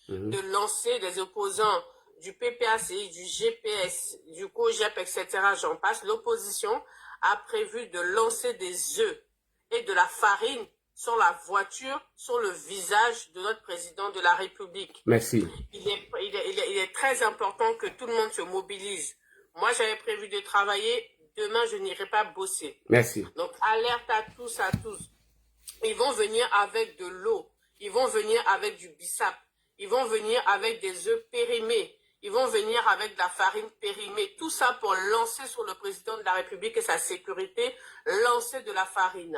de lancer les opposants du PPACI, du GPS, du COGEP, etc., j'en passe, l'opposition a prévu de lancer des œufs et de la farine sur la voiture, sur le visage de notre président de la République. Merci. Il est très important que tout le monde se mobilise. Moi, j'avais prévu de travailler. Demain, je n'irai pas bosser. Merci. Donc, alerte à tous, à tous. Ils vont venir avec de l'eau. Ils vont venir avec du bissap. Ils vont venir avec des œufs périmés. Ils vont venir avec de la farine périmée. Tout ça pour lancer sur le président de la République et sa sécurité, lancer de la farine.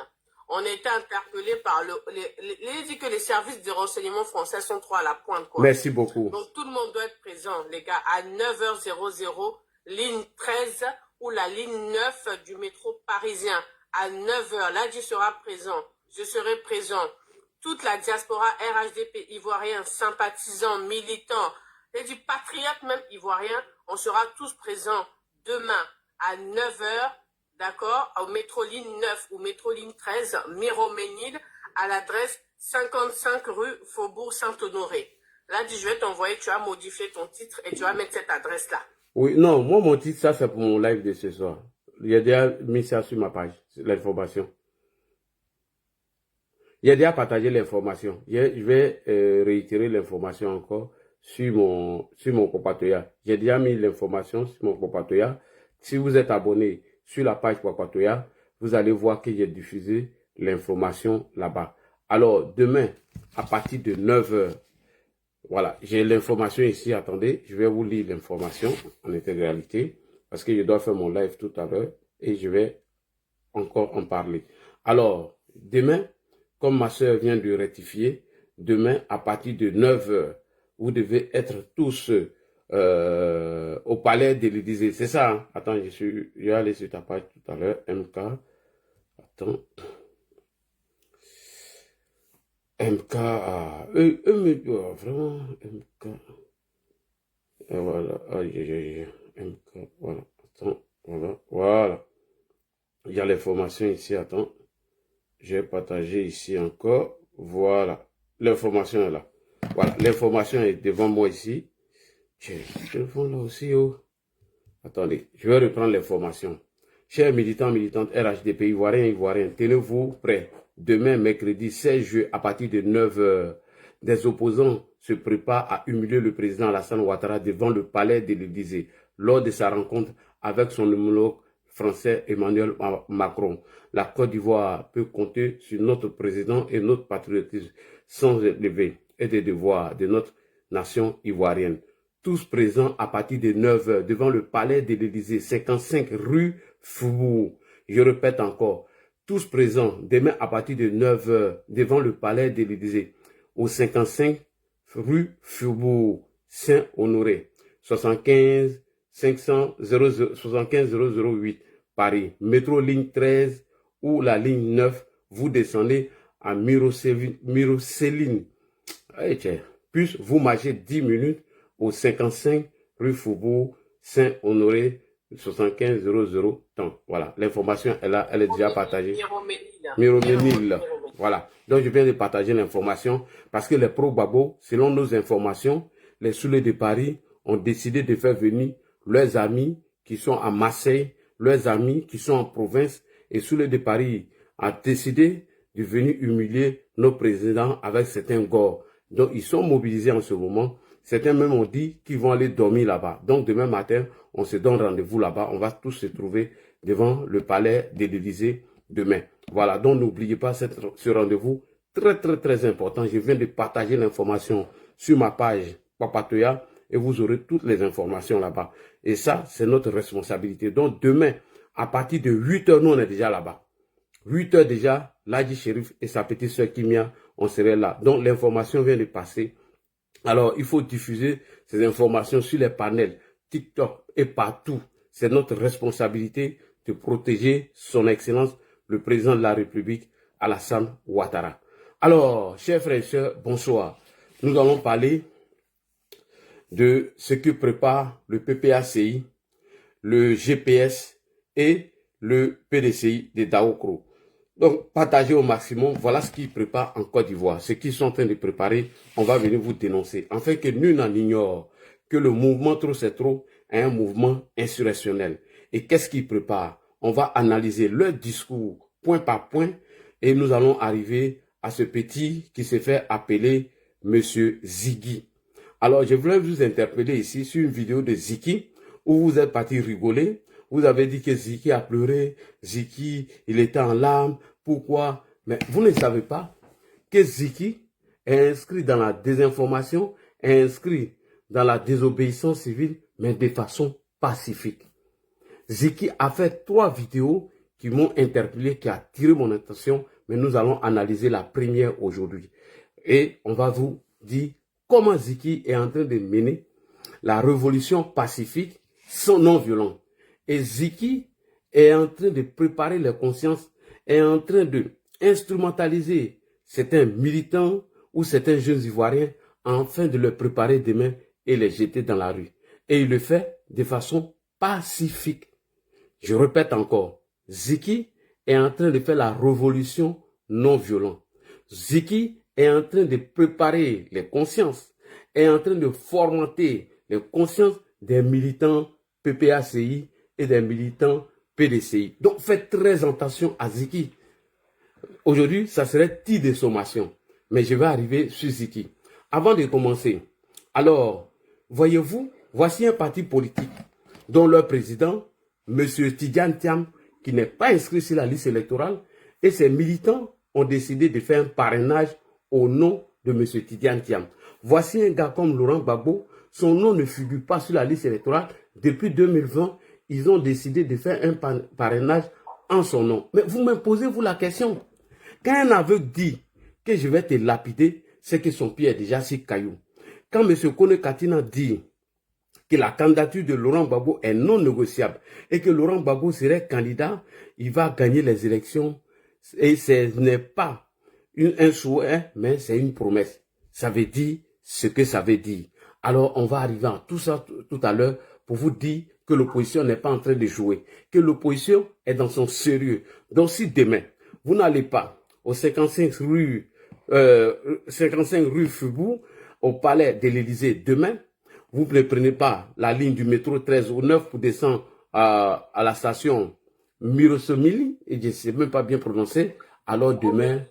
On était interpellés par il dit que les services de renseignement français sont trop à la pointe, quoi. Merci beaucoup. Donc, tout le monde doit être présent, les gars, à 9h00, ligne 13 ou la ligne 9 du métro parisien. À 9h, là, je serai présent. Je serai présent. Toute la diaspora RHDP ivoirien, sympathisants, militants, et du patriote même ivoirien, on sera tous présents demain à 9h. D'accord, au métro ligne 9 ou métro ligne 13, Miroménil, à l'adresse 55 rue Faubourg Saint-Honoré. Là, je vais t'envoyer, tu vas modifier ton titre et tu vas mettre cette adresse-là. Oui, non, moi, mon titre, ça, c'est pour mon live de ce soir. Il a déjà mis ça sur ma page, l'information. Il a déjà partagé l'information. Je vais réitérer l'information encore sur mon compatriote. J'ai déjà mis l'information sur mon compatriote. Si vous êtes abonné sur la page Papatoya, vous allez voir que j'ai diffusé l'information là-bas. Alors, demain, à partir de 9h, voilà, j'ai l'information ici. Attendez, je vais vous lire l'information en intégralité parce que je dois faire mon live tout à l'heure et je vais encore en parler. Alors, demain, comme ma soeur vient de rectifier, demain, à partir de 9h, vous devez être tous au palais de l'Élysée. C'est ça, hein? Attends, je vais aller sur ta page tout à l'heure. MK. Attends. MK. Vraiment, MK. Et voilà. MK. Voilà. Attends. Voilà. Il y a l'information ici. Attends. Je vais partager ici encore. Voilà. L'information est là. Voilà. L'information est devant moi ici. J'ai le téléphone là aussi, oh. Attendez, je vais reprendre l'information. Chers militants, militantes RHDP, Ivoiriens, tenez-vous prêts. Demain, mercredi 16 juillet, à partir de 9h, des opposants se préparent à humilier le président Alassane Ouattara devant le palais de l'Élysée lors de sa rencontre avec son homologue français Emmanuel Macron. La Côte d'Ivoire peut compter sur notre président et notre patriotisme sans élever et des devoirs de notre nation ivoirienne. Tous présents à partir de 9h devant le palais de l'Élysée, 55 rue Faubourg. Je répète encore, tous présents demain à partir de 9h devant le palais de l'Élysée, au 55 rue Faubourg Saint-Honoré, 75 500 75 008 Paris, métro ligne 13 ou la ligne 9, vous descendez à Mirocéline. Puis vous marchez 10 minutes au 55 rue Faubourg Saint-Honoré 75 00 temps. Voilà, l'information est là, elle est déjà partagée. Miroménil. Voilà, donc je viens de partager l'information parce que les pro-Babo, selon nos informations, les soulets de Paris ont décidé de faire venir leurs amis qui sont à Marseille, leurs amis qui sont en province, et soulets de Paris a décidé de venir humilier nos présidents avec certains gors. Donc ils sont mobilisés en ce moment. Certains même ont dit qu'ils vont aller dormir là-bas. Donc demain matin, on se donne rendez-vous là-bas. On va tous se trouver devant le palais de l'Élysée demain. Voilà, donc n'oubliez pas ce rendez-vous très important. Je viens de partager l'information sur ma page Papatoya et vous aurez toutes les informations là-bas. Et ça, c'est notre responsabilité. Donc demain, à partir de 8h, nous on est déjà là-bas. 8h déjà, Ladji Chérif et sa petite soeur Kimia, on serait là. Donc l'information vient de passer. Alors, il faut diffuser ces informations sur les panels, TikTok et partout. C'est notre responsabilité de protéger son Excellence, le président de la République, Alassane Ouattara. Alors, chers frères et sœurs, bonsoir. Nous allons parler de ce que prépare le PPACI, le GPS et le PDCI de Daokro. Donc, partagez au maximum. Voilà ce qu'ils préparent en Côte d'Ivoire. Ce qu'ils sont en train de préparer, on va venir vous dénoncer. Afin que nul n'en ignore que le mouvement Trop c'est trop est un mouvement insurrectionnel. Et qu'est-ce qu'ils préparent? On va analyser leur discours point par point et nous allons arriver à ce petit qui se fait appeler Monsieur Ziggy. Alors, je voulais vous interpeller ici sur une vidéo de Ziggy où vous êtes parti rigoler. Vous avez dit que Ziggy a pleuré, Ziggy, il était en larmes. Pourquoi? Mais vous ne savez pas que Ziggy est inscrit dans la désinformation, est inscrit dans la désobéissance civile, mais de façon pacifique. Ziggy a fait 3 vidéos qui m'ont interpellé, qui a attiré mon attention, mais nous allons analyser la première aujourd'hui. Et on va vous dire comment Ziggy est en train de mener la révolution pacifique sans non-violent. Et Ziggy est en train de préparer les consciences, est en train de instrumentaliser certains militants ou certains jeunes Ivoiriens afin de les préparer demain et les jeter dans la rue. Et il le fait de façon pacifique. Je répète encore, Ziggy est en train de faire la révolution non violente. Ziggy est en train de préparer les consciences, est en train de formater les consciences des militants PPACI et des militants PDCI. Donc faites très attention à Ziggy. Aujourd'hui, ça serait tir de sommation, mais je vais arriver sur Ziggy. Avant de commencer, alors, voyez-vous, voici un parti politique dont leur président, M. Tidjane Thiam, qui n'est pas inscrit sur la liste électorale, et ses militants ont décidé de faire un parrainage au nom de M. Tidjane Thiam. Voici un gars comme Laurent Gbagbo, son nom ne figure pas sur la liste électorale. Depuis 2020, ils ont décidé de faire un parrainage en son nom. Mais vous me posez-vous la question, quand un aveugle dit que je vais te lapider, c'est que son pied est déjà si caillou. Quand M. Kone Katina dit que la candidature de Laurent Gbagbo est non négociable et que Laurent Gbagbo serait candidat, il va gagner les élections. Et ce n'est pas un souhait, mais c'est une promesse. Ça veut dire ce que ça veut dire. Alors, on va arriver à tout ça tout à l'heure pour vous dire que l'opposition n'est pas en train de jouer, que l'opposition est dans son sérieux. Donc, si demain, vous n'allez pas au 55 rue Foubourg, au palais de l'Élysée demain, vous ne prenez pas la ligne du métro 13 ou 9 pour descendre à la station Mirosomili, et je ne sais même pas bien prononcer, alors demain,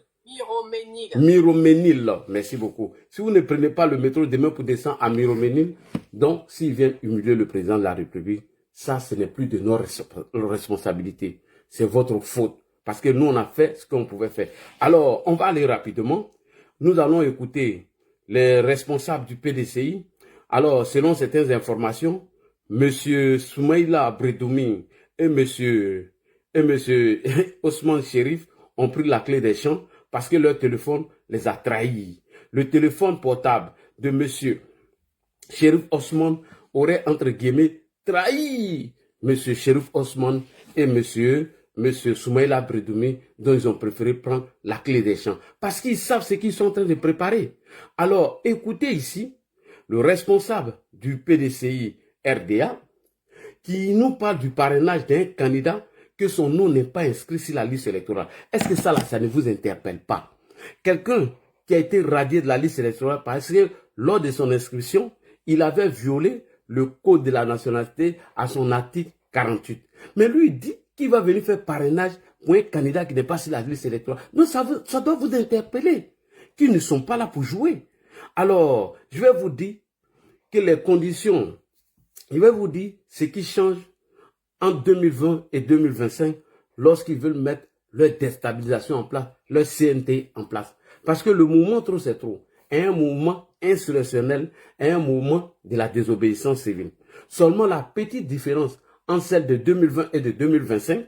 Miroménil, merci beaucoup. Si vous ne prenez pas le métro demain pour descendre à Miroménil, donc s'il vient humilier le président de la République, ça ce n'est plus de nos responsabilités, c'est votre faute. Parce que nous on a fait ce qu'on pouvait faire. Alors on va aller rapidement, nous allons écouter les responsables du PDCI. Alors, selon certaines informations, M. Soumaïla Bredoumi et M. Ousmane Chérif ont pris la clé des champs parce que leur téléphone les a trahis. Le téléphone portable de M. Chérif Ousmane aurait, entre guillemets, trahi M. Chérif Ousmane et M. Soumaïla Bredoumi, dont ils ont préféré prendre la clé des champs. Parce qu'ils savent ce qu'ils sont en train de préparer. Alors, écoutez ici le responsable du PDCI RDA, qui nous parle du parrainage d'un candidat que son nom n'est pas inscrit sur la liste électorale. Est-ce que ça, là, ça ne vous interpelle pas? Quelqu'un qui a été radié de la liste électorale parce que lors de son inscription, il avait violé le code de la nationalité à son article 48. Mais lui, il dit qu'il va venir faire parrainage pour un candidat qui n'est pas sur la liste électorale. Donc ça doit vous interpeller, qu'ils ne sont pas là pour jouer. Alors, je vais vous dire que les conditions, je vais vous dire ce qui change entre 2020 et 2025 lorsqu'ils veulent mettre leur déstabilisation en place, leur CNT en place. Parce que le mouvement Trop c'est trop est un mouvement insurrectionnel, est un mouvement de la désobéissance civile. Seulement la petite différence entre celle de 2020 et de 2025,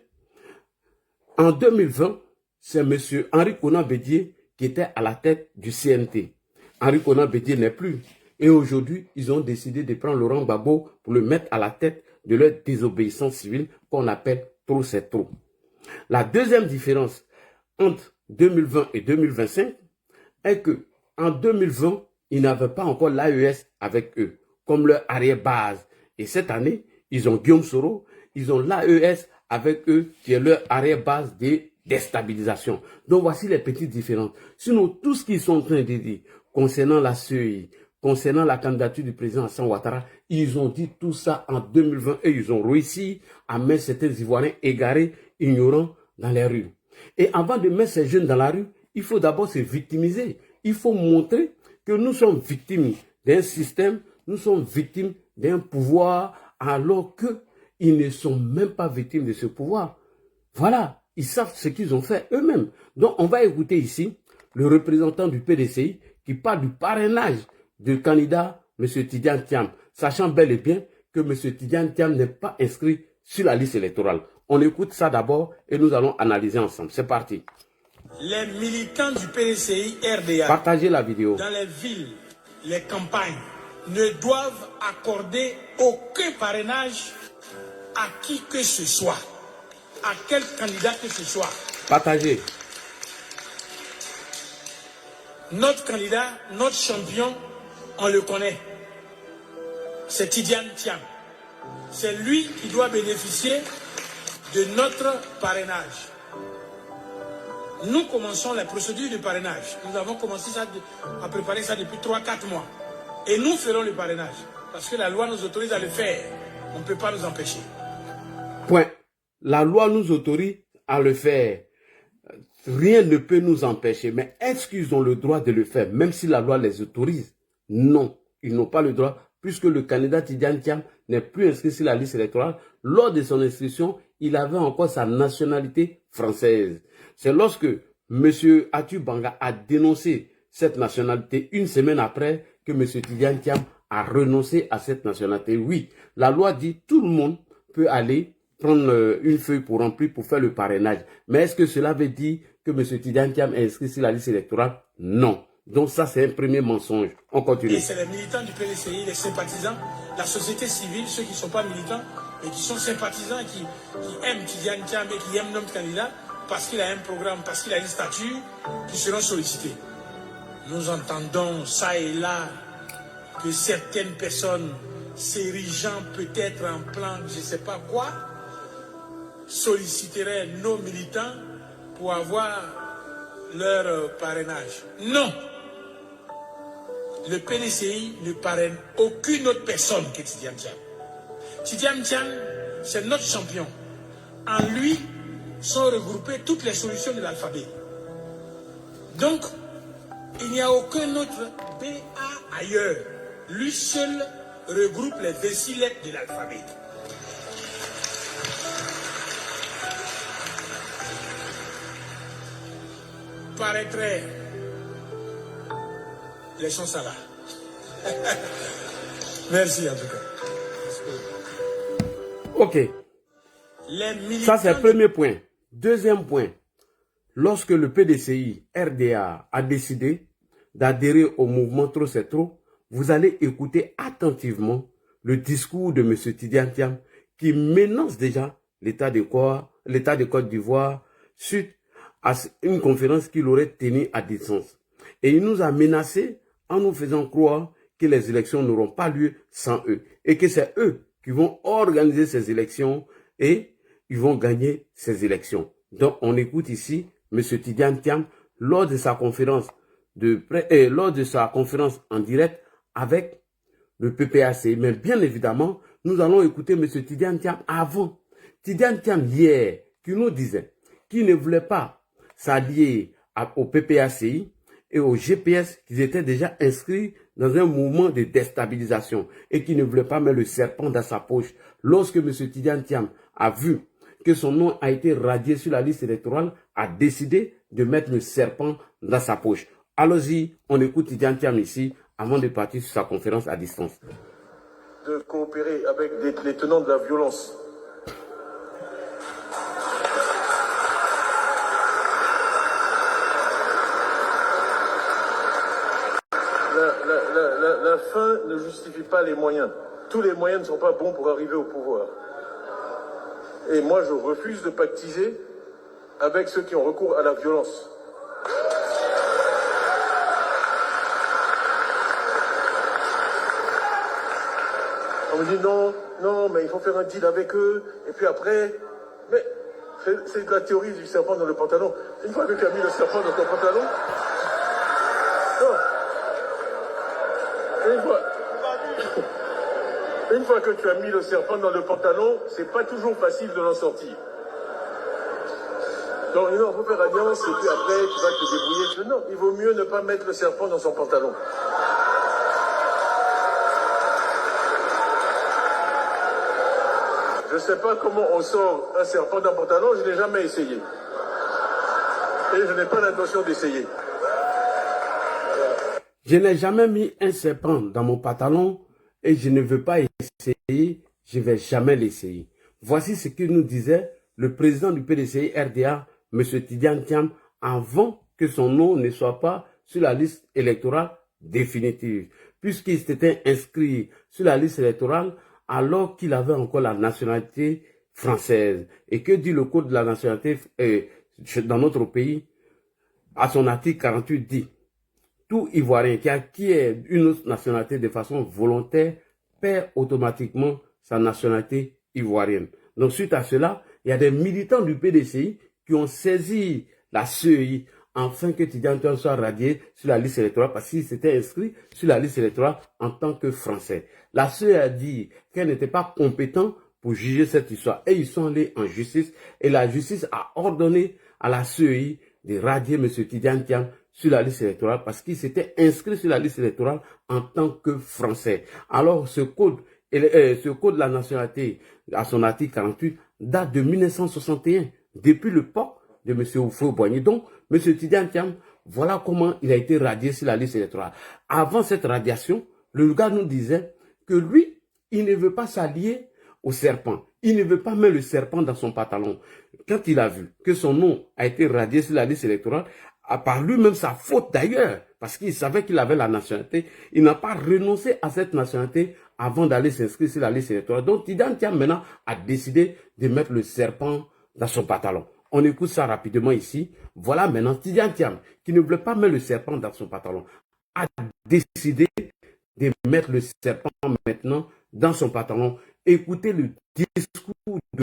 en 2020, c'est M. Henri Konan Bédié qui était à la tête du CNT. Henri Konan Bédié n'est plus. Et aujourd'hui, ils ont décidé de prendre Laurent Gbagbo pour le mettre à la tête de leur désobéissance civile qu'on appelle Trop c'est trop. La deuxième différence entre 2020 et 2025 est que en 2020, ils n'avaient pas encore l'AES avec eux, comme leur arrière-base. Et cette année, ils ont Guillaume Soro, ils ont l'AES avec eux, qui est leur arrière-base des déstabilisation. Donc voici les petites différences. Sinon, tout ce qu'ils sont en train de dire concernant la CEI, concernant la candidature du président Hassan Ouattara, ils ont dit tout ça en 2020 et ils ont réussi à mettre certains Ivoiriens égarés, ignorants dans les rues. Et avant de mettre ces jeunes dans la rue, il faut d'abord se victimiser. Il faut montrer que nous sommes victimes d'un système, nous sommes victimes d'un pouvoir, alors qu'ils ne sont même pas victimes de ce pouvoir. Voilà, ils savent ce qu'ils ont fait eux-mêmes. Donc, on va écouter ici le représentant du PDCI qui parle du parrainage du candidat M. Tidiane Thiam, sachant bel et bien que M. Tidiane Thiam n'est pas inscrit sur la liste électorale. On écoute ça d'abord et nous allons analyser ensemble. C'est parti. Les militants du PDCI RDA, partagez la vidéo. Dans les villes, les campagnes, ne doivent accorder aucun parrainage à qui que ce soit, à quel candidat que ce soit. Partagez. Notre candidat, notre champion, on le connaît. C'est Tidiane Thiam. C'est lui qui doit bénéficier de notre parrainage. Nous commençons la procédure de parrainage. Nous avons commencé à préparer ça depuis 3-4 mois. Et nous ferons le parrainage. Parce que la loi nous autorise à le faire. On ne peut pas nous empêcher. Point. La loi nous autorise à le faire. Rien ne peut nous empêcher. Mais est-ce qu'ils ont le droit de le faire, même si la loi les autorise? Non, ils n'ont pas le droit, puisque le candidat Tidiane Thiam n'est plus inscrit sur la liste électorale. Lors de son inscription, il avait encore sa nationalité française. C'est lorsque M. Atou Banga a dénoncé cette nationalité une semaine après que M. Tidiane Thiam a renoncé à cette nationalité. Oui, la loi dit tout le monde peut aller prendre une feuille pour remplir pour faire le parrainage. Mais est-ce que cela veut dire que M. Tidiane Thiam est inscrit sur la liste électorale? Non. Donc ça, c'est un premier mensonge. On continue. Et c'est les militants du PDCI, les sympathisants, la société civile, ceux qui ne sont pas militants, mais qui sont sympathisants et qui aiment Tidiane Thiam et qui aiment notre candidat, parce qu'il a un programme, parce qu'il a une stature, qui seront sollicités. Nous entendons ça et là que certaines personnes s'érigeant peut-être en plan, je ne sais pas quoi, solliciteraient nos militants pour avoir leur parrainage. Non! Le PDCI ne parraine aucune autre personne que Tidiane Thiam. Tidiane Thiam, c'est notre champion. En lui sont regroupées toutes les solutions de l'alphabet. Donc, il n'y a aucun autre BA ailleurs. Lui seul regroupe les 26 lettres de l'alphabet. Paraîtrait, laissons ça là. Merci en tout cas. Ok. Ça, c'est le premier point. Deuxième point. Lorsque le PDCI RDA a décidé d'adhérer au mouvement Trop c'est trop, vous allez écouter attentivement le discours de M. Tidiane Thiam qui menace déjà l'État de Côte d'Ivoire suite à une conférence qu'il aurait tenue à distance. Et il nous a menacé en nous faisant croire que les élections n'auront pas lieu sans eux et que c'est eux qui vont organiser ces élections et ils vont gagner ces élections. Donc on écoute ici M. Tidiane Thiam lors de sa conférence en direct avec le PPAC. Mais bien évidemment, nous allons écouter M. Tidiane Thiam avant. Tidiane Thiam hier qui nous disait qu'il ne voulait pas s'allier au PPACI et au GPS, qu'ils étaient déjà inscrits dans un mouvement de déstabilisation et qui ne voulait pas mettre le serpent dans sa poche. Lorsque M. Tidiane Thiam a vu que son nom a été radié sur la liste électorale, a décidé de mettre le serpent dans sa poche. Allons-y, on écoute Tidiane Thiam ici avant de partir sur sa conférence à distance. De coopérer avec les tenants de la violence. La fin ne justifie pas les moyens. Tous les moyens ne sont pas bons pour arriver au pouvoir. Et moi, je refuse de pactiser avec ceux qui ont recours à la violence. On me dit non, mais il faut faire un deal avec eux. Et puis après, mais C'est de la théorie du serpent dans le pantalon. Une fois que tu as mis le serpent dans ton pantalon... Non. Une fois que tu as mis le serpent dans le pantalon, c'est pas toujours facile de l'en sortir. Donc, il faut faire alliance et puis après, tu vas te débrouiller. Non, il vaut mieux ne pas mettre le serpent dans son pantalon. Je ne sais pas comment on sort un serpent d'un pantalon, je n'ai jamais essayé. Et je n'ai pas l'intention d'essayer. Je n'ai jamais mis un serpent dans mon pantalon et je ne veux pas essayer, je ne vais jamais l'essayer. Voici ce que nous disait le président du PDCI RDA, M. Tidiane Thiam, avant que son nom ne soit pas sur la liste électorale définitive, puisqu'il s'était inscrit sur la liste électorale alors qu'il avait encore la nationalité française. Et que dit le code de la nationalité dans notre pays? À son article 48 dit: tout Ivoirien qui acquiert une autre nationalité de façon volontaire perd automatiquement sa nationalité ivoirienne. Donc suite à cela, il y a des militants du PDCI qui ont saisi la CEI afin que Tidiane Thiam soit radié sur la liste électorale parce qu'il s'était inscrit sur la liste électorale en tant que Français. La CEI a dit qu'elle n'était pas compétente pour juger cette histoire et ils sont allés en justice et la justice a ordonné à la CEI de radier M. Tidiane Thiam sur la liste électorale parce qu'il s'était inscrit sur la liste électorale en tant que Français. Alors ce code de la nationalité à son article 48 date de 1961, depuis l'époque de M. Houphouët-Boigny. Donc, M. Tidiane Thiam, voilà comment il a été radié sur la liste électorale. Avant cette radiation, le gars nous disait que lui, il ne veut pas s'allier au serpent. Il ne veut pas mettre le serpent dans son pantalon. Quand il a vu que son nom a été radié sur la liste électorale, par lui-même sa faute d'ailleurs, parce qu'il savait qu'il avait la nationalité, il n'a pas renoncé à cette nationalité avant d'aller s'inscrire sur la liste électorale. Donc Tidiane Thiam maintenant a décidé de mettre le serpent dans son pantalon. On écoute ça rapidement ici. Voilà maintenant Tidiane Thiam, qui ne voulait pas mettre le serpent dans son pantalon, a décidé de mettre le serpent maintenant dans son pantalon. Écoutez le discours de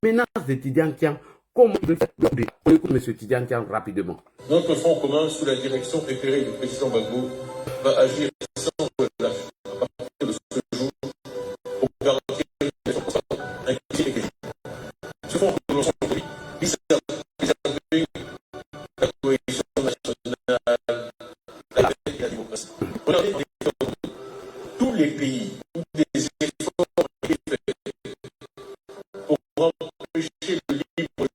menace de Tidiane Thiam. Comment il veut faire? On écoute M. Tidiane Thiam rapidement. Notre front commun, sous la direction éclairée du président Gbagbo, va agir sans relâche à partir de ce jour pour garantir un équilibre. Ce front commun vise à préserver la cohésion nationale, la paix et la démocratie. On a dit tous les pays où des efforts ont été faits pour empêcher le libre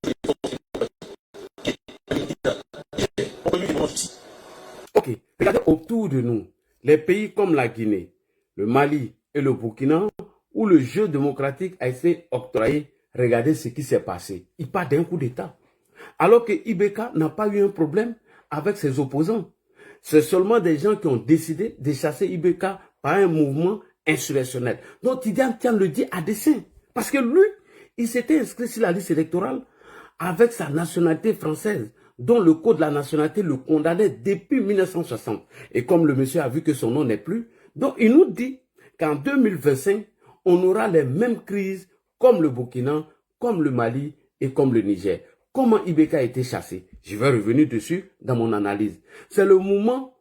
Ok, regardez autour de nous, les pays comme la Guinée, le Mali et le Burkina, où le jeu démocratique a été octroyé, regardez ce qui s'est passé. Il part d'un coup d'État. Alors que Ibeka n'a pas eu un problème avec ses opposants. C'est seulement des gens qui ont décidé de chasser Ibeka par un mouvement insurrectionnel. Donc Tidiane Thiam le dit à dessein. Parce que lui, il s'était inscrit sur la liste électorale avec sa nationalité française, dont le code de la nationalité le condamnait depuis 1960. Et comme le monsieur a vu que son nom n'est plus, donc il nous dit qu'en 2025, on aura les mêmes crises comme le Burkina, comme le Mali et comme le Niger. Comment Ibeka a été chassé? Je vais revenir dessus dans mon analyse. C'est le mouvement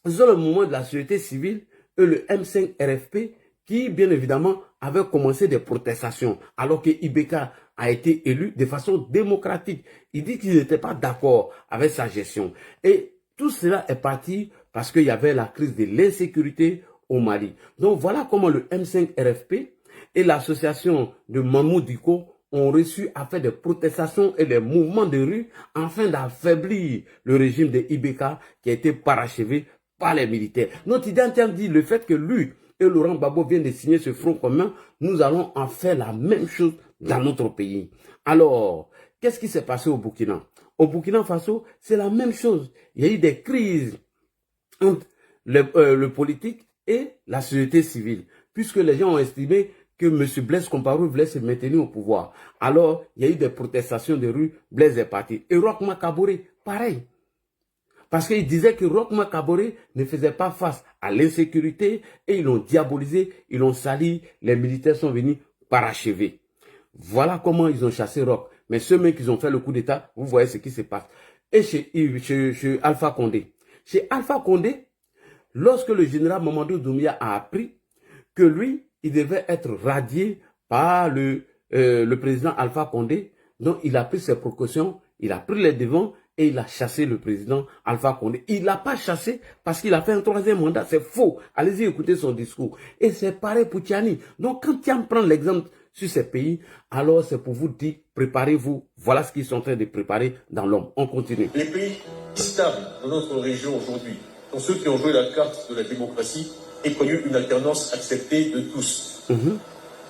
de la société civile et le M5 RFP qui, bien évidemment, avait commencé des protestations alors que Ibeka a été élu de façon démocratique. Il dit qu'il n'était pas d'accord avec sa gestion. Et tout cela est parti parce qu'il y avait la crise de l'insécurité au Mali. Donc voilà comment le M5 RFP et l'association de Mamou Diko ont reçu à faire des protestations et des mouvements de rue afin d'affaiblir le régime de Ibeka qui a été parachevé par les militaires. Notre Tidiane Thiam dit le fait que lui et Laurent Gbagbo viennent de signer ce front commun, nous allons en faire la même chose dans notre pays. Alors, qu'est-ce qui s'est passé au Burkina? Au Burkina Faso, c'est la même chose. Il y a eu des crises entre le politique et la société civile, puisque les gens ont estimé que M. Blaise Compaoré voulait se maintenir au pouvoir. Alors, il y a eu des protestations de rue, Blaise est parti. Et Roch Kaboré, pareil. Parce qu'il disait que Roch Kaboré ne faisait pas face à l'insécurité et ils l'ont diabolisé, ils l'ont sali, les militaires sont venus parachever. Voilà comment ils ont chassé Roch. Mais ceux mêmes qui ont fait le coup d'État, vous voyez ce qui se passe. Et chez Alpha Condé. Chez Alpha Condé, lorsque le général Mamadou Doumbia a appris que lui, il devait être radié par le président Alpha Condé, donc il a pris ses précautions, il a pris les devants et il a chassé le président Alpha Condé. Il ne l'a pas chassé parce qu'il a fait un troisième mandat. C'est faux. Allez-y écouter son discours. Et c'est pareil pour Tiani. Donc quand Tiani prend l'exemple sur ces pays, alors c'est pour vous dire, préparez-vous. Voilà ce qu'ils sont en train de préparer dans l'homme. On continue. Les pays stables de notre région aujourd'hui sont ceux qui ont joué la carte de la démocratie et connu une alternance acceptée de tous.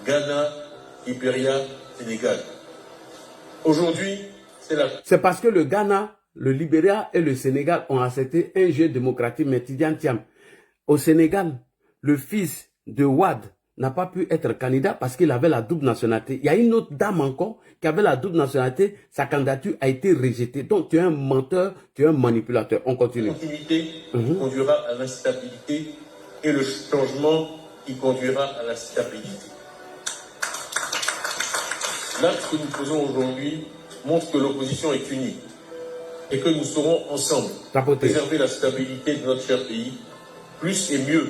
Ghana, Libéria, Sénégal. Aujourd'hui, c'est parce que le Ghana, le Libéria et le Sénégal ont accepté un jeu démocratique. Mais Tidiane Thiam, au Sénégal, le fils de Wade n'a pas pu être candidat parce qu'il avait la double nationalité. Il y a une autre dame encore qui avait la double nationalité. Sa candidature a été rejetée. Donc tu es un menteur, tu es un manipulateur. On continue. La continuité conduira à l'instabilité et le changement qui conduira à la stabilité. L'acte que nous faisons aujourd'hui montre que l'opposition est unie et que nous saurons ensemble préserver la stabilité de notre cher pays, plus et mieux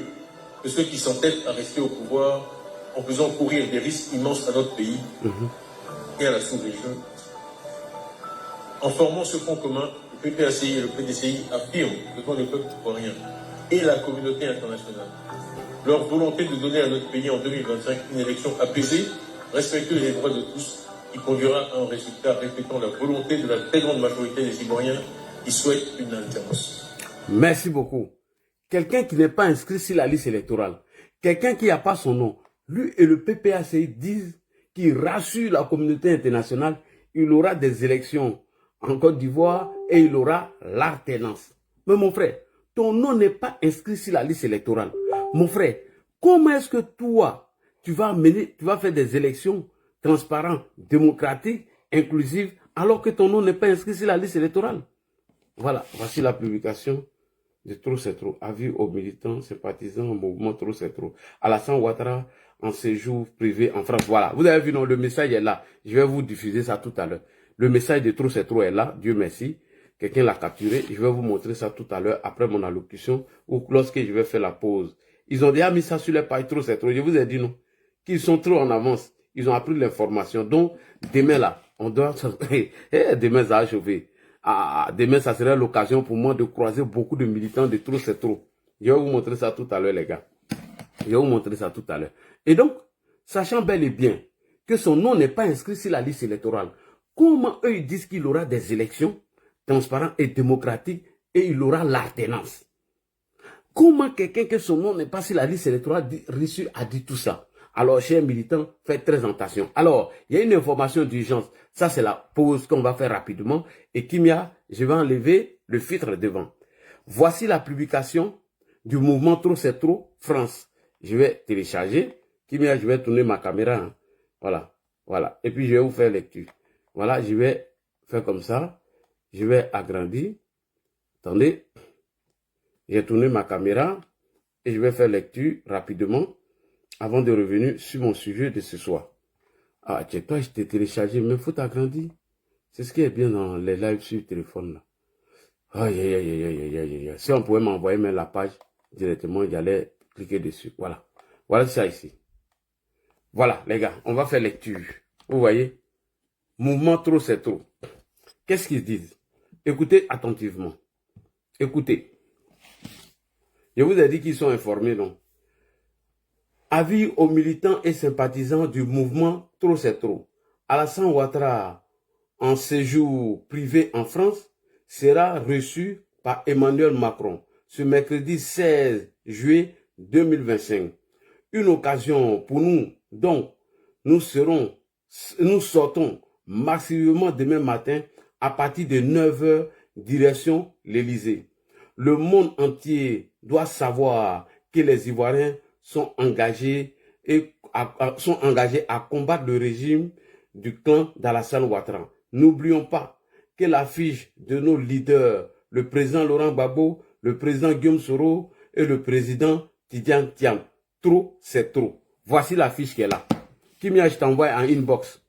que ceux qui s'entêtent à rester au pouvoir en faisant courir des risques immenses à notre pays et à la sous-région. En formant ce front commun, le PPACI et le PDCI affirment devant le peuple ivoirien et la communauté internationale leur volonté de donner à notre pays en 2025 une élection apaisée, respectueuse des droits de tous, qui conduira à un résultat reflétant la volonté de la très grande majorité des Ivoiriens qui souhaitent une alternance. Merci beaucoup. Quelqu'un qui n'est pas inscrit sur la liste électorale, quelqu'un qui n'a pas son nom, lui et le PPACI disent qu'il rassure la communauté internationale, il aura des élections en Côte d'Ivoire et il aura l'alternance. Mais mon frère, ton nom n'est pas inscrit sur la liste électorale. Mon frère, comment est-ce que toi, tu vas faire des élections transparentes, démocratiques, inclusives, alors que ton nom n'est pas inscrit sur la liste électorale? Voilà, voici la publication de Trop c'est trop. Avis aux militants, sympathisants, mouvement Trop c'est trop. Alassane Ouattara en séjour privé en France. Voilà, vous avez vu, non, le message est là. Je vais vous diffuser ça tout à l'heure. Le message de Trop c'est trop est là, Dieu merci. Quelqu'un l'a capturé. Je vais vous montrer ça tout à l'heure après mon allocution ou lorsque je vais faire la pause. Ils ont déjà mis ça sur les pages Trop c'est trop. Je vous ai dit non, qu'ils sont trop en avance. Ils ont appris l'information. Donc, demain là, on doit... demain ça va chauffer. Demain, ça serait l'occasion pour moi de croiser beaucoup de militants de Trop c'est trop. Je vais vous montrer ça tout à l'heure, les gars. Je vais vous montrer ça tout à l'heure. Et donc, sachant bel et bien que son nom n'est pas inscrit sur la liste électorale, comment eux ils disent qu'il aura des élections transparentes et démocratiques et il aura l'alternance? Comment quelqu'un que son nom n'est pas sur la liste électorale réussit à dire tout ça? Alors, chers militants, faites très attention. Alors, il y a une information d'urgence. Ça, c'est la pause qu'on va faire rapidement. Et Kimia, je vais enlever le filtre devant. Voici la publication du mouvement Trop c'est trop France. Je vais télécharger. Kimia, je vais tourner ma caméra. Hein. Voilà. Voilà. Et puis, je vais vous faire lecture. Voilà, je vais faire comme ça. Je vais agrandir. Attendez. J'ai tourné ma caméra. Et je vais faire lecture rapidement. Avant de revenir sur mon sujet de ce soir. Ah, tiens, toi, je t'ai téléchargé, mais il faut t'agrandir. C'est ce qui est bien dans les lives sur le téléphone, là. Aïe, aïe, aïe, aïe, aïe, aïe. Si on pouvait m'envoyer même la page directement, j'allais cliquer dessus. Voilà. Voilà ça ici. Voilà, les gars, on va faire lecture. Vous voyez? Mouvement Trop c'est trop. Qu'est-ce qu'ils disent? Écoutez attentivement. Écoutez. Je vous ai dit qu'ils sont informés, non? Avis aux militants et sympathisants du mouvement Trop c'est trop. Alassane Ouattara, en séjour privé en France, sera reçu par Emmanuel Macron ce mercredi 16 juillet 2025. Une occasion pour nous, donc, nous sortons massivement demain matin à partir de 9 h direction l'Élysée. Le monde entier doit savoir que les Ivoiriens sont engagés à combattre le régime du clan d'Alassane Ouattara. N'oublions pas que l'affiche de nos leaders, le président Laurent Gbagbo, le président Guillaume Soro et le président Tidiane Thiam. Trop, c'est trop. Voici l'affiche qui est là. Kimia, je t'envoie en inbox.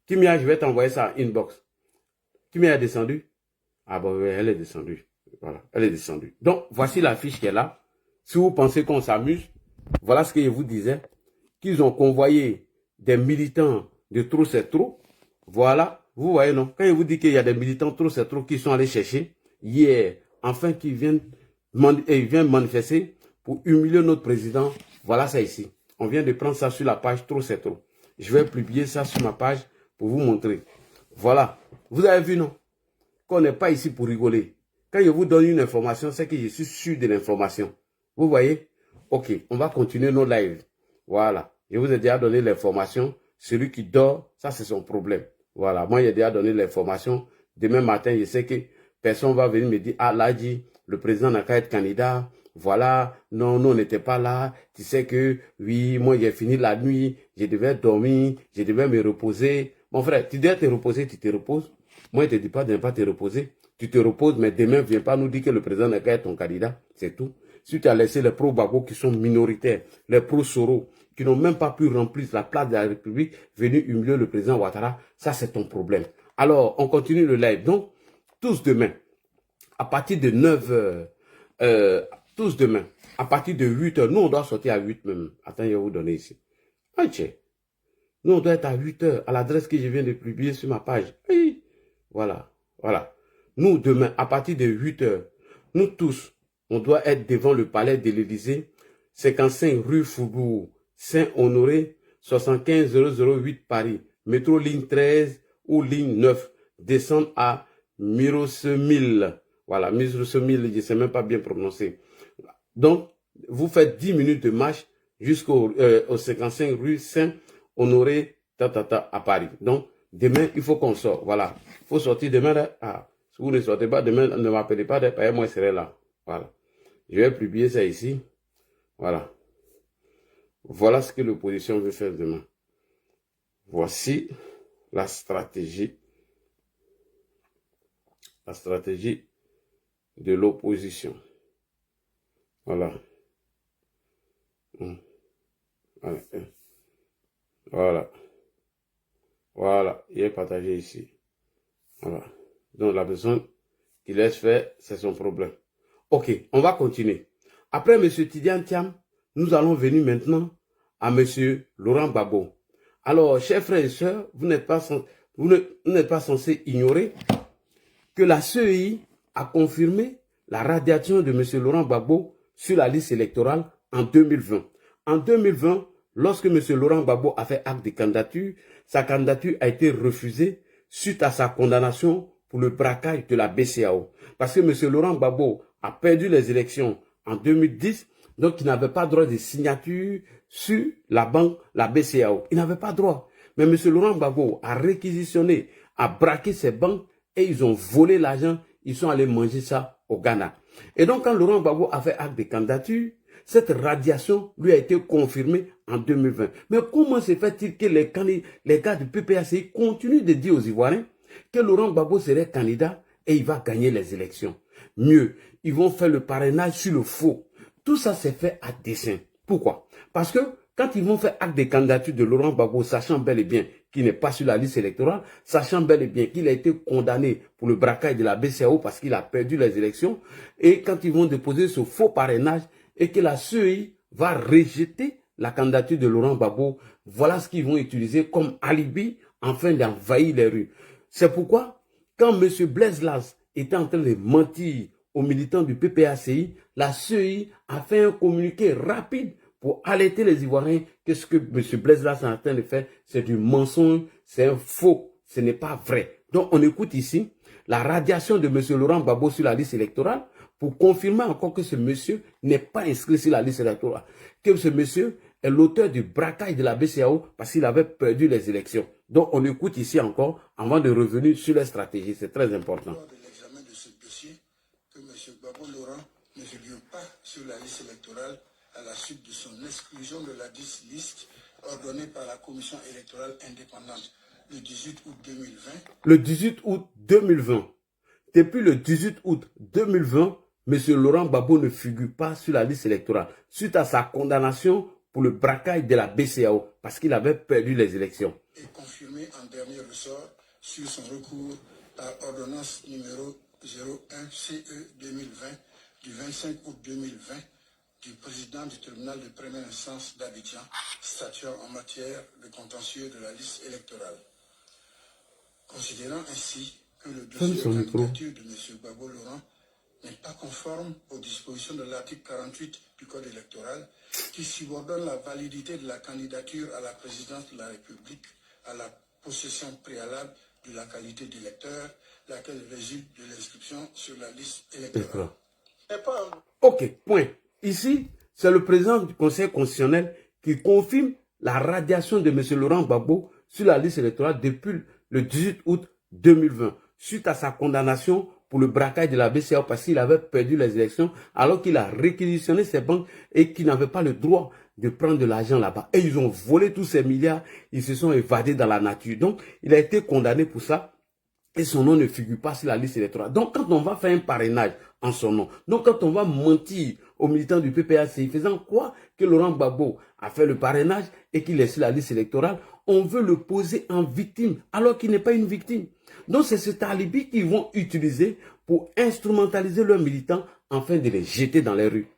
Kimia, je vais t'envoyer ça en inbox. Kimia est descendue? Ah bon, oui, elle est descendue. Voilà, elle est descendue. Donc, voici la fiche qui est là. Si vous pensez qu'on s'amuse, voilà ce que je vous disais. Qu'ils ont convoyé des militants de Trop c'est trop. Voilà, vous voyez non. Quand je vous dis qu'il y a des militants Trop c'est trop qui sont allés chercher hier, enfin qui viennent manifester pour humilier notre président. Voilà ça ici. On vient de prendre ça sur la page Trop c'est trop. Je vais publier ça sur ma page pour vous montrer. Voilà. Vous avez vu non? Qu'on n'est pas ici pour rigoler. Quand je vous donne une information, c'est que je suis sûr de l'information. Vous voyez? Ok, on va continuer nos lives. Voilà. Je vous ai déjà donné l'information. Celui qui dort, ça c'est son problème. Voilà. Moi, j'ai déjà donné l'information. Demain matin, je sais que personne va venir me dire, ah là, dit, le président n'a qu'à être candidat. Voilà. Non, on n'était pas là. Tu sais que, oui, moi, j'ai fini la nuit. Je devais dormir. Je devais me reposer. Mon frère, tu dois te reposer, tu te reposes. Moi, je ne te dis pas de ne pas te reposer. Tu te reposes, mais demain, viens pas nous dire que le président n'a qu'à être ton candidat. C'est tout. Si tu as laissé les pro-Gbagbo qui sont minoritaires, les pro-Soro, qui n'ont même pas pu remplir la place de la République, venir humilier le président Ouattara, ça c'est ton problème. Alors, on continue le live. Donc, tous demain, à partir de 9h, tous demain, à partir de 8h, nous on doit sortir à 8 même. Attends, je vais vous donner ici. Nous on doit être à 8h, à l'adresse que je viens de publier sur ma page. Oui. Voilà, voilà. Nous, demain, à partir de 8h, nous tous, on doit être devant le palais de l'Élysée, 55 rue Faubourg Saint-Honoré, 75008 Paris, métro ligne 13 ou ligne 9, descendre à Mirosemil. Voilà, Mirosemil, je ne sais même pas bien prononcer. Donc, vous faites 10 minutes de marche jusqu'au 55 rue Saint-Honoré, à Paris. Donc, demain, il faut qu'on sorte. Voilà. Il faut sortir demain. Ah, si vous ne sortez pas demain, ne m'appelez pas. Moi, je serai là. Voilà. Je vais publier ça ici. Voilà. Voilà ce que l'opposition veut faire demain. Voici la stratégie. La stratégie de l'opposition. Voilà. Voilà. Voilà. Voilà. Il est partagé ici. Voilà. Donc la personne qui laisse faire, c'est son problème. Ok, on va continuer. Après M. Tidiane Thiam, nous allons venir maintenant à M. Laurent Gbagbo. Alors, chers frères et sœurs, vous n'êtes pas censés ignorer que la CEI a confirmé la radiation de M. Laurent Gbagbo sur la liste électorale en 2020. En 2020, lorsque M. Laurent Gbagbo a fait acte de candidature, sa candidature a été refusée suite à sa condamnation pour le braquage de la BCEAO. Parce que M. Laurent Gbagbo a perdu les élections en 2010, donc il n'avait pas droit de signature sur la banque, la BCEAO. Il n'avait pas droit. Mais M. Laurent Gbagbo a réquisitionné, a braqué ces banques et ils ont volé l'argent, ils sont allés manger ça au Ghana. Et donc quand Laurent Gbagbo a fait acte de candidature, cette radiation lui a été confirmée en 2020. Mais comment se fait-il que les gars du PPACI continuent de dire aux Ivoiriens que Laurent Gbagbo serait candidat et il va gagner les élections? Mieux, ils vont faire le parrainage sur le faux. Tout ça c'est fait à dessein. Pourquoi? Parce que quand ils vont faire acte de candidature de Laurent Gbagbo, sachant bel et bien qu'il n'est pas sur la liste électorale, sachant bel et bien qu'il a été condamné pour le braquage de la BCEAO parce qu'il a perdu les élections, et quand ils vont déposer ce faux parrainage et que la CEI va rejeter la candidature de Laurent Gbagbo, voilà ce qu'ils vont utiliser comme alibi afin d'envahir les rues. C'est pourquoi, quand M. Blaise Las était en train de mentir aux militants du PPACI, la CEI a fait un communiqué rapide pour alerter les Ivoiriens que ce que M. Blaise Las est en train de faire, c'est du mensonge, c'est un faux, ce n'est pas vrai. Donc on écoute ici la radiation de M. Laurent Gbagbo sur la liste électorale pour confirmer encore que ce monsieur n'est pas inscrit sur la liste électorale, que ce monsieur est l'auteur du braquage de la BCEAO parce qu'il avait perdu les élections. Donc on écoute ici encore avant de revenir sur la stratégie, c'est très important. Lors de l'examen de ce dossier, que M. Gbagbo Laurent ne figure pas sur la liste électorale à la suite de son exclusion de la liste ordonnée par la Commission électorale indépendante le 18 août 2020. Le 18 août 2020. Depuis le 18 août 2020, M. Laurent Gbagbo ne figure pas sur la liste électorale suite à sa condamnation pour le braquage de la BCAO parce qu'il avait perdu les élections. Et confirmé en dernier ressort sur son recours par ordonnance numéro 01 CE 2020 du 25 août 2020 du président du tribunal de première instance d'Abidjan, statuant en matière de contentieux de la liste électorale. Considérant ainsi que le dossier de candidature de M. Gbagbo Laurent n'est pas conforme aux dispositions de l'article 48 du Code électoral qui subordonne la validité de la candidature à la présidence de la République à la possession préalable de la qualité d'électeur, laquelle résulte de l'inscription sur la liste électorale. Ok, point. Ici, c'est le président du Conseil constitutionnel qui confirme la radiation de M. Laurent Gbagbo sur la liste électorale depuis le 18 août 2020, suite à sa condamnation pour le braquage de la BCAO parce qu'il avait perdu les élections alors qu'il a réquisitionné ses banques et qu'il n'avait pas le droit de prendre de l'argent là-bas. Et ils ont volé tous ces milliards, ils se sont évadés dans la nature. Donc, il a été condamné pour ça. Et son nom ne figure pas sur la liste électorale. Donc, quand on va faire un parrainage en son nom, donc quand on va mentir aux militants du PPACI, faisant quoi que Laurent Gbagbo a fait le parrainage et qu'il est sur la liste électorale, on veut le poser en victime, alors qu'il n'est pas une victime. Donc, c'est cet alibi qu'ils vont utiliser pour instrumentaliser leurs militants afin de les jeter dans les rues.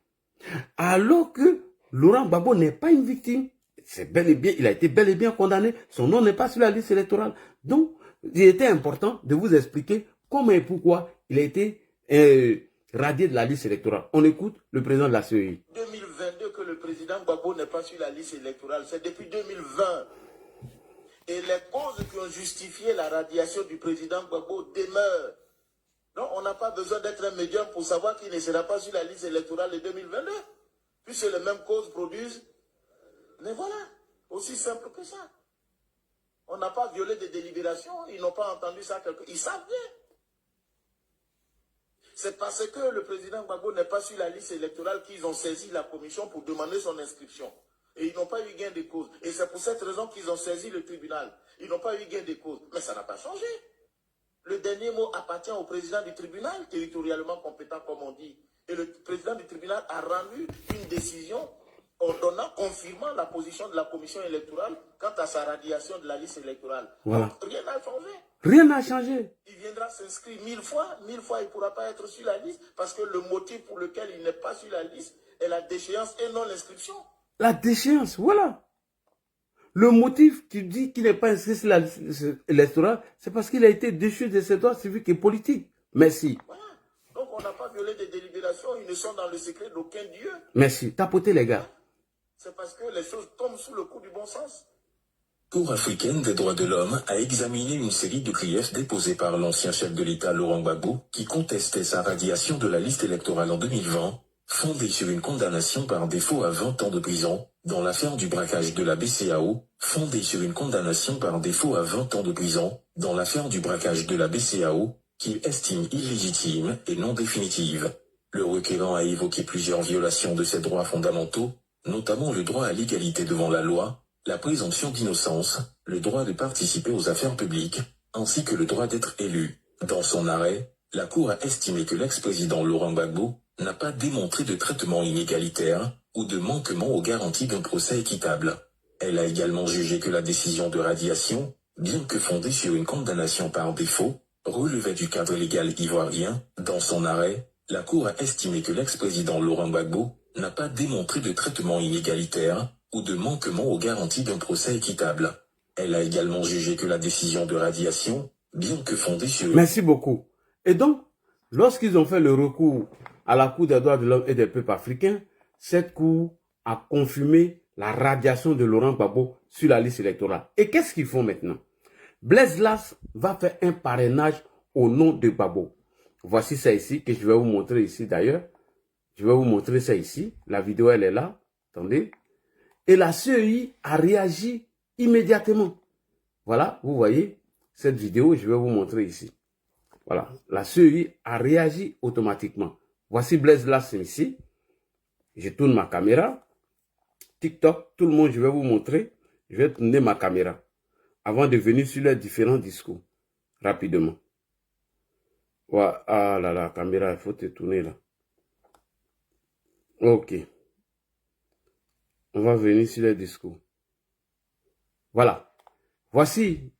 Alors que Laurent Gbagbo n'est pas une victime. C'est bel et bien, il a été bel et bien condamné. Son nom n'est pas sur la liste électorale. Donc, il était important de vous expliquer comment et pourquoi il a été radié de la liste électorale. On écoute le président de la CEI. 2022 que le président Gbagbo n'est pas sur la liste électorale, c'est depuis 2020. Et les causes qui ont justifié la radiation du président Gbagbo demeurent. Donc on n'a pas besoin d'être un médium pour savoir qu'il ne sera pas sur la liste électorale de 2022. Puisque les mêmes causes produisent. Mais voilà, aussi simple que ça. On n'a pas violé des délibérations, ils n'ont pas entendu ça. Ils savent bien. C'est parce que le président Gbagbo n'est pas sur la liste électorale qu'ils ont saisi la commission pour demander son inscription. Et ils n'ont pas eu gain de cause. Et c'est pour cette raison qu'ils ont saisi le tribunal. Ils n'ont pas eu gain de cause. Mais ça n'a pas changé. Le dernier mot appartient au président du tribunal, territorialement compétent comme on dit. Et le président du tribunal a rendu une décision ordonnant, confirmant la position de la commission électorale quant à sa radiation de la liste électorale. Voilà. Donc, rien n'a changé. Rien n'a changé. Il viendra s'inscrire 1000 fois il ne pourra pas être sur la liste parce que le motif pour lequel il n'est pas sur la liste est la déchéance et non l'inscription. La déchéance, voilà. Le motif qui dit qu'il n'est pas inscrit sur la liste électorale, c'est parce qu'il a été déchu de ses droits civiques et politiques. Merci. Voilà. Donc on n'a pas violé des délibérations, ils ne sont dans le secret d'aucun Dieu. Merci. Tapotez les gars. C'est parce que les choses tombent sous le coup du bon sens. La Cour africaine des droits de l'homme a examiné une série de griefs déposés par l'ancien chef de l'État Laurent Gbagbo, qui contestait sa radiation de la liste électorale en 2020, fondée sur une condamnation par défaut à 20 ans de prison, dans l'affaire du braquage de la BCAO, fondée sur une condamnation par défaut à 20 ans de prison, dans l'affaire du braquage de la BCAO, qu'il estime illégitime et non définitive. Le requérant a évoqué plusieurs violations de ses droits fondamentaux, notamment le droit à l'égalité devant la loi, la présomption d'innocence, le droit de participer aux affaires publiques, ainsi que le droit d'être élu. Dans son arrêt, la Cour a estimé que l'ex-président Laurent Gbagbo n'a pas démontré de traitement inégalitaire ou de manquement aux garanties d'un procès équitable. Elle a également jugé que la décision de radiation, bien que fondée sur une condamnation par défaut, relevait du cadre légal ivoirien. Dans son arrêt, la Cour a estimé que l'ex-président Laurent Gbagbo n'a pas démontré de traitement inégalitaire ou de manquement aux garanties d'un procès équitable. Elle a également jugé que la décision de radiation, bien que fondée sur... Merci beaucoup. Et donc, lorsqu'ils ont fait le recours à la Cour des droits de l'homme et des peuples africains, cette Cour a confirmé la radiation de Laurent Gbagbo sur la liste électorale. Et qu'est-ce qu'ils font maintenant? Blaise Las va faire un parrainage au nom de Gbagbo. Voici ça ici, que je vais vous montrer ici d'ailleurs. Je vais vous montrer ça ici. La vidéo, elle est là. Attendez. Et la CEI a réagi immédiatement. Voilà, vous voyez cette vidéo, je vais vous montrer ici. Voilà, la CEI a réagi automatiquement. Voici Blaise Las ici. Je tourne ma caméra. TikTok, tout le monde, je vais vous montrer. Je vais tourner ma caméra avant de venir sur les différents discours. Rapidement. Voilà. Ah là là, caméra, il faut te tourner là. Ok. on va venir sur les discours. Voilà. Voici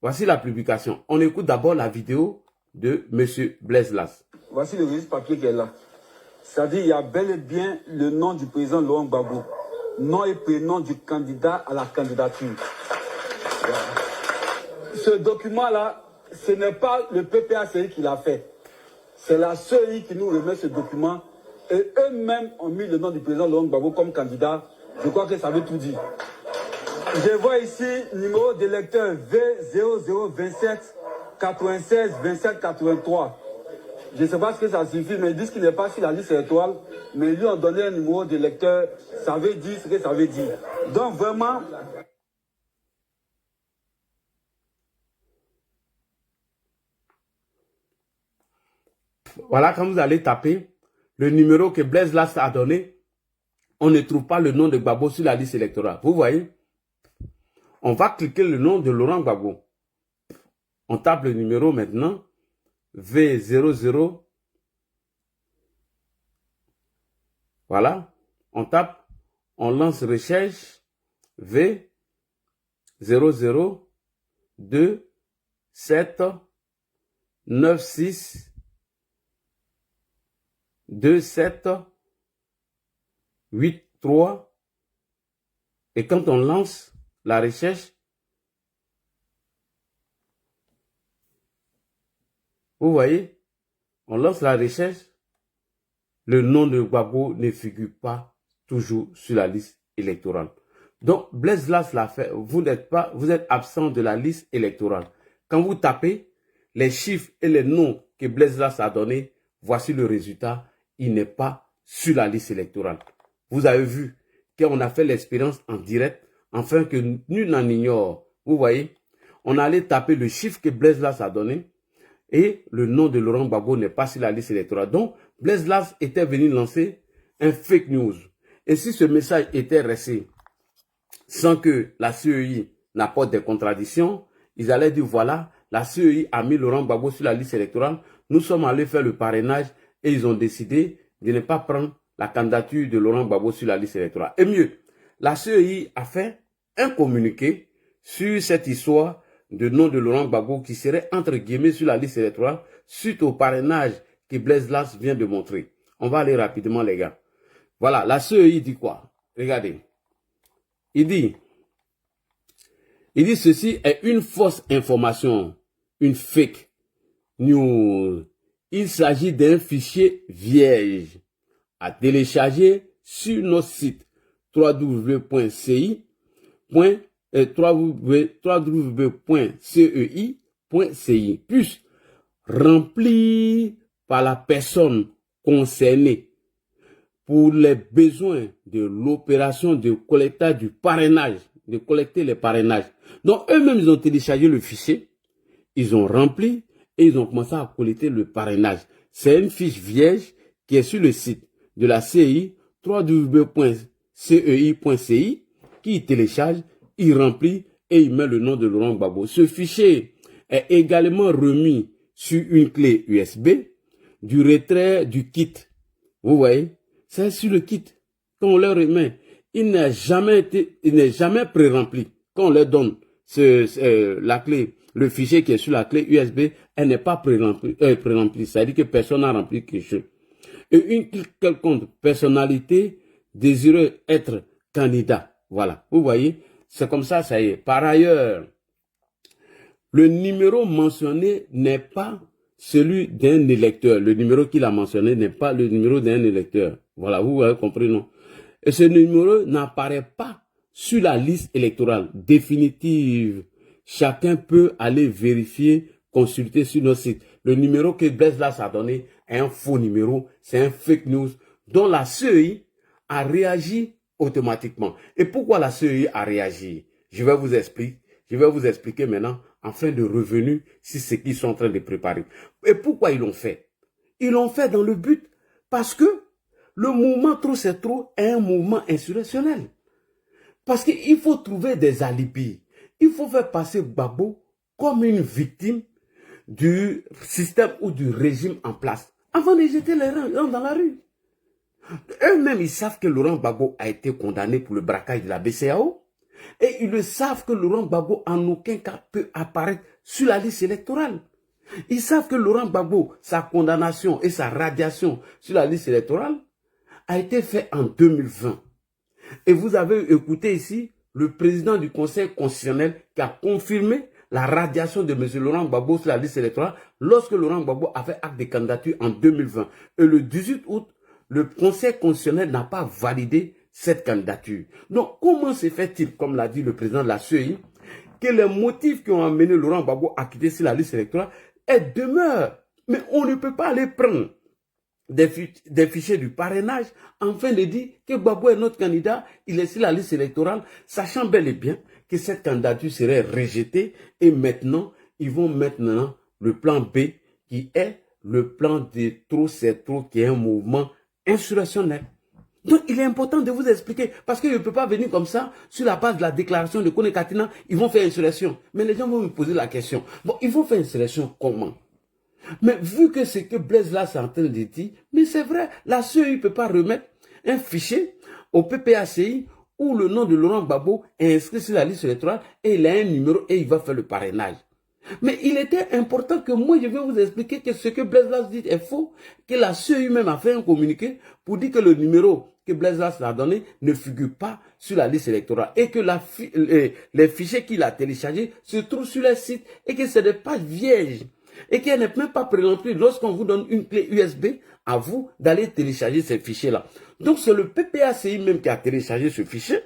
la publication. On écoute d'abord la vidéo de M. Blaise Las. Voici le registre papier qui est là. C'est-à-dire il y a bel et bien le nom du président Laurent Gbagbo. Nom et prénom du candidat à la candidature. Voilà. Ce document-là, ce n'est pas le PPACI qui l'a fait. C'est la CEI qui nous remet ce document. Et eux-mêmes ont mis le nom du président Laurent Gbagbo comme candidat. Je crois que ça veut tout dire. Je vois ici numéro d'électeur V0027 96 27 83. Je ne sais pas ce que ça signifie, mais ils disent qu'il n'est pas sur la liste électorale. Mais ils lui ont donné un numéro d'électeur. Ça veut dire ce que ça veut dire. Donc vraiment... Voilà, quand vous allez taper le numéro que Blaise Las a donné, on ne trouve pas le nom de Gbagbo sur la liste électorale. Vous voyez? On va cliquer le nom de Laurent Gbagbo. On tape le numéro maintenant. V00. Voilà. On tape. On lance recherche. V00 2 7 9 6 2 7 8 3. Et quand on lance la recherche, vous voyez, on lance la recherche, le nom de Gbagbo ne figure pas toujours sur la liste électorale. Donc, Blaise Las l'a fait, vous êtes absent de la liste électorale. Quand vous tapez les chiffres et les noms que Blaise Las a donnés, voici le résultat, il n'est pas sur la liste électorale. Vous avez vu qu'on a fait l'expérience en direct, afin que nul n'en ignore. Vous voyez, on allait taper le chiffre que Blaise Las a donné et le nom de Laurent Gbagbo n'est pas sur la liste électorale. Donc, Blaise Las était venu lancer un fake news. Et si ce message était resté sans que la CEI n'apporte des contradictions, ils allaient dire voilà, la CEI a mis Laurent Gbagbo sur la liste électorale, nous sommes allés faire le parrainage et ils ont décidé de ne pas prendre la candidature de Laurent Gbagbo sur la liste électorale. Et mieux, la CEI a fait un communiqué sur cette histoire de nom de Laurent Gbagbo qui serait entre guillemets sur la liste électorale suite au parrainage que Blaise Las vient de montrer. On va aller rapidement les gars. Voilà, la CEI dit quoi? Regardez. Il dit ceci est une fausse information, une fake news. Il s'agit d'un fichier vierge à télécharger sur notre site www.cei.ci, plus rempli par la personne concernée pour les besoins de l'opération de collectage du parrainage, de collecter les parrainages. Donc eux-mêmes, ils ont téléchargé le fichier, ils ont rempli et ils ont commencé à collecter le parrainage. C'est une fiche vierge qui est sur le site de la CEI, www.cei.ci, qui télécharge, il remplit et il met le nom de Laurent Gbagbo. Ce fichier est également remis sur une clé USB du retrait du kit. Vous voyez, c'est sur le kit. Quand on leur remet, il n'est jamais pré-rempli. Quand on leur donne la clé, le fichier qui est sur la clé USB, elle n'est pas pré-remplie. C'est-à-dire que personne n'a rempli quelque chose. Et une quelconque personnalité désireuse être candidat. Voilà, vous voyez, c'est comme ça, ça y est. Par ailleurs, le numéro mentionné n'est pas celui d'un électeur. Le numéro qu'il a mentionné n'est pas le numéro d'un électeur. Voilà, vous avez compris, non? Et ce numéro n'apparaît pas sur la liste électorale définitive. Chacun peut aller vérifier, consulter sur notre site. Le numéro que Blaise Las a donné est un faux numéro, c'est un fake news dont la CEI a réagi automatiquement. Et pourquoi la CEI a réagi? Je vais vous expliquer maintenant afin de revenir sur ce qu'ils sont en train de préparer. Et pourquoi ils l'ont fait? Ils l'ont fait dans le but parce que le mouvement Trop c'est trop est un mouvement insurrectionnel. Parce qu'il faut trouver des alibis. Il faut faire passer Gbagbo comme une victime du système ou du régime en place avant de jeter les gens dans la rue. Eux-mêmes, ils savent que Laurent Gbagbo a été condamné pour le braquage de la BCEAO. Et ils le savent que Laurent Gbagbo en aucun cas peut apparaître sur la liste électorale. Ils savent que Laurent Gbagbo, sa condamnation et sa radiation sur la liste électorale a été fait en 2020. Et vous avez écouté ici le président du Conseil constitutionnel qui a confirmé la radiation de M. Laurent Gbagbo sur la liste électorale lorsque Laurent Gbagbo a fait acte de candidature en 2020. Et le 18 août, le Conseil constitutionnel n'a pas validé cette candidature. Donc, comment se fait-il, comme l'a dit le président de la CEI, que les motifs qui ont amené Laurent Gbagbo à quitter sur la liste électorale demeurent? Mais on ne peut pas aller prendre des fichiers du parrainage afin de dire que Gbagbo est notre candidat, il est sur la liste électorale, sachant bel et bien que cette candidature serait rejetée et maintenant, ils vont maintenant le plan B qui est le plan de trop c'est trop qui est un mouvement insurrectionnel. Donc, il est important de vous expliquer parce que je ne peux pas venir comme ça sur la base de la déclaration de Kone Katina, ils vont faire insurrection. Mais les gens vont me poser la question, bon, ils vont faire insurrection comment? Mais vu que c'est que Blaise là c'est en train de dire, mais c'est vrai, la CEI ne peut pas remettre un fichier au PPACI où le nom de Laurent Gbagbo est inscrit sur la liste électorale et il a un numéro et il va faire le parrainage. Mais il était important que moi je vais vous expliquer que ce que Blaise Las dit est faux, que la CEI même a fait un communiqué pour dire que le numéro que Blaise Las a donné ne figure pas sur la liste électorale et que les fichiers qu'il a téléchargés se trouvent sur le site et que c'est des pages vierges et qu'elle n'est même pas préemptée lorsqu'on vous donne une clé USB à vous d'aller télécharger ces fichiers-là. Donc c'est le PPACI même qui a téléchargé ce fichier,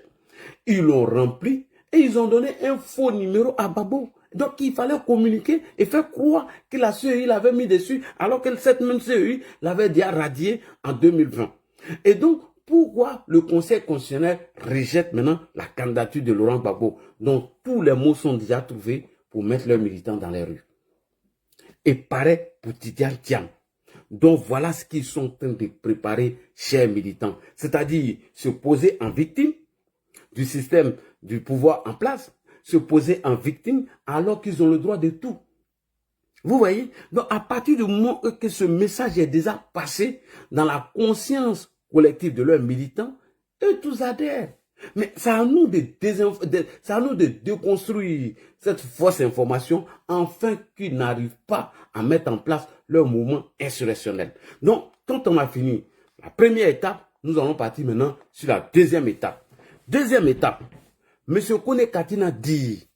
ils l'ont rempli et ils ont donné un faux numéro à Gbagbo. Donc il fallait communiquer et faire croire que la CEI l'avait mis dessus alors que cette même CEI l'avait déjà radié en 2020. Et donc pourquoi le Conseil constitutionnel rejette maintenant la candidature de Laurent Gbagbo, dont tous les mots sont déjà trouvés pour mettre leurs militants dans les rues? Et pareil pour Tidjane Thiam. Donc voilà ce qu'ils sont en train de préparer, chers militants. C'est-à-dire se poser en victime du système du pouvoir en place, se poser en victime alors qu'ils ont le droit de tout. Vous voyez? Donc à partir du moment que ce message est déjà passé dans la conscience collective de leurs militants, eux tous adhèrent. Mais c'est à nous de déconstruire cette fausse information afin qu'ils n'arrivent pas à mettre en place leur mouvement insurrectionnel. Donc, quand on a fini la première étape, nous allons partir maintenant sur la deuxième étape. Deuxième étape, M. Kone Katina dit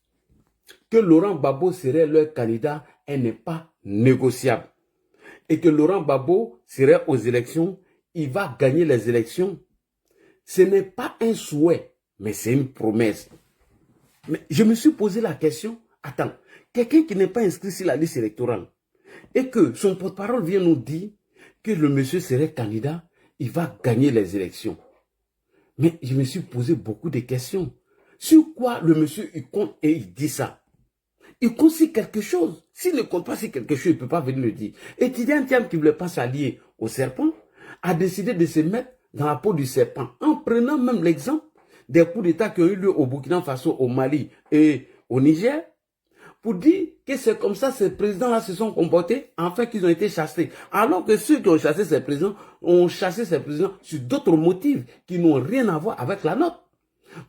que Laurent Gbagbo serait leur candidat et n'est pas négociable. Et que Laurent Gbagbo serait aux élections, il va gagner les élections. Ce n'est pas un souhait, mais c'est une promesse. Mais je me suis posé la question, attends, quelqu'un qui n'est pas inscrit sur la liste électorale et que son porte-parole vient nous dire que le monsieur serait candidat, il va gagner les élections. Mais je me suis posé beaucoup de questions. Sur quoi le monsieur il compte et il dit ça? Il compte sur quelque chose. S'il ne compte pas sur quelque chose, il ne peut pas venir le dire. Et Tidjane Thiam qui ne voulait pas s'allier au serpent a décidé de se mettre dans la peau du serpent, en prenant même l'exemple des coups d'État qui ont eu lieu au Burkina Faso, au Mali et au Niger, pour dire que c'est comme ça ces présidents-là se sont comportés, enfin qu'ils ont été chassés. Alors que ceux qui ont chassé ces présidents ont chassé ces présidents sur d'autres motifs qui n'ont rien à voir avec la nôtre.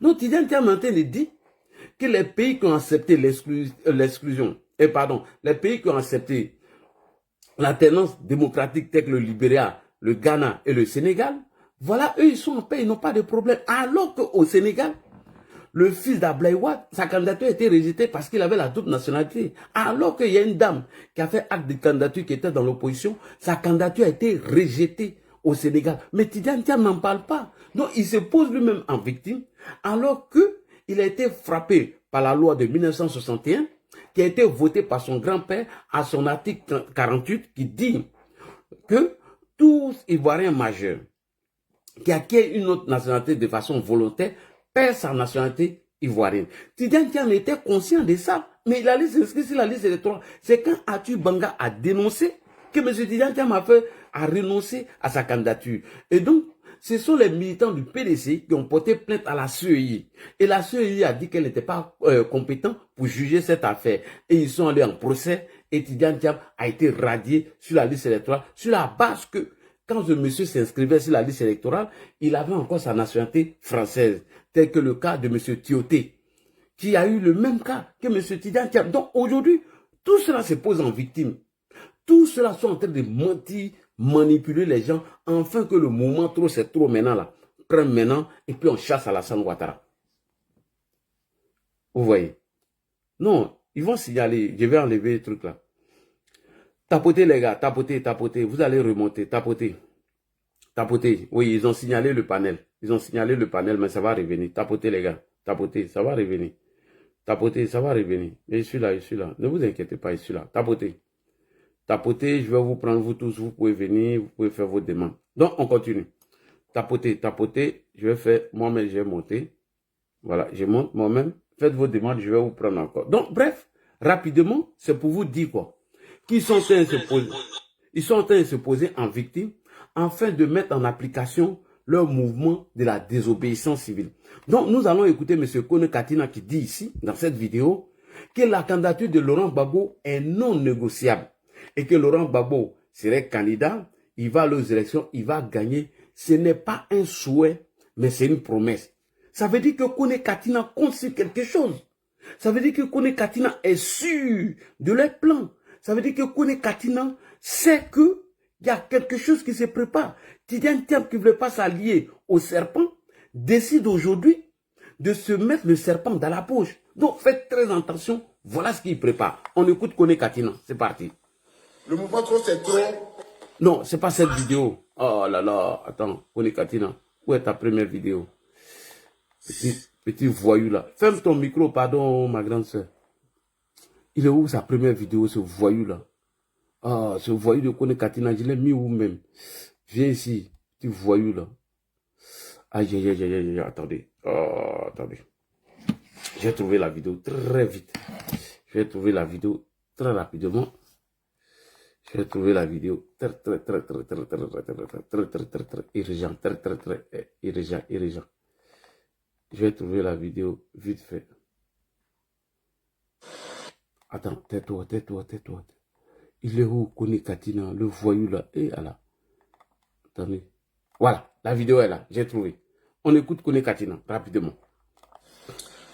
Donc Tidjane Thiam est en train de dire que les pays qui ont accepté l'exclusion, les pays qui ont accepté l'alternance démocratique telle que le Libéria, le Ghana et le Sénégal, voilà, eux, ils sont en paix, ils n'ont pas de problème. Alors qu'au Sénégal, le fils d'Ablaye Wade, sa candidature a été rejetée parce qu'il avait la double nationalité. Alors qu'il y a une dame qui a fait acte de candidature qui était dans l'opposition, sa candidature a été rejetée au Sénégal. Mais Tidjane Thiam n'en parle pas. Donc, il se pose lui-même en victime, alors qu'il a été frappé par la loi de 1961, qui a été votée par son grand-père à son article 48, qui dit que tous Ivoiriens majeurs qui acquiert une autre nationalité de façon volontaire, perd sa nationalité ivoirienne. Tidjane Thiam était conscient de ça, mais il allait s'inscrire sur la liste électorale. C'est quand Atu Banga a dénoncé que M. Tidjane Thiam a renoncé à sa candidature. Et donc, ce sont les militants du PDC qui ont porté plainte à la CEI. Et la CEI a dit qu'elle n'était pas compétente pour juger cette affaire. Et ils sont allés en procès et Tidjane Thiam a été radié sur la liste électorale sur la base que quand ce monsieur s'inscrivait sur la liste électorale, il avait encore sa nationalité française, tel que le cas de monsieur Tioté, qui a eu le même cas que monsieur Tidiane Thiam. Donc aujourd'hui, tout cela se pose en victime. Tout cela sont en train de mentir, manipuler les gens, afin que le mouvement trop c'est trop maintenant là, prenne maintenant et puis on chasse Alassane Ouattara. Vous voyez? Non, ils vont signaler, je vais enlever le truc là. Tapotez les gars, tapotez, tapotez, vous allez remonter, tapotez. Tapotez, oui, ils ont signalé le panel. Ils ont signalé le panel, mais ça va revenir. Tapotez les gars, tapotez, ça va revenir. Tapotez, ça va revenir. Et je suis là, je suis là. Ne vous inquiétez pas, je suis là. Tapotez. Tapotez, je vais vous prendre vous tous, vous pouvez venir, vous pouvez faire vos demandes. Donc, on continue. Tapotez, tapotez, je vais faire, moi-même, je vais monter. Voilà, je monte moi-même. Faites vos demandes, je vais vous prendre encore. Donc, bref, rapidement, c'est pour vous dire quoi. Qu'ils sont en train de se poser, ils sont en train de se poser en victime afin de mettre en application leur mouvement de la désobéissance civile. Donc, nous allons écouter M. Kone Katina qui dit ici, dans cette vidéo, que la candidature de Laurent Gbagbo est non négociable et que Laurent Gbagbo serait candidat, il va aux élections, il va gagner. Ce n'est pas un souhait, mais c'est une promesse. Ça veut dire que Kone Katina compte sur quelque chose. Ça veut dire que Kone Katina est sûr de leur plan. Ça veut dire que Kone Katina sait qu'il y a quelque chose qui se prépare. Tidiane Thiam qui ne voulait pas s'allier au serpent décide aujourd'hui de se mettre le serpent dans la poche. Donc faites très attention. Voilà ce qu'il prépare. On écoute Kone Katina. C'est parti. Le mouvement trop, c'est trop. Non, c'est pas cette vidéo. Oh là là. Attends, Kone Katina. Où est ta première vidéo? Petit voyou là. Ferme ton micro, pardon, ma grande soeur. Il est où sa première vidéo, ce voyou là? Ah, ce voyou de Kone Katina, je l'ai mis où même? Viens ici, petit voyou là. Aïe, aïe, aïe, aïe, aïe, attendez. Oh, attendez. J'ai trouvé la vidéo très vite. Je vais trouver la vidéo très rapidement. Je vais trouver la vidéo très urgent, très urgent. Je vais trouver la vidéo vite fait. Attends, tais-toi. Il est où, Kone Katina, le voyou là? Et là. Attendez. Voilà, la vidéo est là, j'ai trouvé. On écoute Kone Katina, rapidement.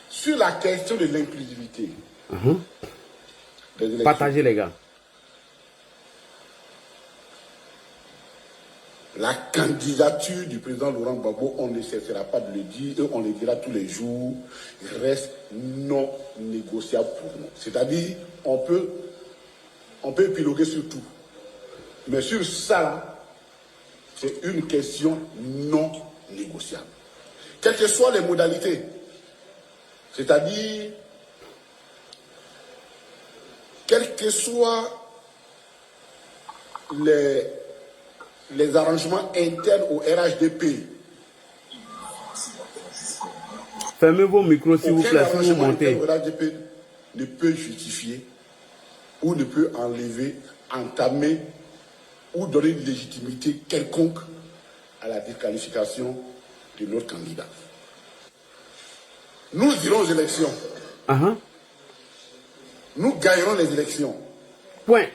Sur la question de l'inclusivité. Partagez les gars. La candidature du président Laurent Gbagbo, on ne cessera pas de le dire, on le dira tous les jours, reste non négociable pour nous. C'est-à-dire, on peut épiloguer sur tout. Mais sur ça, c'est une question non négociable. Quelles que soient les modalités, c'est-à-dire, quels que soient les arrangements internes au RHDP. Fermez vos micros s'il vous plaît, si vous montez. Le RHDP ne peut justifier ou ne peut enlever, entamer ou donner une légitimité quelconque à la disqualification de notre candidat. Nous irons aux élections. Nous gagnerons les élections. Point.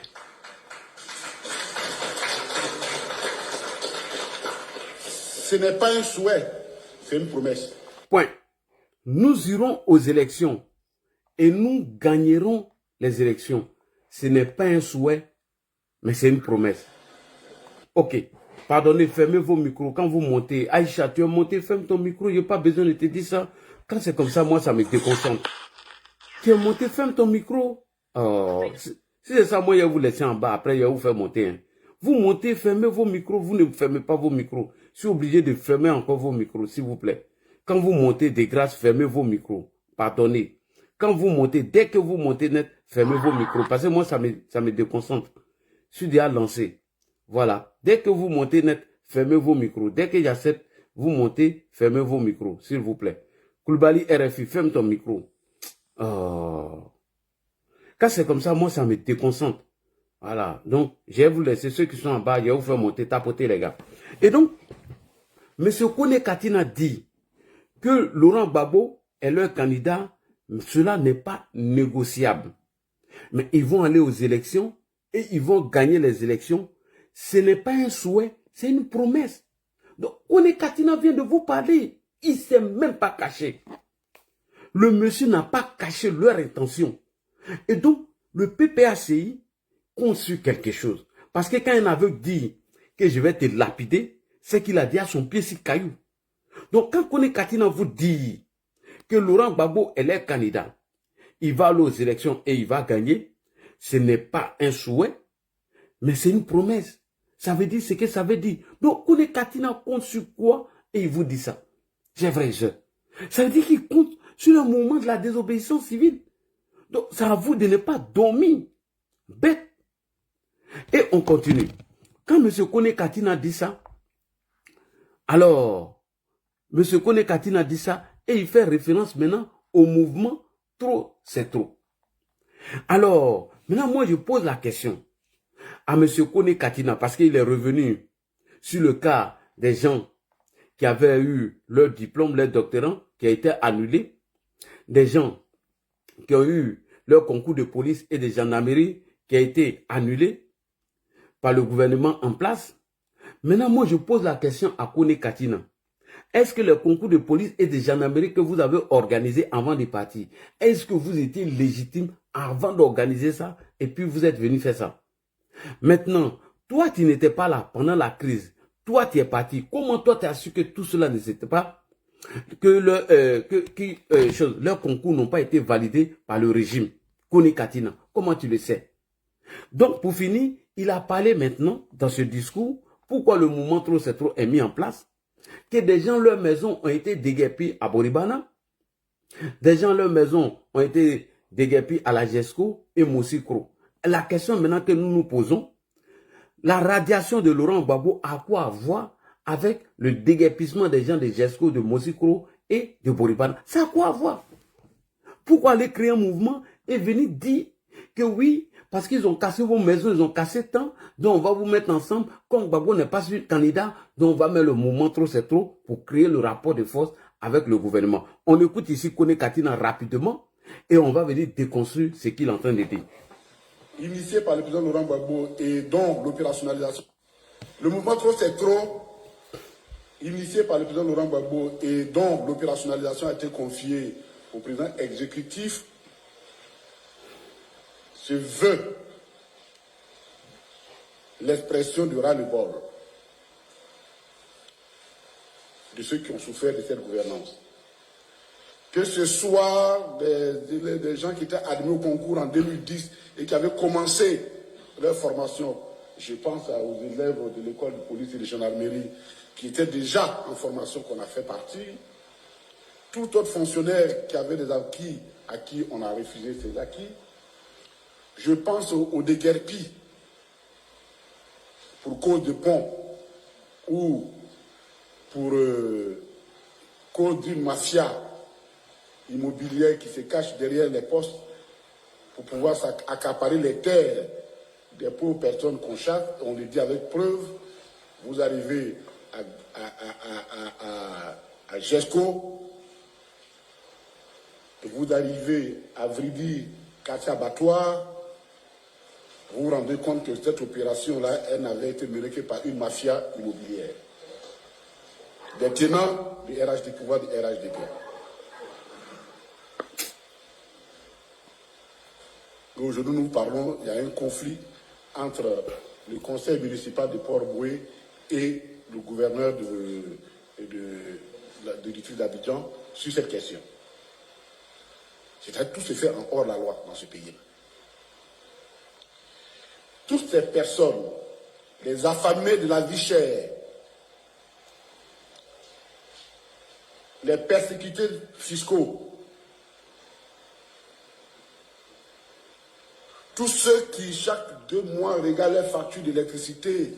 Ce n'est pas un souhait, c'est une promesse. Point. Nous irons aux élections et nous gagnerons les élections. Ce n'est pas un souhait, mais c'est une promesse. Ok. Pardonnez, fermez vos micros. Quand vous montez, Aïcha, tu as monté, ferme ton micro. Je n'ai pas besoin de te dire ça. Quand c'est comme ça, moi, ça me déconcentre. Tu as monté, ferme ton micro. Oh, si c'est ça, moi, je vais vous laisser en bas. Après, je vais vous faire monter. Hein. Vous montez, fermez vos micros. Vous ne fermez pas vos micros. Je suis obligé de fermer encore vos micros, s'il vous plaît. Quand vous montez, de grâce, fermez vos micros. Pardonnez. Quand vous montez, dès que vous montez net, fermez vos micros. Parce que moi, ça me déconcentre. Je suis déjà lancé. Voilà. Dès que vous montez net, fermez vos micros. Dès qu'il y a 7, vous montez, fermez vos micros, s'il vous plaît. Koulibaly RFI, ferme ton micro. Oh. Quand c'est comme ça, moi, ça me déconcentre. Voilà. Donc, je vais vous laisser ceux qui sont en bas, je vais vous faire monter, tapoter les gars. Et donc, M. Kone Katina dit que Laurent Gbagbo est leur candidat. Cela n'est pas négociable. Mais ils vont aller aux élections et ils vont gagner les élections. Ce n'est pas un souhait, C'est une promesse. Donc, Kone Katina vient de vous parler. Il ne s'est même pas caché. Le monsieur n'a pas caché leur intention. Et donc, le PPACI conçut quelque chose. Parce que quand un aveugle dit que je vais te lapider, c'est qu'il a dit à son pied si caillou. Donc, quand Kone Katina vous dit que Laurent Gbagbo est le candidat, il va aller aux élections et il va gagner, ce n'est pas un souhait, mais c'est une promesse. Ça veut dire ce que ça veut dire. Donc, Kone Katina compte sur quoi et il vous dit ça. C'est vrai, ça veut dire qu'il compte sur le moment de la désobéissance civile. Donc, c'est à vous de ne pas dormir. Bête. Et on continue. Quand M. Kone Katina dit ça, alors, M. Kone Katina dit ça et il fait référence maintenant au mouvement trop, c'est trop. Alors, maintenant, moi, je pose la question à M. Kone Katina parce qu'il est revenu sur le cas des gens qui avaient eu leur diplôme, leur doctorat qui a été annulé, des gens qui ont eu leur concours de police et de gendarmerie qui a été annulé par le gouvernement en place. Maintenant, moi, je pose la question à Kone Katina. Est-ce que le concours de police et de gendarmerie que vous avez organisé avant de partir, est-ce que vous étiez légitime avant d'organiser ça et puis vous êtes venu faire ça? Maintenant, toi, tu n'étais pas là pendant la crise. Toi, tu es parti. Comment toi, tu as su que tout cela ne s'était pas, que leurs concours n'ont pas été validés par le régime? Kone Katina, comment tu le sais? Donc, pour finir, il a parlé maintenant, dans ce discours, pourquoi le mouvement trop c'est trop est mis en place, que des gens, leurs maisons ont été déguerpies à Boribana, des gens, leurs maisons ont été déguerpies à la GESCO et Mosikro. La question maintenant que nous nous posons, la radiation de Laurent Gbagbo a quoi voir avec le déguerpissement des gens de GESCO, de Mosikro et de Boribana? Ça a quoi voir? Pourquoi aller créer un mouvement et venir dire que oui, parce qu'ils ont cassé vos maisons, ils ont cassé tant, donc on va vous mettre ensemble, comme Gbagbo n'est pas celui candidat, donc on va mettre le mouvement trop c'est trop pour créer le rapport de force avec le gouvernement. On écoute ici Kone Katina rapidement et on va venir déconstruire ce qu'il est en train de dire. Initié par le président Laurent Gbagbo et dont l'opérationnalisation. Le mouvement trop c'est trop, initié par le président Laurent Gbagbo et dont l'opérationnalisation a été confiée au président exécutif, se veut l'expression du ras-le-bol de ceux qui ont souffert de cette gouvernance. Que ce soit des gens qui étaient admis au concours en 2010 et qui avaient commencé leur formation, je pense aux élèves de l'école de police et de gendarmerie qui étaient déjà en formation qu'on a fait partie, tout autre fonctionnaire qui avait des acquis à qui on a refusé ces acquis. Je pense aux déguerpis pour cause de pont ou pour cause d'une mafia immobilière qui se cache derrière les postes pour pouvoir accaparer les terres des pauvres personnes qu'on chasse. On le dit avec preuve. Vous arrivez à GESCO, vous arrivez à Vridi, quartier abattoir, vous vous rendez compte que cette opération-là, elle n'avait été menée que par une mafia immobilière. Des tenants du RH du pouvoir, du RH des biens. Aujourd'hui, nous parlons, il y a un conflit entre le conseil municipal de Port-Boué et le gouverneur de district d'Abidjan sur cette question. C'est-à-dire tout se fait en hors la loi dans ce pays-là. Toutes ces personnes, les affamés de la vie chère, les persécutés fiscaux, tous ceux qui, chaque 2 mois, regardent leur facture d'électricité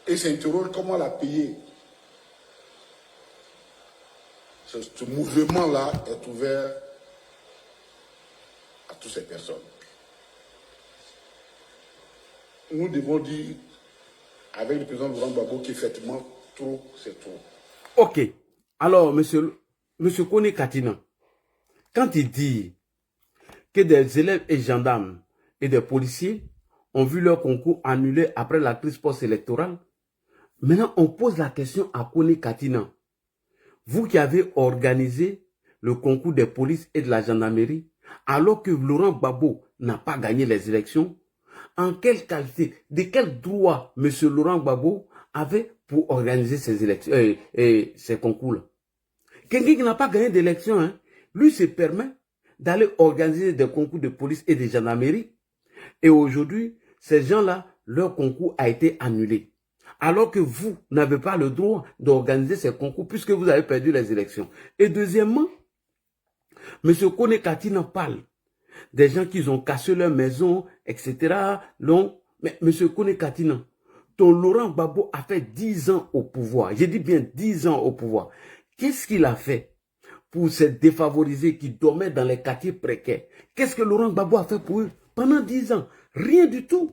et s'interrogent comment la payer. Ce mouvement-là est ouvert à toutes ces personnes. Nous devons dire, avec le président Laurent Gbagbo, qu'effectivement, trop, c'est trop. Ok. Alors, monsieur Kone Katina, quand il dit que des élèves et gendarmes et des policiers ont vu leur concours annulé après la crise post-électorale. Maintenant, on pose la question à Kone Katina. Vous qui avez organisé le concours des polices et de la gendarmerie, alors que Laurent Gbagbo n'a pas gagné les élections, en quelle qualité, de quel droit M. Laurent Gbagbo avait pour organiser ces élections, ces concours-là? Quelqu'un qui n'a pas gagné d'élection, hein, lui se permet d'aller organiser des concours de police et de gendarmerie. Et aujourd'hui, ces gens-là, leur concours a été annulé. Alors que vous n'avez pas le droit d'organiser ces concours puisque vous avez perdu les élections. Et deuxièmement, M. Kone Katina parle des gens qui ont cassé leur maison, etc. Non, mais M. Kone Katina, ton Laurent Gbagbo a fait 10 ans au pouvoir. Je dis bien 10 ans au pouvoir. Qu'est-ce qu'il a fait pour ces défavorisés qui dormaient dans les quartiers précaires? Qu'est-ce que Laurent Gbagbo a fait pour eux pendant 10 ans? Rien du tout.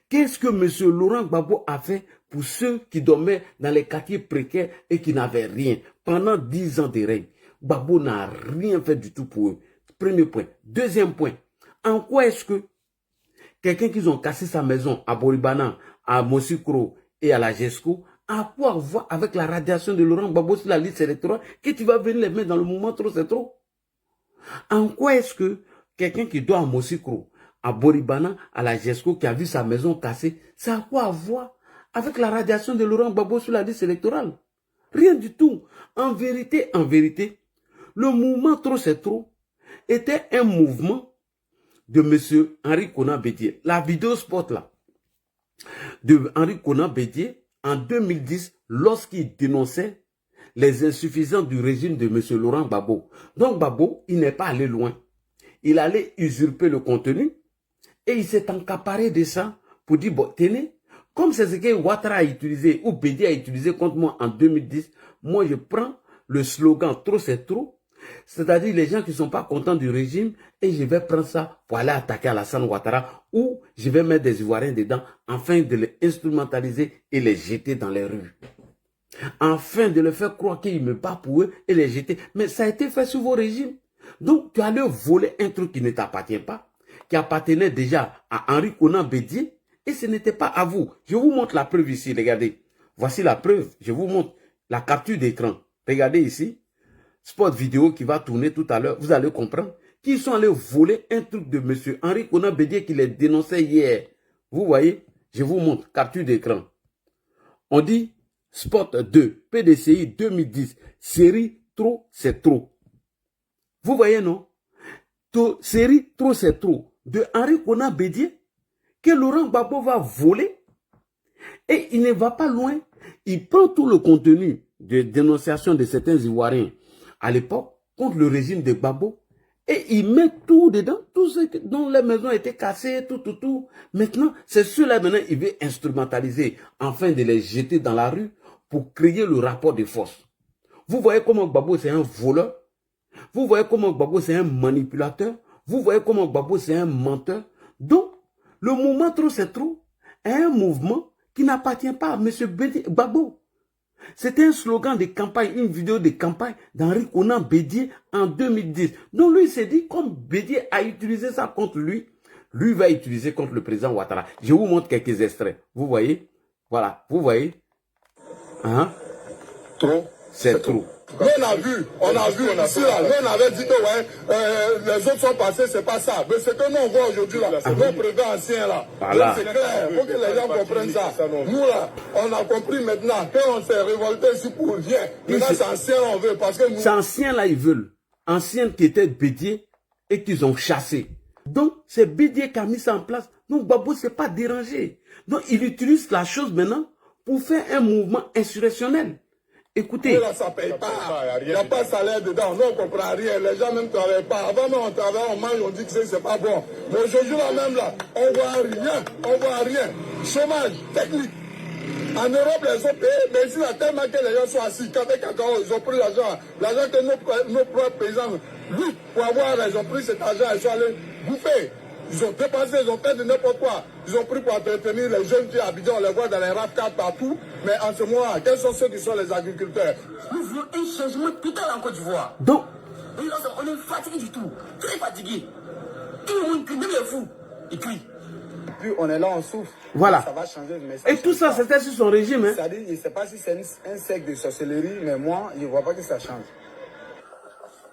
Qu'est-ce que M. Laurent Gbagbo a fait pour ceux qui dormaient dans les quartiers précaires et qui n'avaient rien pendant 10 ans de règne? Gbagbo n'a rien fait du tout pour eux. Premier point. Deuxième point. En quoi est-ce que quelqu'un qui ont cassé sa maison à Boribana, à Mosikro et à la GESCO, a quoi voir avec la radiation de Laurent Gbagbo sur la liste électorale que tu vas venir les mettre dans le mouvement trop c'est trop? En quoi est-ce que quelqu'un qui doit à Mosikro, à Boribana, à la GESCO, qui a vu sa maison cassée, ça a quoi voir avec la radiation de Laurent Gbagbo sur la liste électorale? Rien du tout. En vérité, le mouvement trop c'est trop était un mouvement de M. Henri Konan Bédié. La vidéo spot là, de Henri Konan Bédié, en 2010, lorsqu'il dénonçait les insuffisances du régime de M. Laurent Gbagbo. Donc Gbagbo, il n'est pas allé loin. Il allait usurper le contenu et il s'est encaparé de ça pour dire, bon, tenez, comme c'est ce que Ouattara a utilisé ou Bédié a utilisé contre moi en 2010, moi je prends le slogan « trop c'est trop », c'est-à-dire les gens qui ne sont pas contents du régime et je vais prendre ça pour aller attaquer Alassane Ouattara ou je vais mettre des Ivoiriens dedans afin de les instrumentaliser et les jeter dans les rues. Afin de les faire croire qu'ils me battent pour eux et les jeter. Mais ça a été fait sous vos régimes. Donc tu allais voler un truc qui ne t'appartient pas, qui appartenait déjà à Henri Konan Bédié et ce n'était pas à vous. Je vous montre la preuve ici, regardez. Voici la preuve. Je vous montre la capture d'écran. Regardez ici. Spot vidéo qui va tourner tout à l'heure. Vous allez comprendre qu'ils sont allés voler un truc de M. Henri Konan Bédié qui les dénonçait hier. Vous voyez, je vous montre, capture d'écran. On dit Spot 2, PDCI 2010, série Trop c'est trop. Vous voyez non? Série Trop c'est trop de Henri Konan Bédié que Laurent Gbagbo va voler et il ne va pas loin. Il prend tout le contenu de dénonciation de certains Ivoiriens à l'époque contre le régime de Gbagbo et il met tout dedans, tout ce dont les maisons étaient cassées, tout. Maintenant, c'est ceux-là maintenant, il veut instrumentaliser afin de les jeter dans la rue pour créer le rapport de force. Vous voyez comment Gbagbo c'est un voleur? Vous voyez comment Gbagbo c'est un manipulateur? Vous voyez comment Gbagbo c'est un menteur? Donc, le mouvement trop c'est trop est un mouvement qui n'appartient pas à M. Gbagbo. C'était un slogan de campagne, une vidéo de campagne d'Henri Konan Bédié en 2010. Donc lui, il s'est dit, comme Bédié a utilisé ça contre lui, lui va utiliser contre le président Ouattara. Je vous montre quelques extraits. Vous voyez? Voilà, vous voyez? Hein? Trop, c'est trop. Nous on a vu ici là, nous on avait dit que ouais, les autres sont passés, c'est pas ça. Mais c'est que nous on voit aujourd'hui là, c'est nos présidents anciens là. Voilà. C'est clair, il faut que les gens comprennent ça. Nous là, on a compris maintenant, quand on s'est révolté ici pour rien, maintenant c'est ancien on veut, parce que nous... C'est anciens là ils veulent, anciens qui étaient Bédié et qu'ils ont chassé. Donc c'est Bédié qui a mis ça en place, donc Gbagbo c'est pas dérangé. Donc il utilise la chose maintenant pour faire un mouvement insurrectionnel. Écoutez. Là, ça ne paye pas. Il n'y a pas de salaire dedans. Nous, on ne comprend rien. Les gens même ne travaillent pas. Avant, même, on travaille, on mange, on dit que ce n'est pas bon. Mais aujourd'hui, là même, là, on ne voit rien. On ne voit rien. Chômage technique. En Europe, les ont payé. Mais ici, là, tellement que les gens sont assis. Quand ils ont pris l'argent que nos propres paysans luttent pour avoir, ils ont pris cet argent, ils sont allés bouffer. Ils ont dépensé, ils ont fait de n'importe quoi. Ils ont pris pour entretenir les jeunes qui habitent, on les voit dans les RAF4 partout. Mais en ce moment, quels sont ceux qui sont les agriculteurs? Nous voulons un changement total en Côte d'Ivoire. Donc, on est fatigué du tout. Très fatigué. Tout le monde crie, même les fous, ils crient. puis on est là, on souffre. Voilà. Ça va changer. Mais Et tout ça, c'était sur son régime. Hein. C'est-à-dire, je ne sais pas si c'est un secte de sorcellerie, mais moi, je ne vois pas que ça change.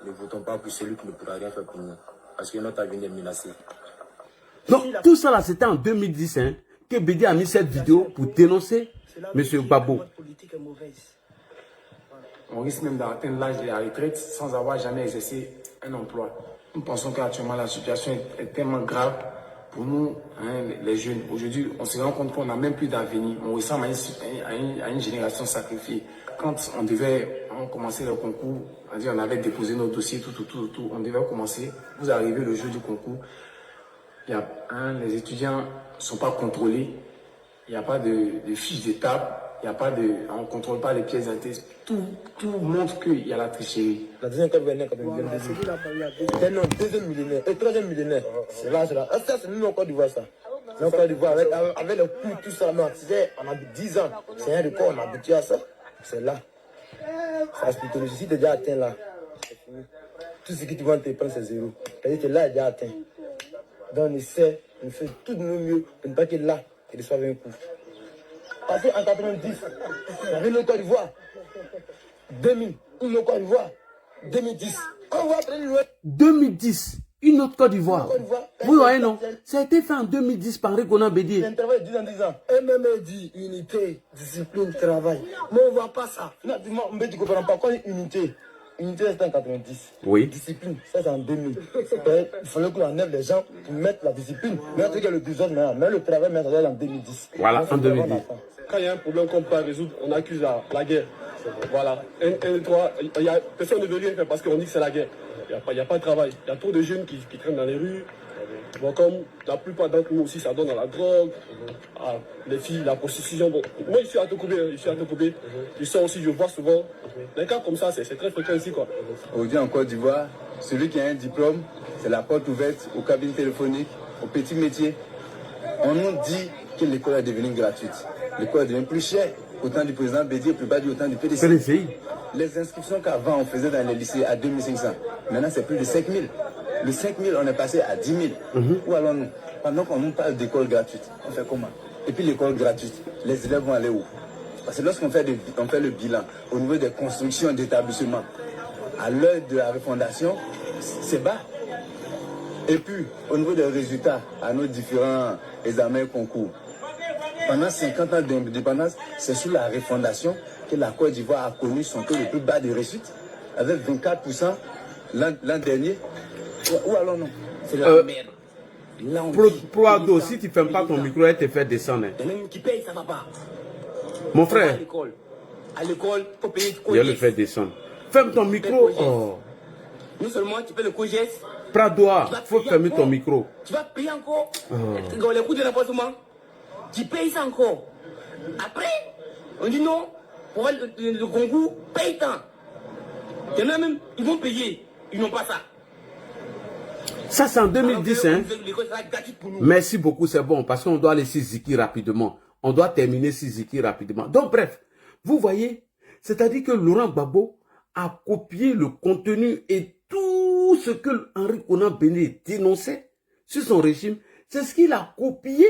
Ne votons pas pour celui qui ne pourra rien faire pour nous. Parce que notre avenir est menacé. Donc, tout ça là, c'était en 2010 hein, que Bédié a mis cette vidéo pour dénoncer M. Gbagbo. On risque même d'atteindre l'âge de la retraite sans avoir jamais exercé un emploi. Nous pensons qu'actuellement la situation est tellement grave pour nous, hein, les jeunes. Aujourd'hui, on se rend compte qu'on n'a même plus d'avenir. On ressemble à une génération sacrifiée. Quand on commençait le concours, on avait déposé nos dossiers, tout, on devait commencer. Vous arrivez le jour du concours, les étudiants ne sont pas contrôlés, il n'y a pas de fiches d'étape. On ne contrôle pas les pièces d'identité. Tout montre qu'il y a la tricherie. La deuxième carte venait quand on vient de deuxième millénaire et troisième millénaire. C'est là. Ça, c'est nous en Côte d'Ivoire, ça. En Côte d'Ivoire, avec le coup, tout ça, on a 10 ans. C'est un record, on a habitué à ça. C'est là. Ça explique si tu es déjà atteint là. Tout ce que tu vas te prendre, c'est zéro. C'est-à-dire que là, il est déjà atteint. Donc, on essaie, on fait tout de nos mieux pour ne pas que là, il reçoive un coup. Parce qu'en 90, il y avait le Côte d'Ivoire. 2000, une autre Côte d'Ivoire. 2010. On va très loin. 2010, une autre Côte d'Ivoire. Vous voyez, non? Ça a été fait en 2010 par Harry Bédié. Il y a un travail de 10 ans, 10 ans. MMA dit unité, discipline, travail. Mais on ne voit pas ça. Non, dis-moi, mais tu ne comprends pas quoi unité. Unité, c'était en 90. Oui. Discipline, ça c'est en 2000. Il fallait qu'on enlève les gens pour mettre la discipline. Mais il y a le désordre maintenant. Mais le travail, mais ça en 2010. Voilà, en 2010. Quand il y a un problème qu'on ne peut pas résoudre, on accuse la guerre. Voilà. Personne ne veut rien faire parce qu'on dit que c'est la guerre. Il n'y a pas de travail. Il y a trop de jeunes qui traînent dans les rues. Bon, comme la plupart d'entre nous aussi, ça donne à la drogue, les filles, la prostitution. Bon, moi, je suis à Tokobé. Je sors aussi, je vois souvent. Les cas comme ça, c'est très fréquent ici, quoi. Aujourd'hui, en Côte d'Ivoire, celui qui a un diplôme, c'est la porte ouverte aux cabines téléphoniques, aux petits métiers. On nous dit que l'école est devenue gratuite. L'école devient plus chère. Autant du président Bédié, plus bas du autant du PDC. Les inscriptions qu'avant on faisait dans les lycées à 2500, maintenant c'est plus de 5000. De 5000, on est passé à 10 000. Où allons-nous? Pendant qu'on nous parle d'école gratuite, on fait comment? Et puis l'école gratuite, les élèves vont aller où? Parce que lorsqu'on fait, on fait le bilan au niveau des constructions d'établissements, à l'heure de la refondation, c'est bas. Et puis, au niveau des résultats, à nos différents examens et concours, pendant 50 ans d'indépendance, c'est sous la refondation que la Côte d'Ivoire a connu son taux le plus bas de réussite, avec 24% l'an dernier. Où allons-nous? C'est la merde. Proado, si tu ne fermes pas ton micro, elle te fait descendre. Qui paye, ça va pas. Mon frère, à l'école, il faut payer le il le fait descendre. Ferme ton micro. Oh. Non seulement tu payes le COGES. Pradoa, il faut fermer ton micro. Tu vas payer encore les coûts de l'appartement. Tu payes ça encore. Après, on dit non, pour le concours, paye tant. Il y en a même, ils vont payer. Ils n'ont pas ça. Ça, c'est en 2010. Hein? Merci beaucoup, c'est bon, parce qu'on doit aller sur Ziki rapidement. On doit terminer sur Ziki rapidement. Donc, bref, vous voyez, c'est-à-dire que Laurent Gbagbo a copié le contenu et tout ce que Henri Konan Bédié dénonçait sur son régime, c'est ce qu'il a copié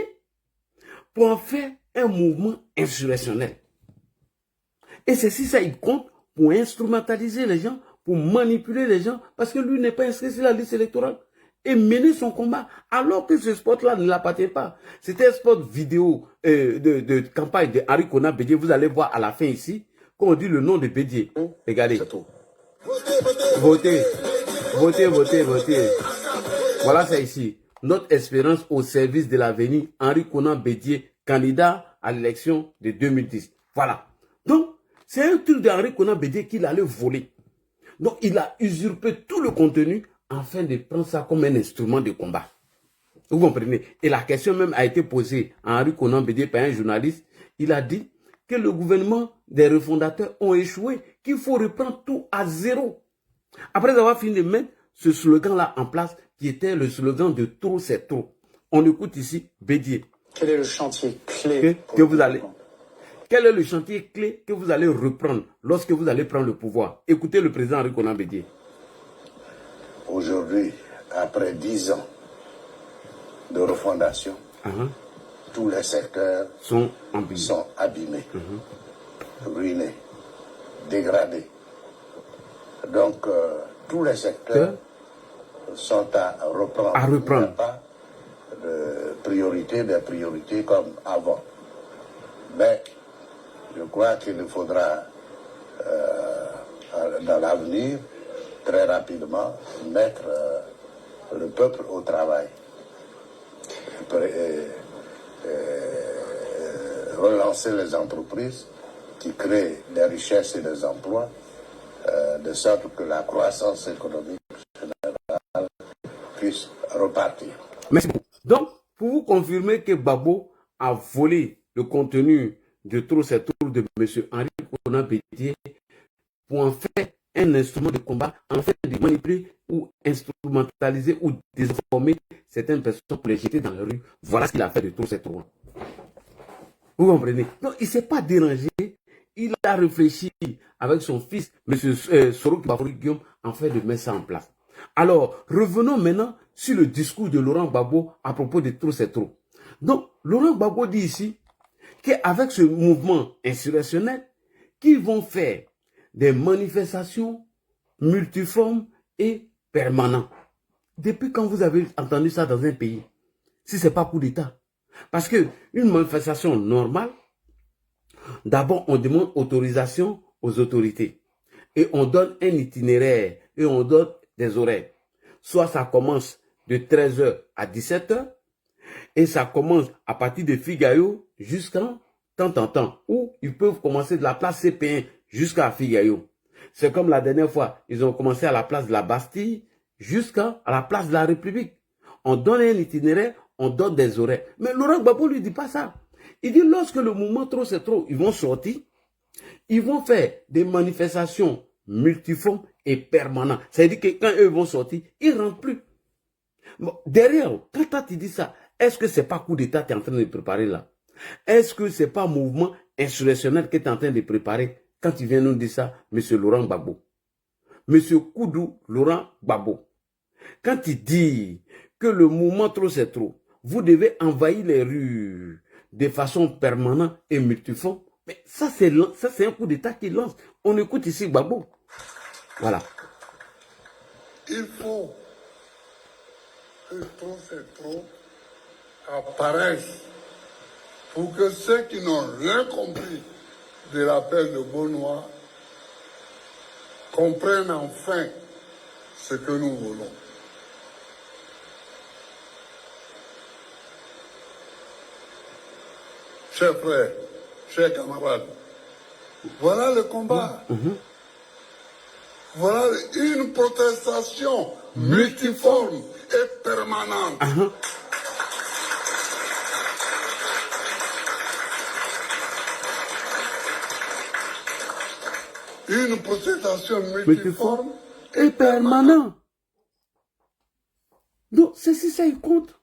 pour en faire un mouvement insurrectionnel. Et c'est si ça, il compte pour instrumentaliser les gens, pour manipuler les gens, parce que lui n'est pas inscrit sur la liste électorale, et mener son combat, alors que ce spot-là ne l'appartient pas. C'était un spot vidéo de campagne de Henri Konan Bédié. Vous allez voir à la fin ici, quand on dit le nom de Bédié. Regardez. Votez. Votez, votez, votez. Voilà ça ici. Notre espérance au service de l'avenir, Henri Konan Bédié, candidat à l'élection de 2010. Voilà. Donc, c'est un truc d'Henri Konan Bédié qu'il allait voler. Donc, il a usurpé tout le contenu afin de prendre ça comme un instrument de combat. Vous comprenez? Et la question même a été posée à Henri Konan Bédié par un journaliste. Il a dit que le gouvernement des refondateurs ont échoué, qu'il faut reprendre tout à zéro. Après avoir fini de mettre ce slogan-là en place, qui était le slogan de trop c'est trop. On écoute ici Bédié. Quel est le chantier clé Quel est le chantier clé que vous allez reprendre lorsque vous allez prendre le pouvoir? Écoutez le président Henri Konan Bédié. Aujourd'hui, après 10 ans de refondation, tous les secteurs sont abîmés, ruinés, dégradés. Donc, tous les secteurs sont à reprendre. Il n'y a pas de priorité, des priorités comme avant. Mais je crois qu'il faudra, dans l'avenir, très rapidement, mettre le peuple au travail. Relancer les entreprises qui créent des richesses et des emplois, de sorte que la croissance économique générale puisse repartir. Merci beaucoup. Donc, pour vous confirmer que Gbagbo a volé le contenu de Trop c'est trop de M. Henri Konan Bédié pour en faire un instrument de combat, en fait de manipuler ou instrumentaliser ou désinformer certaines personnes pour les jeter dans la rue. Voilà ce qu'il a fait de Trop c'est trop. Vous comprenez? Donc, il ne s'est pas dérangé. Il a réfléchi avec son fils, M. Soro Guillaume, en fait de mettre ça en place. Alors, revenons maintenant sur le discours de Laurent Gbagbo à propos de Trop c'est trop. Donc, Laurent Gbagbo dit ici qu'avec ce mouvement insurrectionnel, qu'ils vont faire des manifestations multiformes et permanentes. Depuis quand vous avez entendu ça dans un pays? Si ce n'est pas coup d'État. Parce qu'une manifestation normale, d'abord on demande autorisation aux autorités. Et on donne un itinéraire et on donne des horaires. Soit ça commence de 13h à 17h et ça commence à partir de Figayo jusqu'à temps. Ou ils peuvent commencer de la place CP1 jusqu'à Figayo. C'est comme la dernière fois, ils ont commencé à la place de la Bastille jusqu'à la place de la République. On donne un itinéraire, on donne des horaires. Mais Laurent Gbagbo ne lui dit pas ça. Il dit lorsque le mouvement Trop c'est trop, ils vont sortir, ils vont faire des manifestations multiformes et permanentes. C'est-à-dire que quand eux vont sortir, ils ne rentrent plus. Bon, derrière, quand tu dis ça, est-ce que ce n'est pas coup d'État que tu es en train de préparer là? Est-ce que ce n'est pas mouvement insurrectionnel que tu es en train de préparer quand tu viens nous dire ça, M. Laurent Gbagbo? M. Koudou Laurent Gbagbo. Quand tu dis que le mouvement Trop c'est trop, vous devez envahir les rues de façon permanente et multiforme, mais ça c'est un coup d'État qui lance. On écoute ici Gbagbo. Voilà. Il faut que Trop c'est trop apparaisse pour que ceux qui n'ont rien compris de l'appel de Beaunois comprennent enfin ce que nous voulons. Chers frères, chers camarades, voilà le combat. Voilà une protestation multiforme et permanente. Une protestation multiforme et permanente. Donc, c'est si ça il compte.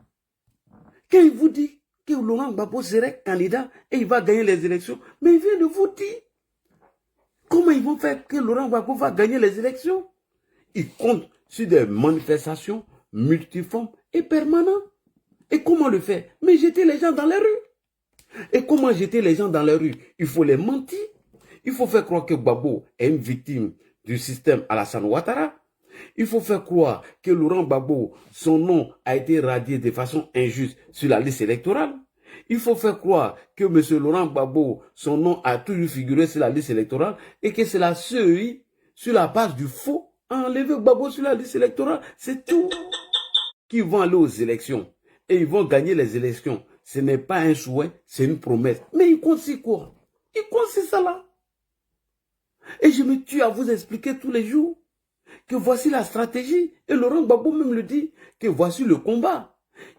Quand il vous dit que Laurent Gbagbo serait candidat et il va gagner les élections, mais il vient de vous dire comment ils vont faire que Laurent Gbagbo va gagner les élections. Il compte sur des manifestations multiformes et permanentes. Et comment le faire? Mais jeter les gens dans les rues. Et comment jeter les gens dans les rues? Il faut les mentir. Il faut faire croire que Gbagbo est une victime du système Alassane Ouattara. Il faut faire croire que Laurent Gbagbo, son nom a été radié de façon injuste sur la liste électorale. Il faut faire croire que M. Laurent Gbagbo, son nom a toujours figuré sur la liste électorale et que c'est la CEI, sur la base du faux, a enlevé Gbagbo sur la liste électorale. C'est tout. Qui vont aller aux élections et ils vont gagner les élections. Ce n'est pas un souhait, c'est une promesse. Mais il compte sur quoi? Il compte sur ça là. Et je me tue à vous expliquer tous les jours que voici la stratégie. Et Laurent Gbagbo même le dit, que voici le combat.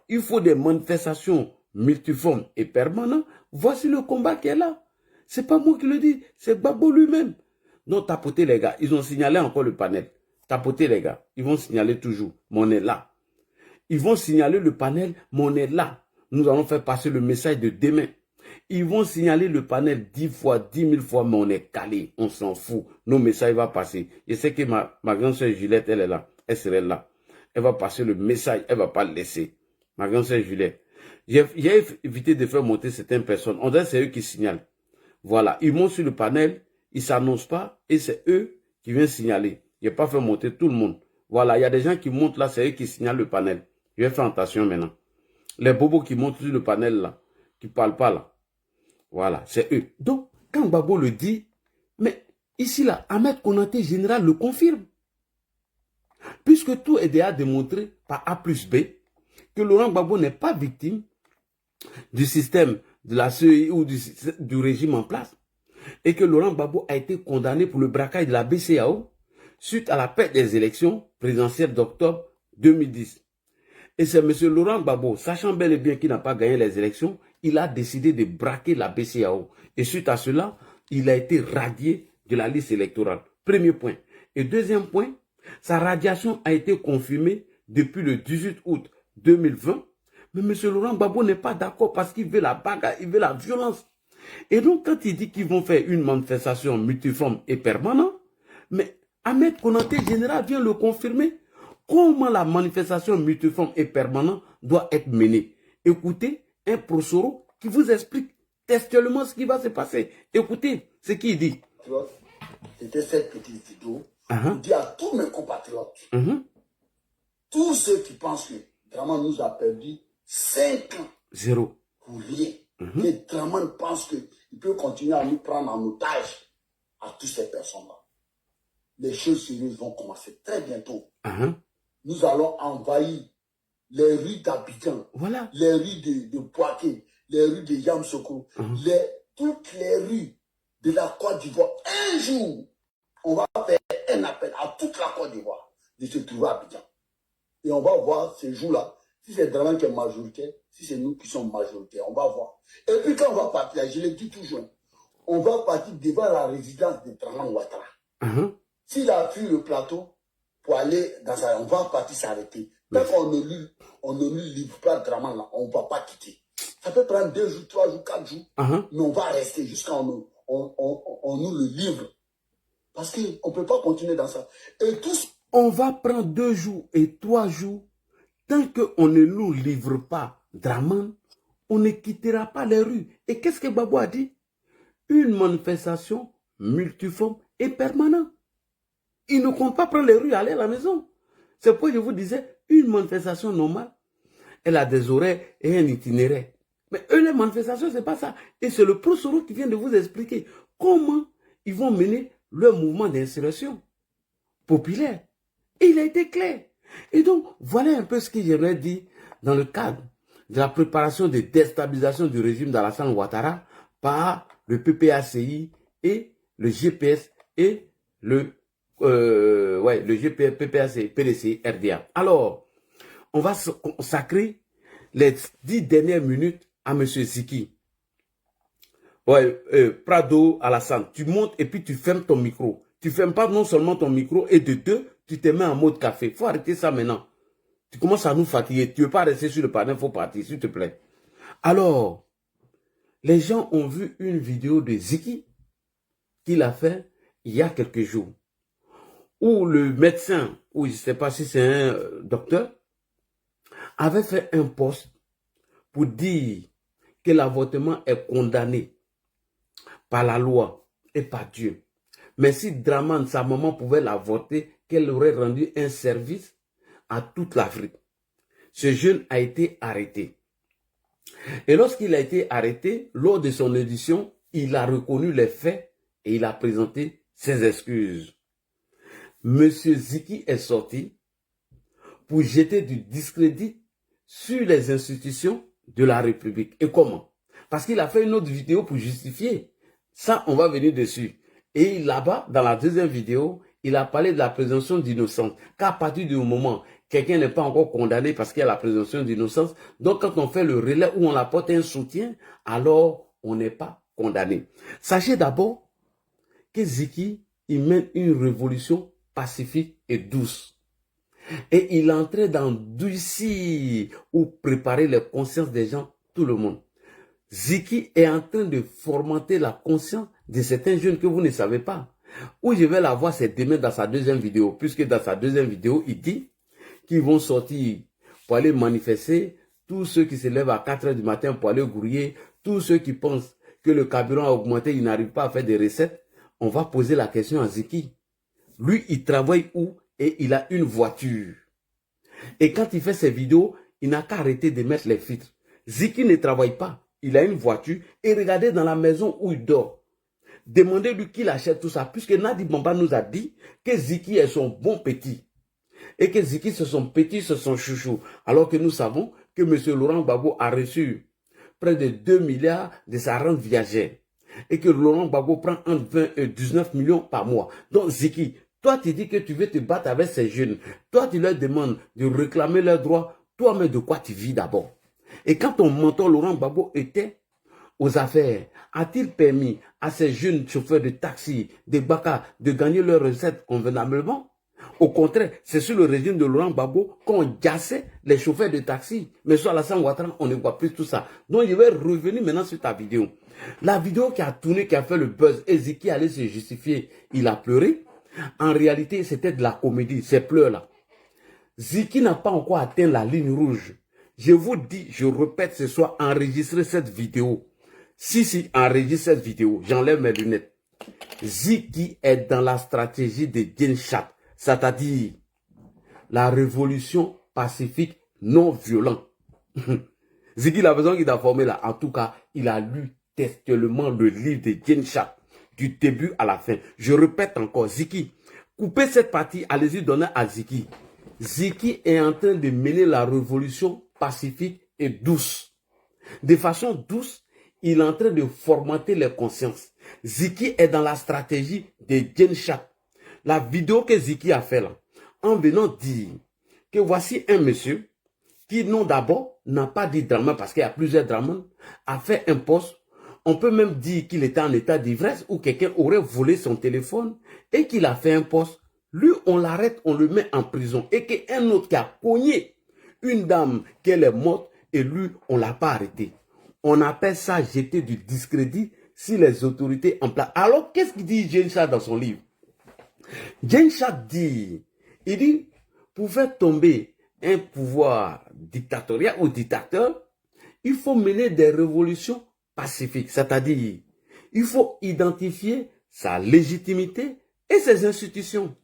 Il faut des manifestations multiformes et permanentes. Voici le combat qui est là. Ce n'est pas moi qui le dis, c'est Gbagbo lui-même. Donc tapotez les gars, ils ont signalé encore le panel. Tapotez les gars, ils vont signaler toujours, mais on est là. Ils vont signaler le panel, mais on est là. Nous allons faire passer le message de demain. Ils vont signaler le panel 10 fois, 10 000 fois, mais on est calé, on s'en fout. Nos messages vont passer. Je sais que ma grande soeur Juliette, elle est là. Elle serait là. Elle va passer le message, elle ne va pas le laisser. Ma grande soeur Juliette, J'ai évité de faire monter certaines personnes. On dirait que c'est eux qui signalent. Voilà, ils montent sur le panel, ils ne s'annoncent pas et c'est eux qui viennent signaler. Je n'ai pas fait monter tout le monde. Voilà, il y a des gens qui montent là, c'est eux qui signalent le panel. Je vais faire attention maintenant. Les bobos qui montent sur le panel là, qui ne parlent pas là. Voilà, c'est eux. Donc, quand Gbagbo le dit, mais ici là, Ahmed Konaté général le confirme. Puisque tout est déjà démontré par A plus B, que Laurent Gbagbo n'est pas victime du système de la CEI ou du régime en place, et que Laurent Gbagbo a été condamné pour le braquage de la BCEAO suite à la perte des élections présidentielles d'octobre 2010. Et c'est M. Laurent Gbagbo, sachant bel et bien qu'il n'a pas gagné les élections, il a décidé de braquer la BCEAO. Et suite à cela, il a été radié de la liste électorale. Premier point. Et deuxième point, sa radiation a été confirmée depuis le 18 août 2020. Mais M. Laurent Gbagbo n'est pas d'accord parce qu'il veut la bagarre, il veut la violence. Et donc, quand il dit qu'ils vont faire une manifestation multiforme et permanente, mais Ahmed Konaté général vient le confirmer. Comment la manifestation multiforme et permanente doit être menée? Écoutez un prosoro qui vous explique textuellement ce qui va se passer. Écoutez ce qu'il dit. C'était cette petite vidéo pour dire à tous mes compatriotes, tous ceux qui pensent que Draman nous a perdu 5 ans Zéro. pour rien, que Draman pense qu'il peut continuer à nous prendre en otage à toutes ces personnes-là. Les choses sérieuses vont commencer très bientôt. Nous allons envahir les rues d'Abidjan, voilà, les rues de Poitiers, les rues de Yamsoko, toutes les rues de la Côte d'Ivoire. Un jour, on va faire un appel à toute la Côte d'Ivoire de se trouver à Abidjan. Et on va voir ce jour-là, si c'est Draman qui est majoritaire, si c'est nous qui sommes majoritaires, on va voir. Et puis quand on va partir, je l'ai dit toujours, on va partir devant la résidence de Draman Ouattara. S'il a fui le plateau pour aller dans sa... On va partir s'arrêter. Tant qu'on ne lui livre pas Draman là, on ne va pas quitter. Ça peut prendre 2 jours, 3 jours, 4 jours, mais on va rester jusqu'à on nous le livre. Parce qu'on ne peut pas continuer dans ça. Et tous... On va prendre 2 jours et 3 jours. Tant qu'on ne nous livre pas Draman, on ne quittera pas les rues. Et qu'est-ce que Gbagbo a dit? Une manifestation multiforme et permanente. Il ne compte pas prendre les rues et aller à la maison. C'est pourquoi je vous disais, une manifestation normale, elle a des horaires et un itinéraire. Mais eux, les manifestations, ce n'est pas ça. Et c'est le prosoro qui vient de vous expliquer comment ils vont mener leur mouvement d'insurrection populaire. Et il a été clair. Et donc, voilà un peu ce que j'aimerais dire dans le cadre de la préparation de déstabilisation du régime d'Alassane Ouattara par le PPACI et le GPS et le GPS, PPACI, PDC, RDA. Alors, on va consacrer les 10 dernières minutes à M. Ziki. Prado Alassane, tu montes et puis tu fermes ton micro. Tu fermes pas non seulement ton micro et de 2, tu te mets en mode café. Il faut arrêter ça maintenant. Tu commences à nous fatiguer. Tu ne veux pas rester sur le panel, il faut partir, s'il te plaît. Alors, les gens ont vu une vidéo de Ziki qu'il a fait il y a quelques jours, où le médecin, ou je ne sais pas si c'est un docteur, avait fait un post pour dire que l'avortement est condamné par la loi et par Dieu. Mais si Draman, sa maman, pouvait l'avorter, qu'elle aurait rendu un service à toute l'Afrique. Ce jeune a été arrêté. Et lorsqu'il a été arrêté, lors de son audition, il a reconnu les faits et il a présenté ses excuses. Monsieur Ziki est sorti pour jeter du discrédit sur les institutions de la République. Et comment? Parce qu'il a fait une autre vidéo pour justifier. Ça, on va venir dessus. Et là-bas, dans la deuxième vidéo, il a parlé de la présomption d'innocence. Qu'à partir du moment, quelqu'un n'est pas encore condamné parce qu'il y a la présomption d'innocence. Donc, quand on fait le relais où on apporte un soutien, alors on n'est pas condamné. Sachez d'abord que Ziki, il mène une révolution pacifique et douce. Et il est en train d'endurcir ou préparer les consciences des gens, tout le monde. Ziki est en train de fomenter la conscience de certains jeunes que vous ne savez pas. Où je vais la voir, c'est demain dans sa deuxième vidéo. Puisque dans sa deuxième vidéo, il dit qu'ils vont sortir pour aller manifester tous ceux qui se lèvent à 4 h du matin pour aller grouiller, tous ceux qui pensent que le carburant a augmenté, ils n'arrivent pas à faire des recettes, on va poser la question à Ziki. Lui, il travaille où et il a une voiture. Et quand il fait ses vidéos, il n'a qu'à arrêter de mettre les filtres. Ziki ne travaille pas. Il a une voiture et regardez dans la maison où il dort. Demandez-lui qui achète tout ça, puisque Nadi Bamba nous a dit que Ziki est son bon petit. Et que Ziki, c'est son petit, c'est son chouchou. Alors que nous savons que M. Laurent Gbagbo a reçu près de 2 milliards de sa rente viagère. Et que Laurent Gbagbo prend entre 20 et 19 millions par mois. Donc Ziki, toi tu dis que tu veux te battre avec ces jeunes. Toi tu leur demandes de réclamer leurs droits. Toi-même de quoi tu vis d'abord? Et quand ton mentor Laurent Gbagbo était aux affaires, a-t-il permis à ces jeunes chauffeurs de taxi, de baka, de gagner leurs recettes convenablement? Au contraire, c'est sur le régime de Laurent Gbagbo qu'on jassait les chauffeurs de taxi. Mais sur Alassane Ouattara, on ne voit plus tout ça. Donc je vais revenir maintenant sur ta vidéo. La vidéo qui a tourné, qui a fait le buzz, et Ziki allait se justifier, il a pleuré. En réalité, c'était de la comédie, ces pleurs-là. Ziki n'a pas encore atteint la ligne rouge. Je vous dis, je répète ce soir, enregistrez cette vidéo. Si, enregistre cette vidéo, j'enlève mes lunettes. Ziki est dans la stratégie de Genshat, c'est-à-dire la révolution pacifique non violente. Ziki, la personne qu'il a formée là, en tout cas, il a lu textuellement le livre de Genshat, du début à la fin. Je répète encore, Ziki, coupez cette partie, allez-y donner à Ziki. Ziki est en train de mener la révolution pacifique et douce. De façon douce, il est en train de formater les consciences. Ziki est dans la stratégie de Genshat. La vidéo que Ziki a fait là, en venant dire que voici un monsieur qui, non d'abord, n'a pas dit Draman parce qu'il y a plusieurs Draman, a fait un poste. On peut même dire qu'il était en état d'ivresse ou quelqu'un aurait volé son téléphone et qu'il a fait un poste. Lui, on l'arrête, on le met en prison. Et qu'un autre qui a cogné une dame qu'elle est morte et lui, on ne l'a pas arrêté. On appelle ça jeter du discrédit sur les autorités en place. Alors, qu'est-ce qu'il dit Genshat dans son livre? Genshat dit, il dit, pour faire tomber un pouvoir dictatorial ou dictateur, il faut mener des révolutions pacifiques. C'est-à-dire, il faut identifier sa légitimité et ses institutions.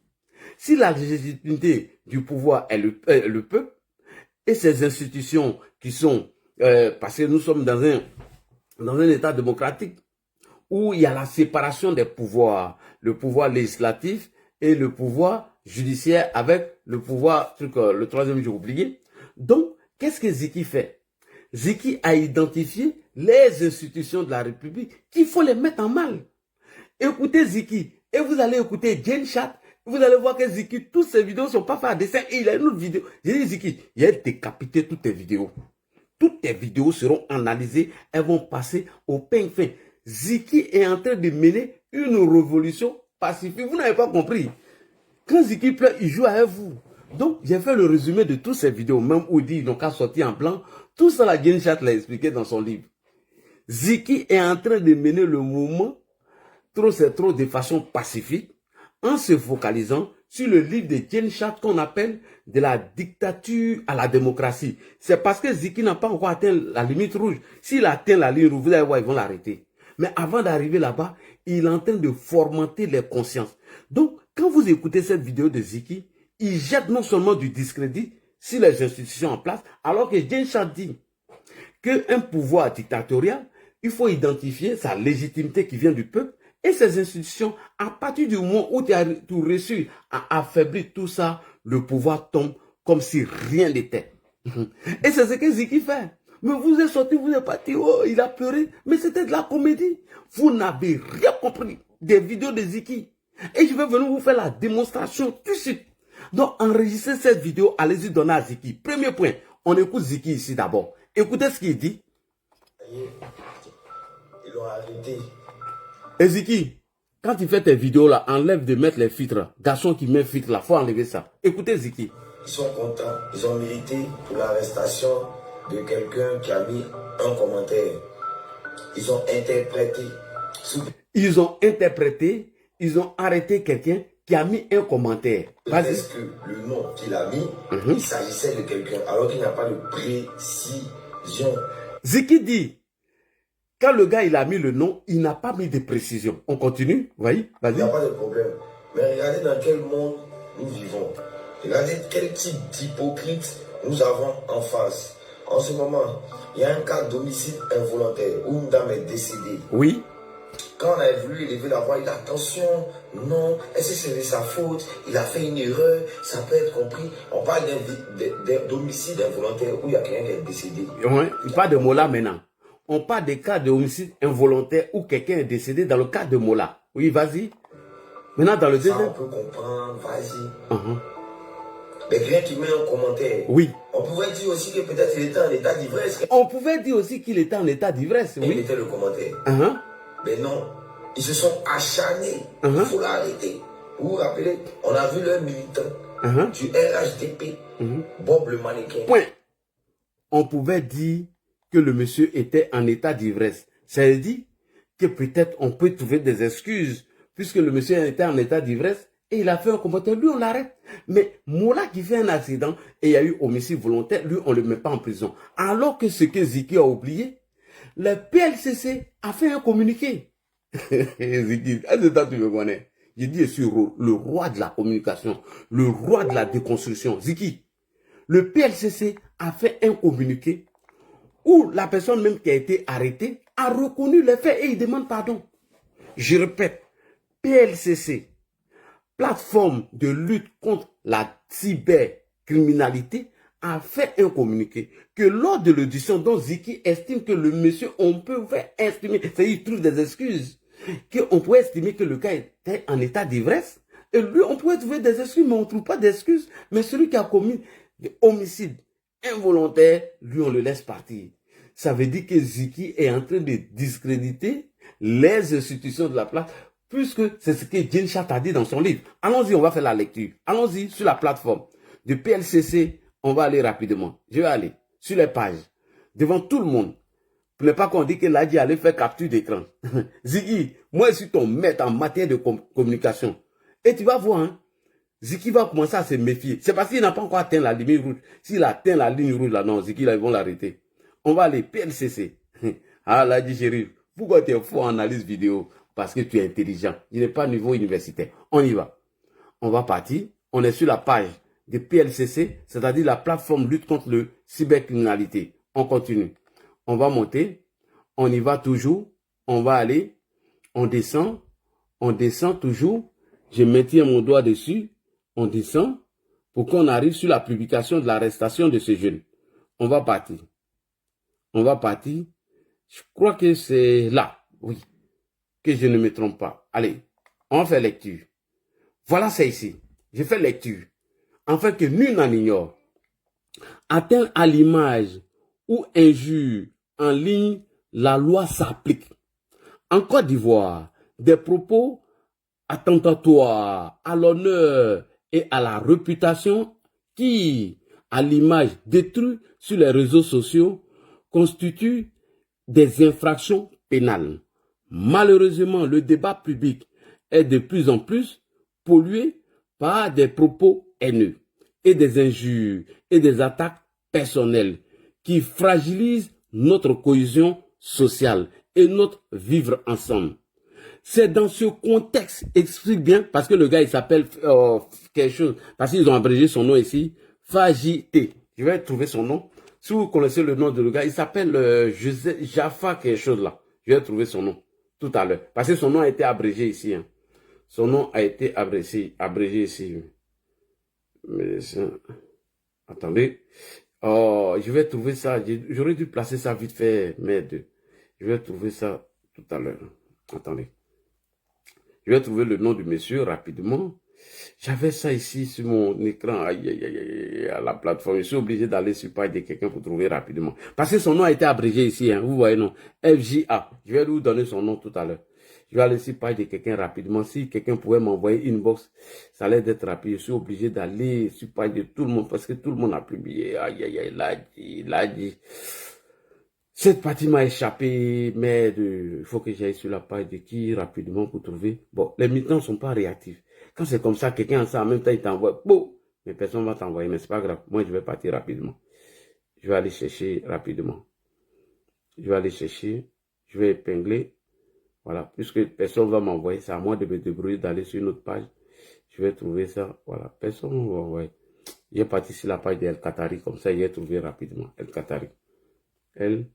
Si la légitimité du pouvoir est le peuple et ses institutions qui sont, parce que nous sommes dans un état démocratique où il y a la séparation des pouvoirs, le pouvoir législatif et le pouvoir judiciaire avec le pouvoir, le troisième j'ai oublié. Donc, qu'est-ce que Ziki fait? Ziki a identifié les institutions de la République qu'il faut les mettre en mal. Écoutez Ziki et vous allez écouter Genshat. Vous allez voir que Ziki, toutes ses vidéos ne sont pas faites à dessin. Et il a une autre vidéo. J'ai dit Ziki, il a décapité toutes tes vidéos. Toutes tes vidéos seront analysées. Elles vont passer au peigne fin. Ziki est en train de mener une révolution pacifique. Vous n'avez pas compris. Quand Ziki pleure, il joue avec vous. Donc, j'ai fait le résumé de toutes ces vidéos. Même où il dit, ils n'ont qu'à sortir en blanc. Tout ça, la Genshat l'a expliqué dans son livre. Ziki est en train de mener le mouvement, c'est trop de façon pacifique, en se focalisant sur le livre de Genshat qu'on appelle de la dictature à la démocratie. C'est parce que Ziki n'a pas encore atteint la limite rouge. S'il atteint la ligne rouge, vous allez voir, ils vont l'arrêter. Mais avant d'arriver là-bas, il est en train de formenter les consciences. Donc, quand vous écoutez cette vidéo de Ziki, il jette non seulement du discrédit sur les institutions en place, alors que Genshat dit qu'un pouvoir dictatorial, il faut identifier sa légitimité qui vient du peuple et ses institutions. À partir du moment où tu as tout reçu à affaiblir tout ça, le pouvoir tombe comme si rien n'était. Et c'est ce que Ziki fait. Mais vous êtes sorti, vous êtes parti, oh, il a pleuré. Mais c'était de la comédie. Vous n'avez rien compris des vidéos de Ziki. Et je vais venir vous faire la démonstration tout de suite. Donc, enregistrez cette vidéo, allez-y donner à Ziki. Premier point, on écoute Ziki ici d'abord. Écoutez ce qu'il dit. Ils l'ont arrêté. Et Ziki, quand tu fais tes vidéos là, enlève de mettre les filtres. Garçon qui met filtre là, faut enlever ça. Écoutez Ziki. Ils sont contents. Ils ont milité pour l'arrestation de quelqu'un qui a mis un commentaire. Ils ont interprété. Ils ont arrêté quelqu'un qui a mis un commentaire. Vas-y. Est-ce que le nom qu'il a mis, il s'agissait de quelqu'un, alors qu'il n'y a pas de précision. Ziki dit, quand le gars il a mis le nom, il n'a pas mis de précision. On continue, voyez, vas-y. Il n'y a pas de problème. Mais regardez dans quel monde nous vivons. Regardez quel type d'hypocrite nous avons en face. En ce moment, il y a un cas d'homicide involontaire où une dame est décédée. Oui. Quand on a voulu élever la voix, il a dit attention, non, est-ce que c'est de sa faute? Il a fait une erreur, ça peut être compris. On parle d'homicide involontaire où il y a quelqu'un qui est décédé. Ouais, il parle de Mola maintenant. On parle des cas d'homicide involontaire où quelqu'un est décédé dans le cas de Mola. Oui, vas-y. Maintenant, dans le deuxième. Ça, on peut comprendre, vas-y. Mais quelqu'un qui met un commentaire. Oui. On pouvait dire aussi que peut-être il était en état d'ivresse. On pouvait dire aussi qu'il était en état d'ivresse. Oui. Il était le commentaire. Mais non, ils se sont acharnés. Il faut l'arrêter. Vous vous rappelez, on a vu le militant du RHDP, Bob le mannequin. Point. On pouvait dire que le monsieur était en état d'ivresse. Ça veut dire que peut-être on peut trouver des excuses puisque le monsieur était en état d'ivresse et il a fait un commentaire. Lui, on l'arrête. Mais Mola qui fait un accident et il y a eu homicide volontaire, lui, on ne le met pas en prison. Alors que ce que Ziki a oublié, le PLCC a fait un communiqué. Ziki, à ce temps, tu me connais. J'ai dit, je suis le roi de la communication, le roi de la déconstruction. Ziki, le PLCC a fait un communiqué où la personne même qui a été arrêtée a reconnu les faits et il demande pardon. Je répète, PLCC, plateforme de lutte contre la cybercriminalité, a fait un communiqué que lors de l'audition dont Ziki estime que le monsieur, on peut estimer, c'est-à-dire il trouve des excuses, qu'on pourrait estimer que le gars était en état d'ivresse, et lui, on pourrait trouver des excuses, mais on ne trouve pas d'excuses. Mais celui qui a commis des homicides involontaires, lui, on le laisse partir. Ça veut dire que Ziki est en train de discréditer les institutions de la place, puisque c'est ce que Jane Chat a dit dans son livre. Allons-y, on va faire la lecture. Allons-y sur la plateforme de PLCC. On va aller rapidement. Je vais aller sur les pages, devant tout le monde. Pour ne pas qu'on dise que Ladji allait faire capture d'écran. Ziki, moi je suis ton maître en matière de communication. Et tu vas voir, hein, Ziki va commencer à se méfier. C'est parce qu'il n'a pas encore atteint la limite rouge. S'il atteint la ligne rouge, là, non, Ziki, là, ils vont l'arrêter. On va aller PLCC. Ah, Ladji chéri, pourquoi tu es fort en analyse vidéo? Parce que tu es intelligent. Il n'est pas niveau universitaire. On y va. On va partir. On est sur la page de PLCC, c'est-à-dire la plateforme lutte contre le cybercriminalité. On continue. On va monter. On y va toujours. On va aller. On descend toujours. Je maintiens mon doigt dessus. On descend pour qu'on arrive sur la publication de l'arrestation de ce jeune. On va partir. On va partir. Je crois que c'est là. Oui. Que je ne me trompe pas. Allez. On fait lecture. Voilà, c'est ici. Je fais lecture. Afin que nul n'en ignore. Atteint à l'image ou injure en ligne, la loi s'applique. En Côte d'Ivoire, des propos attentatoires à l'honneur et à la réputation qui, à l'image détruite sur les réseaux sociaux, constituent des infractions pénales. Malheureusement, le débat public est de plus en plus pollué par des propos haineux et des injures et des attaques personnelles qui fragilisent notre cohésion sociale et notre vivre ensemble. C'est dans ce contexte, explique bien, parce que le gars il s'appelle quelque chose, parce qu'ils ont abrégé son nom ici, Fagité. Je vais trouver son nom. Si vous connaissez le nom de le gars, il s'appelle Jaffa quelque chose là. Je vais trouver son nom tout à l'heure. Parce que son nom a été abrégé ici. Hein. Son nom a été abrégé ici. Mais attendez. Oh, je vais trouver ça. J'aurais dû placer ça vite fait, merde. Je vais trouver ça tout à l'heure. Attendez. Je vais trouver le nom du monsieur rapidement. J'avais ça ici sur mon écran. Aïe, aïe, aïe, à la plateforme. Je suis obligé d'aller sur page de quelqu'un pour trouver rapidement. Parce que son nom a été abrégé ici. Hein. Vous voyez, non? FJA. Je vais lui donner son nom tout à l'heure. Je vais aller sur page de quelqu'un rapidement. Si quelqu'un pouvait m'envoyer une box, ça allait être rapide. Je suis obligé d'aller sur page de tout le monde parce que tout le monde a publié. Aïe, aïe, aïe, Ladji. Cette partie m'a échappé, mais il faut que j'aille sur la page de qui rapidement pour trouver. Bon, les militants ne sont pas réactifs. Quand c'est comme ça, quelqu'un en ça, en même temps, il t'envoie. Bon, mais personne ne va t'envoyer, mais c'est pas grave. Moi, je vais partir rapidement. Je vais aller chercher rapidement. Je vais aller chercher. Je vais épingler. Voilà. Puisque personne ne va m'envoyer, c'est à moi de me débrouiller, d'aller sur une autre page. Je vais trouver ça. Voilà. Personne ne va envoyer. J'ai parti sur la page d'El Qatari. Comme ça, j'ai trouvé rapidement. El Qatari. El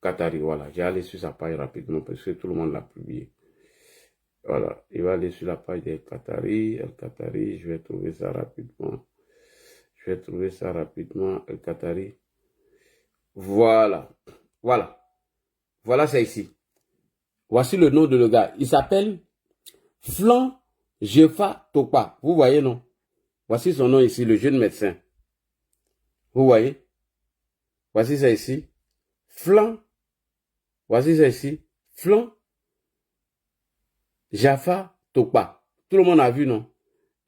Qatari. Voilà. J'ai allé sur sa page rapidement parce que tout le monde l'a publié. Voilà. Il va aller sur la page d'El Qatari. El Qatari. Je vais trouver ça rapidement. Je vais trouver ça rapidement. El Qatari. Voilà. Voilà. Voilà, c'est ici. Voici le nom de le gars. Il s'appelle Flan Jefa Topa. Vous voyez, non? Voici son nom ici, le jeune médecin. Vous voyez? Voici ça ici. Flan. Voici ça ici. Flan Jefa Topa. Tout le monde a vu, non?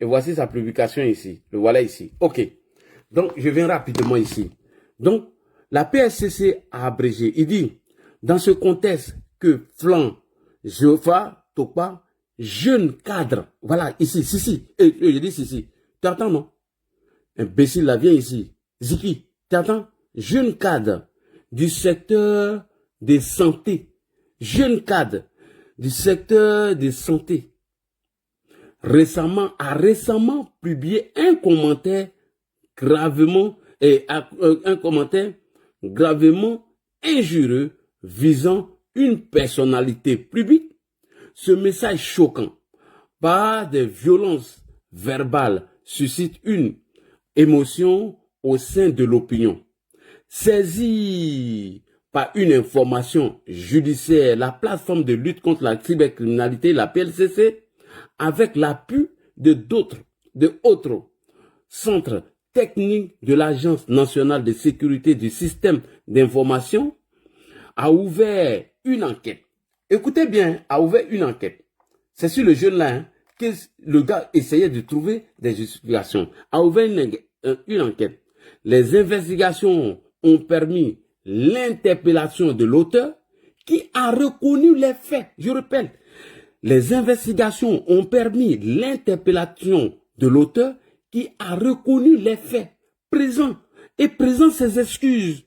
Et voici sa publication ici. Le voilà ici. OK. Donc, je viens rapidement ici. Donc, la PSCC a abrégé. Il dit, dans ce contexte que Flan Jefa Topa, jeune cadre, voilà, ici, et je dis ici. Tu entends, non? Imbécile, là, viens ici. Ziki, tu entends? Jeune cadre du secteur des santé. Jeune cadre du secteur des santé. A récemment publié un commentaire gravement injurieux visant une personnalité publique. Ce message choquant par des violences verbales suscite une émotion au sein de l'opinion. Saisie par une information judiciaire, la plateforme de lutte contre la cybercriminalité, la PLCC, avec l'appui d'autres centres techniques de l'Agence nationale de sécurité du système d'information, a ouvert une enquête. Écoutez bien, a ouvert une enquête. C'est sur le jeune là, hein, que le gars essayait de trouver des justifications. A ouvert une enquête. Les investigations ont permis l'interpellation de l'auteur qui a reconnu les faits. Je répète, les investigations ont permis l'interpellation de l'auteur qui a reconnu les faits, présente ses excuses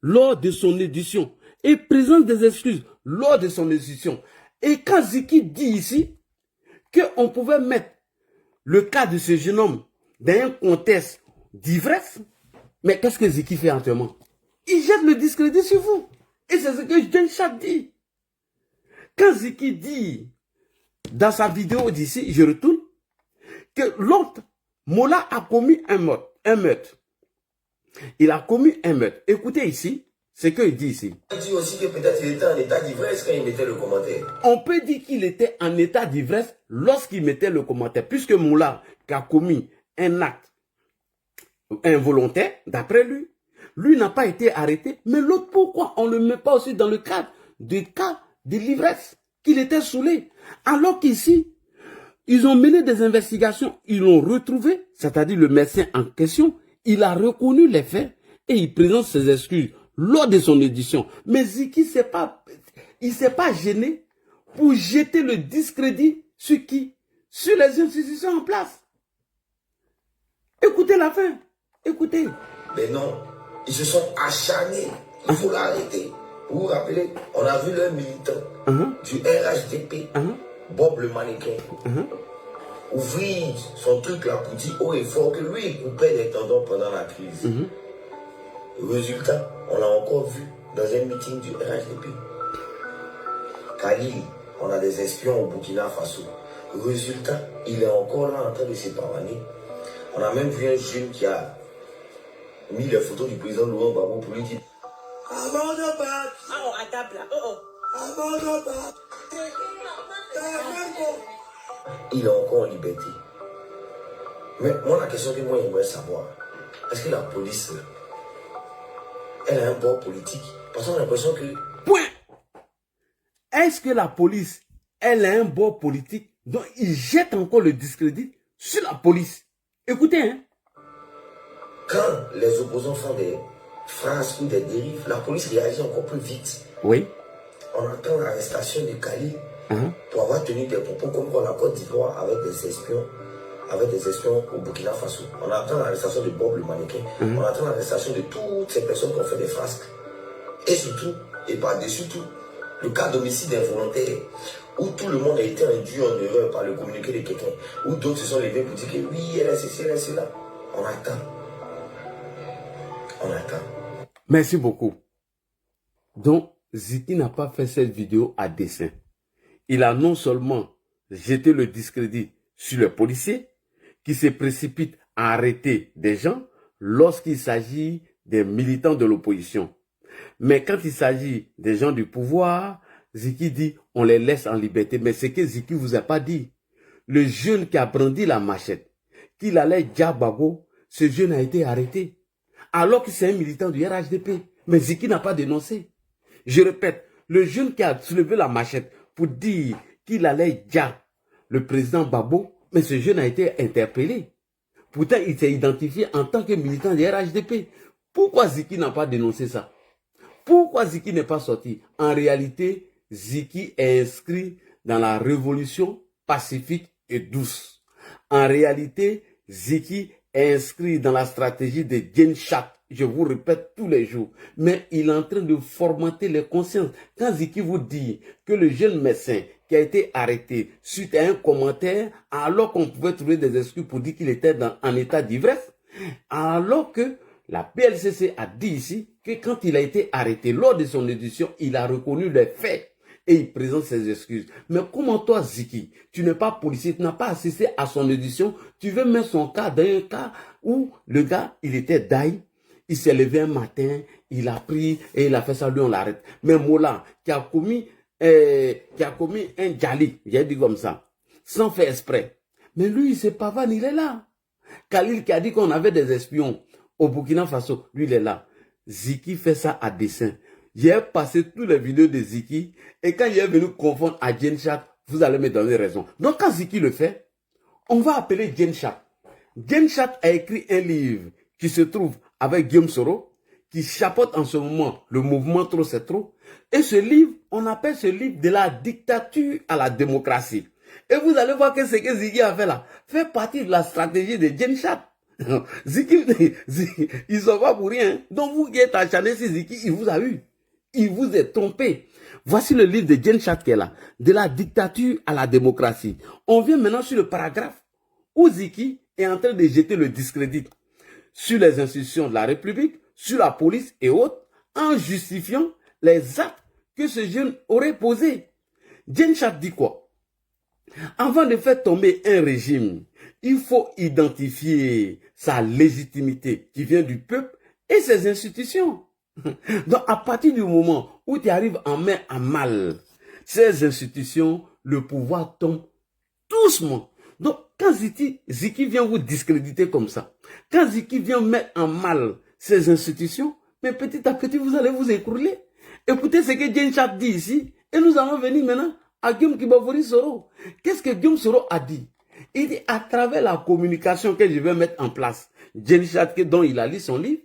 lors de son édition, et présente des excuses lors de son édition. Et quand Ziki dit ici qu'on pouvait mettre le cas de ce jeune homme dans un contexte d'ivresse, mais qu'est-ce que Ziki fait entièrement? Il jette le discrédit sur vous. Et c'est ce que Jenchat dit. Quand Ziki dit dans sa vidéo d'ici, je retourne, que l'autre, Mola a commis un meurtre. Il a commis un meurtre. Écoutez ici, ce qu'il dit ici. On dit aussi que peut-être il était en état d'ivresse quand il mettait le commentaire. On peut dire qu'il était en état d'ivresse lorsqu'il mettait le commentaire, puisque Moula a commis un acte involontaire, d'après lui, n'a pas été arrêté. Mais l'autre, pourquoi on ne le met pas aussi dans le cadre du cas de l'ivresse, qu'il était saoulé? Alors qu'ici, ils ont mené des investigations, ils l'ont retrouvé, c'est-à-dire le médecin en question, il a reconnu les faits et il présente ses excuses lors de son édition. Mais Ziki, il ne s'est pas gêné pour jeter le discrédit sur qui? Sur les institutions en place. Écoutez la fin. Écoutez. Mais non, ils se sont acharnés. Il faut l'arrêter. Vous vous rappelez, on a vu le militant du RHDP, Bob le mannequin, ouvrir son truc là pour dire haut et fort que lui il coupait les tendons pendant la crise. Résultat, on l'a encore vu dans un meeting du RHDP. Khalil, on a des espions au Burkina Faso. Résultat, il est encore là en train de se pavaner. On a même vu un jeune qui a mis les photos du président Laurent Gbagbo pour lui dire il est encore en liberté. Mais moi, la question que moi j'aimerais savoir, est-ce que la police, elle a un bord politique? Parce qu'on a l'impression que... Point. Est-ce que la police, elle a un bord politique? Donc, il jette encore le discrédit sur la police. Écoutez, hein. Quand les opposants font des phrases ou des dérives, la police réagit encore plus vite. Oui. On entend l'arrestation de Khalil pour avoir tenu des propos comme quoi la Côte d'Ivoire avec des espions au Burkina Faso. On attend l'arrestation de Bob le mannequin, on attend l'arrestation de toutes ces personnes qui ont fait des frasques. Et surtout, et par-dessus tout, le cas d'homicide involontaire, où tout le monde a été induit en erreur par le communiqué de quelqu'un, où d'autres se sont levés pour dire que oui, elle est ceci, elle est cela. On attend. On attend. Merci beaucoup. Donc, Ziki n'a pas fait cette vidéo à dessein. Il a non seulement jeté le discrédit sur les policiers qui se précipitent à arrêter des gens lorsqu'il s'agit des militants de l'opposition. Mais quand il s'agit des gens du pouvoir, Ziki dit on les laisse en liberté. Mais c'est que Ziki vous a pas dit. Le jeune qui a brandi la machette, qu'il allait Diabago, ce jeune a été arrêté. Alors que c'est un militant du RHDP. Mais Ziki n'a pas dénoncé. Je répète, le jeune qui a soulevé la machette pour dire qu'il allait dire le président Babo, mais ce jeune a été interpellé. Pourtant, il s'est identifié en tant que militant du RHDP. Pourquoi Ziki n'a pas dénoncé ça? Pourquoi Ziki n'est pas sorti? En réalité, Ziki est inscrit dans la révolution pacifique et douce. En réalité, Ziki est inscrit dans la stratégie de Genshat. Je vous répète tous les jours. Mais il est en train de formater les consciences. Quand Ziki vous dit que le jeune médecin qui a été arrêté suite à un commentaire, alors qu'on pouvait trouver des excuses pour dire qu'il était en état d'ivresse, alors que la PLCC a dit ici que quand il a été arrêté lors de son audition, il a reconnu les faits et il présente ses excuses. Mais comment toi, Ziki, tu n'es pas policier, tu n'as pas assisté à son audition, tu veux mettre son cas dans un cas où le gars, il était daï, il s'est levé un matin, il a pris et il a fait ça, lui on l'arrête. Mais Mola, qui a commis un djali, j'ai dit comme ça, sans faire exprès. Mais lui, il s'est pavane, il est là. Khalil qui a dit qu'on avait des espions au Burkina Faso, lui il est là. Ziki fait ça à dessein. J'ai passé toutes les vidéos de Ziki et quand il est venu confondre à Genshat, vous allez me donner raison. Donc quand Ziki le fait, on va appeler Genshat. Genshat a écrit un livre qui se trouve avec Guillaume Soro, qui chapeaute en ce moment le mouvement Trop c'est trop. Et ce livre, on appelle ce livre de la dictature à la démocratie. Et vous allez voir que ce que Ziki a fait là, fait partie de la stratégie de Genshat. Ziki, il s'en va pour rien. Donc vous qui êtes acharné sur Ziki, il vous a eu. Il vous est trompé. Voici le livre de Genshat qui est là, de la dictature à la démocratie. On vient maintenant sur le paragraphe où Ziki est en train de jeter le discrédit sur les institutions de la République, sur la police et autres, en justifiant les actes que ce jeune aurait posés. Genshat dit quoi? Avant de faire tomber un régime, il faut identifier sa légitimité qui vient du peuple et ses institutions. Donc, à partir du moment où tu arrives en main à mal ces institutions, le pouvoir tombe doucement. Donc, quand Ziki vient vous discréditer comme ça, quand Ziki vient mettre en mal ces institutions, mais petit à petit, vous allez vous écrouler. Écoutez ce que Genshat dit ici, et nous allons venir maintenant à Guillaume Kibavori Soro. Qu'est-ce que Guillaume Soro a dit? Il dit, à travers la communication que je vais mettre en place, Genshat, dont il a lu son livre,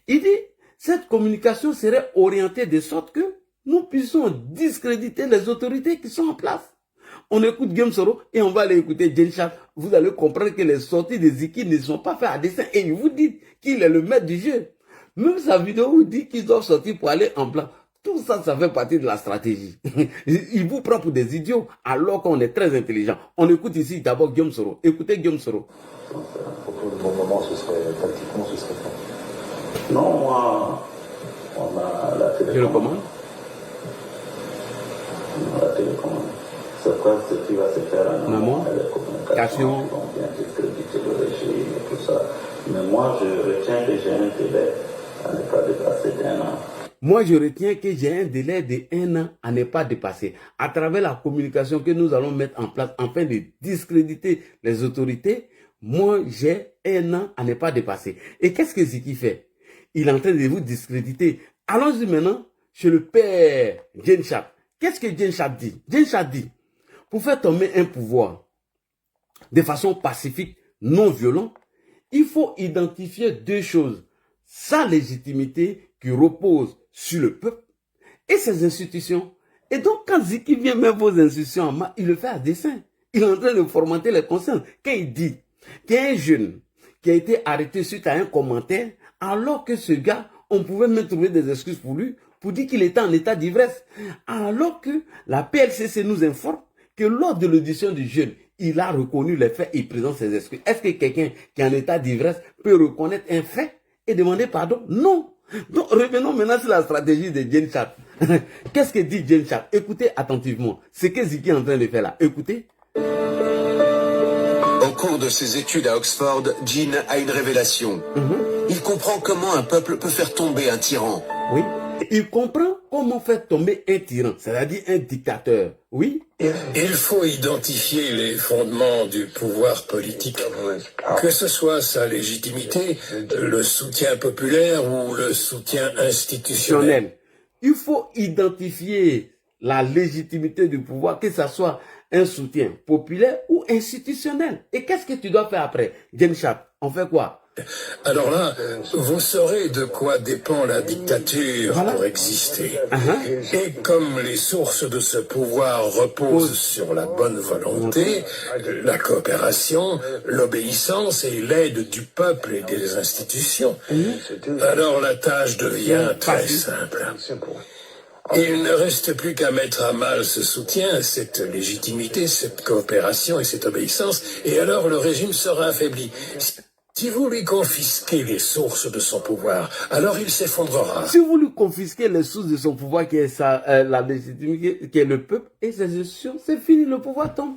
il dit, cette communication serait orientée de sorte que nous puissions discréditer les autorités qui sont en place. On écoute Guillaume Soro et on va aller écouter Genshat. Vous allez comprendre que les sorties de Ziki ne sont pas faites à dessein. Et il vous dit qu'il est le maître du jeu. Même sa vidéo vous dit qu'ils doivent sortir pour aller en plan. Tout ça, ça fait partie de la stratégie. Il vous prend pour des idiots alors qu'on est très intelligent. On écoute ici d'abord Guillaume Soro. Écoutez Guillaume Soro. Pour le moment, ce serait tactiquement, ce serait fait. Non, moi, on a la télécommande. Je le commande. On a la télécommande. C'est quoi ce qui va se faire à maman, les communications, on vient discréditer le régime et tout ça. Mais moi, je retiens que j'ai un délai à ne pas dépasser d'1 an. Moi, je retiens que j'ai un délai de 1 an à ne pas dépasser. À travers la communication que nous allons mettre en place afin de discréditer les autorités, moi, j'ai 1 an à ne pas dépasser. Et qu'est-ce que Ziki fait? Il est en train de vous discréditer. Allons-y maintenant chez le père Genshat. Qu'est-ce que Genshat dit? Genshat dit, pour faire tomber un pouvoir de façon pacifique, non violente, il faut identifier 2 choses. Sa légitimité qui repose sur le peuple et ses institutions. Et donc, quand Ziki vient mettre vos institutions en main, il le fait à dessein. Il est en train de formenter les consciences. Quand il dit qu'il y a un jeune qui a été arrêté suite à un commentaire, alors que ce gars, on pouvait même trouver des excuses pour lui, pour dire qu'il était en état d'ivresse. Alors que la PLCC nous informe que lors de l'audition du jeune, il a reconnu les faits et il présente ses excuses. Est-ce que quelqu'un qui est en état d'ivresse peut reconnaître un fait et demander pardon? Non. Donc revenons maintenant sur la stratégie de Jane Sharp. Qu'est-ce que dit Jane Sharp? Écoutez attentivement. Ce que Ziki est en train de faire là. Écoutez. Au cours de ses études à Oxford, Jean a une révélation. Il comprend comment un peuple peut faire tomber un tyran. Oui. Il comprend comment faire tomber un tyran, c'est-à-dire un dictateur. Oui. Il faut identifier les fondements du pouvoir politique, que ce soit sa légitimité, le soutien populaire ou le soutien institutionnel. Il faut identifier la légitimité du pouvoir, que ce soit un soutien populaire ou institutionnel. Et qu'est-ce que tu dois faire après? Jane Sharp, on fait quoi? Alors là, vous saurez de quoi dépend la dictature pour exister. Et comme les sources de ce pouvoir reposent sur la bonne volonté, la coopération, l'obéissance et l'aide du peuple et des institutions, alors la tâche devient très simple. Il ne reste plus qu'à mettre à mal ce soutien, cette légitimité, cette coopération et cette obéissance, et alors le régime sera affaibli. Si vous lui confisquez les sources de son pouvoir, alors il s'effondrera. Si vous lui confisquez les sources de son pouvoir, qui est la légitimité, qui est le peuple et ses institutions, c'est fini, le pouvoir tombe.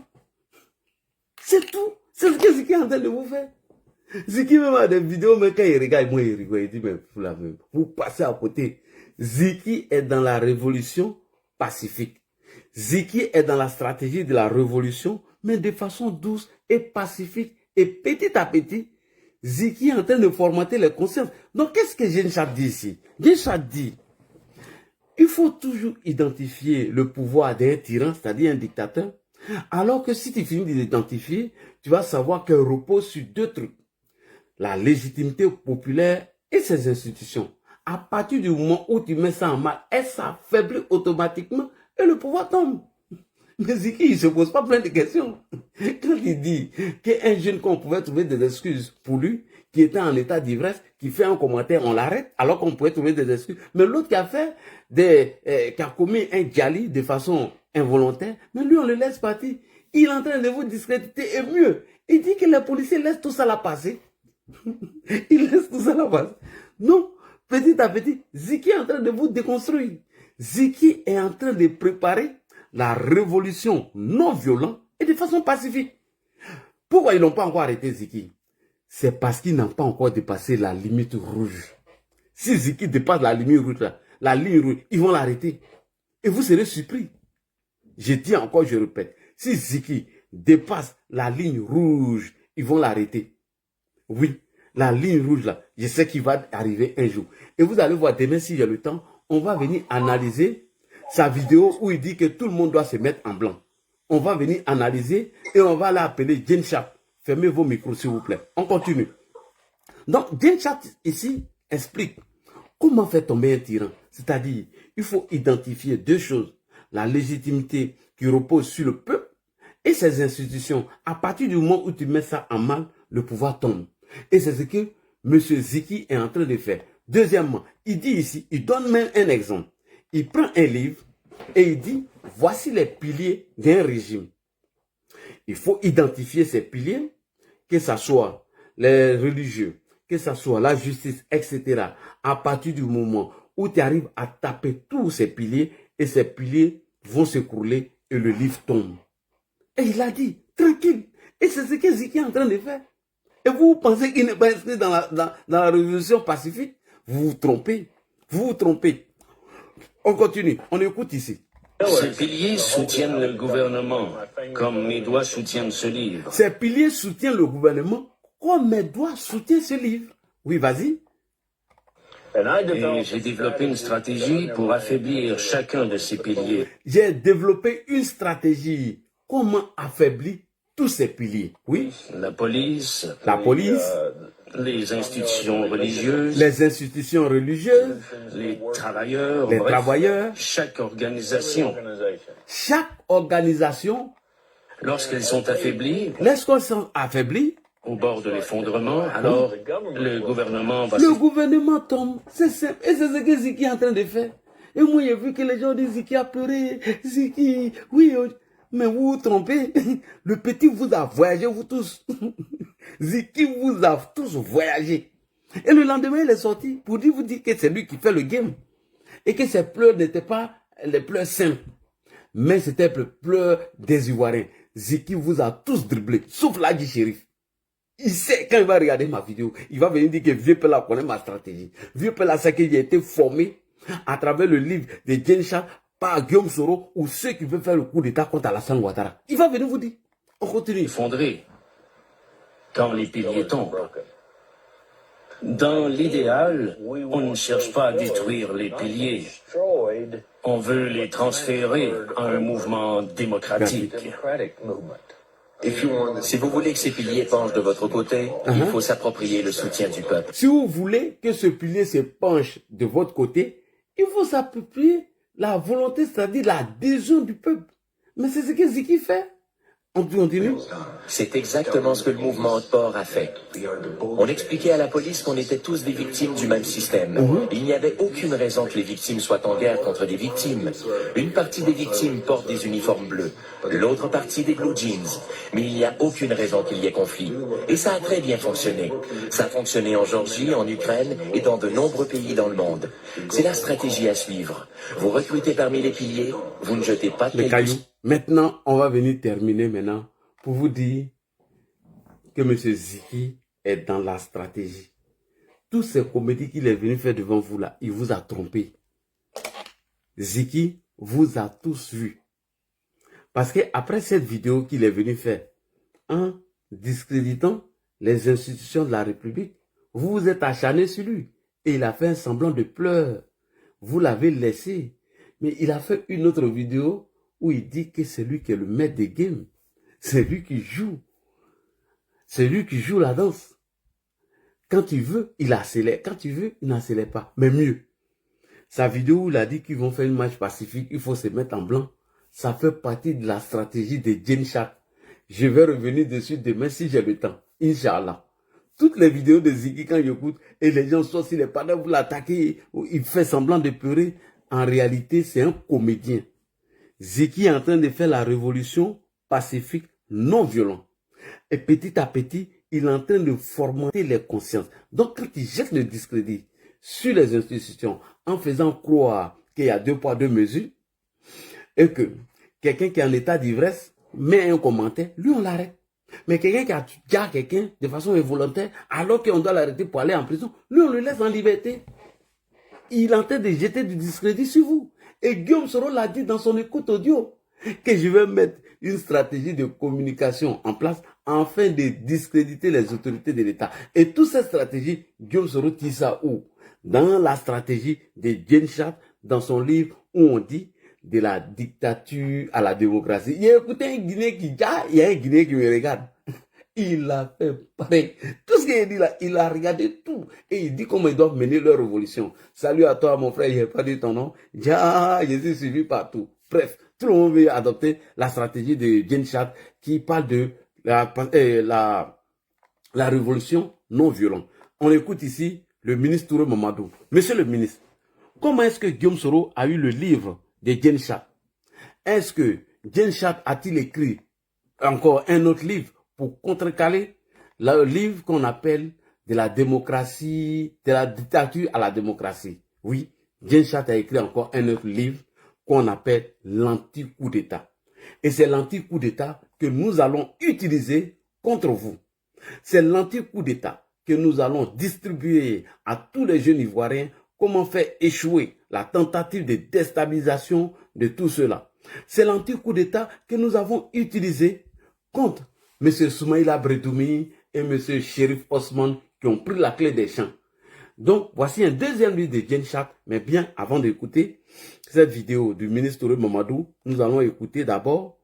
C'est tout. C'est ce que Ziki est en train de vous faire. Ziki même a des vidéos, mais quand il regarde, moi il rigole, il dit, mais vous passez à côté. Ziki est dans la révolution pacifique. Ziki est dans la stratégie de la révolution, mais de façon douce et pacifique. Et petit à petit, Ziki est en train de formater les consciences. Donc, qu'est-ce que Jane Sharp dit ici? Jane Sharp dit, il faut toujours identifier le pouvoir d'un tyran, c'est-à-dire un dictateur, alors que si tu finis de l'identifier, tu vas savoir qu'elle repose sur deux trucs. La légitimité populaire et ses institutions. À partir du moment où tu mets ça en main, elle s'affaiblit automatiquement et le pouvoir tombe. Mais Ziki, il ne se pose pas plein de questions. Quand il dit qu'un jeune qu'on pouvait trouver des excuses pour lui, qui était en état d'ivresse, qui fait un commentaire, on l'arrête, alors qu'on pouvait trouver des excuses. Mais l'autre qui a fait qui a commis un djali de façon involontaire, mais lui, on le laisse partir. Il est en train de vous discréditer et mieux. Il dit que les policiers laissent tout ça là passer. Ils laissent tout ça là passer. Non. Petit à petit, Ziki est en train de vous déconstruire. Ziki est en train de préparer la révolution non violente et de façon pacifique. Pourquoi ils n'ont pas encore arrêté Ziki? C'est parce qu'ils n'ont pas encore dépassé la limite rouge. Si Ziki dépasse la limite rouge, la ligne rouge, ils vont l'arrêter. Et vous serez surpris. Je dis encore, je répète, si Ziki dépasse la ligne rouge, ils vont l'arrêter. Oui. La ligne rouge là, je sais qu'il va arriver un jour. Et vous allez voir demain, si j'ai le temps, on va venir analyser sa vidéo où il dit que tout le monde doit se mettre en blanc. On va venir analyser et on va l'appeler Jane Sharp. Fermez vos micros s'il vous plaît. On continue. Donc Jane Sharp ici explique comment faire tomber un tyran. C'est-à-dire, il faut identifier deux choses. La légitimité qui repose sur le peuple et ses institutions. À partir du moment où tu mets ça en mal, le pouvoir tombe. Et c'est ce que M. Ziki est en train de faire. Deuxièmement, il dit ici, il donne même un exemple. Il prend un livre et il dit, voici les piliers d'un régime. Il faut identifier ces piliers, que ce soit les religieux, que ce soit la justice, etc. À partir du moment où tu arrives à taper tous ces piliers, et ces piliers vont s'écrouler et le livre tombe. Et il a dit, tranquille. Et c'est ce que Ziki est en train de faire. Et vous pensez qu'il n'est pas inscrit dans la révolution pacifique? Vous vous trompez. Vous vous trompez. On continue. On écoute ici. Ces piliers soutiennent le gouvernement, comme mes doigts soutiennent ce livre. Ces piliers soutiennent le gouvernement, comme mes doigts soutiennent ce livre. Oui, vas-y. Et j'ai développé une stratégie pour affaiblir chacun de ces piliers. J'ai développé une stratégie. Comment affaiblir tous ces piliers. Oui. La police. Les institutions religieuses. Les institutions religieuses. Les travailleurs. Les travailleurs. Chaque organisation. Chaque organisation. Lorsqu'elles sont affaiblies. Lorsqu'elles sont affaiblies. Au bord de l'effondrement, alors le gouvernement va... Le gouvernement tombe. C'est simple. Et c'est ce que Ziki est en train de faire. Et moi, j'ai vu que les gens disent Ziki a pleuré. Ziki, oui, mais vous vous trompez. Le petit vous a voyagé, vous tous. Ziki vous a tous voyagé. Et le lendemain, il est sorti pour vous dire que c'est lui qui fait le game. Et que ses pleurs n'étaient pas les pleurs simples. Mais c'était les pleurs des Ivoiriens. Ziki vous a tous dribblé, sauf l'Adji Shérif. Il sait, quand il va regarder ma vidéo, il va venir dire que Vieux Pella connaît ma stratégie. Vieux Pella sait qu'il a été formé à travers le livre de Djencha par Guillaume Soro ou ceux qui veulent faire le coup d'état contre Alassane Ouattara. Il va venir vous dire. On continue. Effondré. Quand les piliers tombent. Dans l'idéal, on ne cherche pas à détruire les piliers. On veut les transférer à un mouvement démocratique. Si vous voulez que ces piliers penchent de votre côté, il faut s'approprier le soutien du peuple. Si vous voulez que ce pilier se penche de votre côté, il faut s'approprier la volonté, c'est-à-dire l'adhésion du peuple. Mais c'est ce que Ziki fait. On continue. C'est exactement ce que le mouvement Otpor a fait. On expliquait à la police qu'on était tous des victimes du même système. Il n'y avait aucune raison que les victimes soient en guerre contre des victimes. Une partie des victimes porte des uniformes bleus, l'autre partie des blue jeans. Mais il n'y a aucune raison qu'il y ait conflit. Et ça a très bien fonctionné. Ça a fonctionné en Géorgie, en Ukraine et dans de nombreux pays dans le monde. C'est la stratégie à suivre. Vous recrutez parmi les piliers, vous ne jetez pas de cailloux. Maintenant, on va venir terminer maintenant pour vous dire que M. Ziki est dans la stratégie. Toutes ces comédies qu'il est venu faire devant vous là, il vous a trompé. Ziki vous a tous vu. Parce qu'après cette vidéo qu'il est venu faire, en discréditant les institutions de la République, vous vous êtes acharné sur lui. Et il a fait un semblant de pleurs. Vous l'avez laissé. Mais il a fait une autre vidéo où il dit que c'est lui qui est le maître des games. C'est lui qui joue. C'est lui qui joue la danse. Quand il veut, il accélère. Quand il veut, il n'accélère pas. Mais mieux, sa vidéo où il a dit qu'ils vont faire une marche pacifique, il faut se mettre en blanc. Ça fait partie de la stratégie de Djencha. Je vais revenir dessus demain si j'ai le temps. Inch'Allah. Toutes les vidéos de Ziki, quand j'écoute, et les gens sont si les parents vous l'attaquer, il fait semblant de pleurer. En réalité, c'est un comédien. Ziki est en train de faire la révolution pacifique non violente. Et petit à petit, il est en train de formenter les consciences. Donc, quand il jette le discrédit sur les institutions en faisant croire qu'il y a 2 poids 2 mesures et que quelqu'un qui est en état d'ivresse met un commentaire, lui on l'arrête. Mais quelqu'un qui a tué quelqu'un de façon involontaire alors qu'on doit l'arrêter pour aller en prison, lui on le laisse en liberté. Il est en train de jeter du discrédit sur vous. Et Guillaume Soro l'a dit dans son écoute audio que je vais mettre une stratégie de communication en place afin de discréditer les autorités de l'État. Et toute cette stratégie, Guillaume Soro tire ça où? Dans la stratégie de Djencha, dans son livre où on dit de la dictature à la démocratie. Il y a écouté un Guinéen qui dit, il y a un Guinéen qui me regarde. Il a fait pareil. Tout ce qu'il dit là, il a regardé tout. Et il dit comment ils doivent mener leur révolution. Salut à toi, mon frère, je n'ai pas dit ton nom. Je suis suivi partout. Bref, tout le monde veut adopter la stratégie de Djencha qui parle de la révolution non violente. On écoute ici le ministre Touré Mamadou. Monsieur le ministre, comment est-ce que Guillaume Soro a eu le livre de Djencha? Est-ce que Djencha a-t-il écrit encore un autre livre pour contrecarrer le livre qu'on appelle de la démocratie, de la dictature à la démocratie? Oui, Djencha a écrit encore un autre livre qu'on appelle l'anti-coup d'État. Et c'est l'anti-coup d'État que nous allons utiliser contre vous. C'est l'anti-coup d'État que nous allons distribuer à tous les jeunes Ivoiriens. Comment faire échouer la tentative de déstabilisation de tout cela. C'est l'anti-coup d'État que nous avons utilisé contre M. Soumaïla Bredoumi et M. Chérif Osman qui ont pris la clé des champs. Donc, voici un deuxième livre de Djencha. Mais bien, avant d'écouter cette vidéo du ministre Touré Mamadou, nous allons écouter d'abord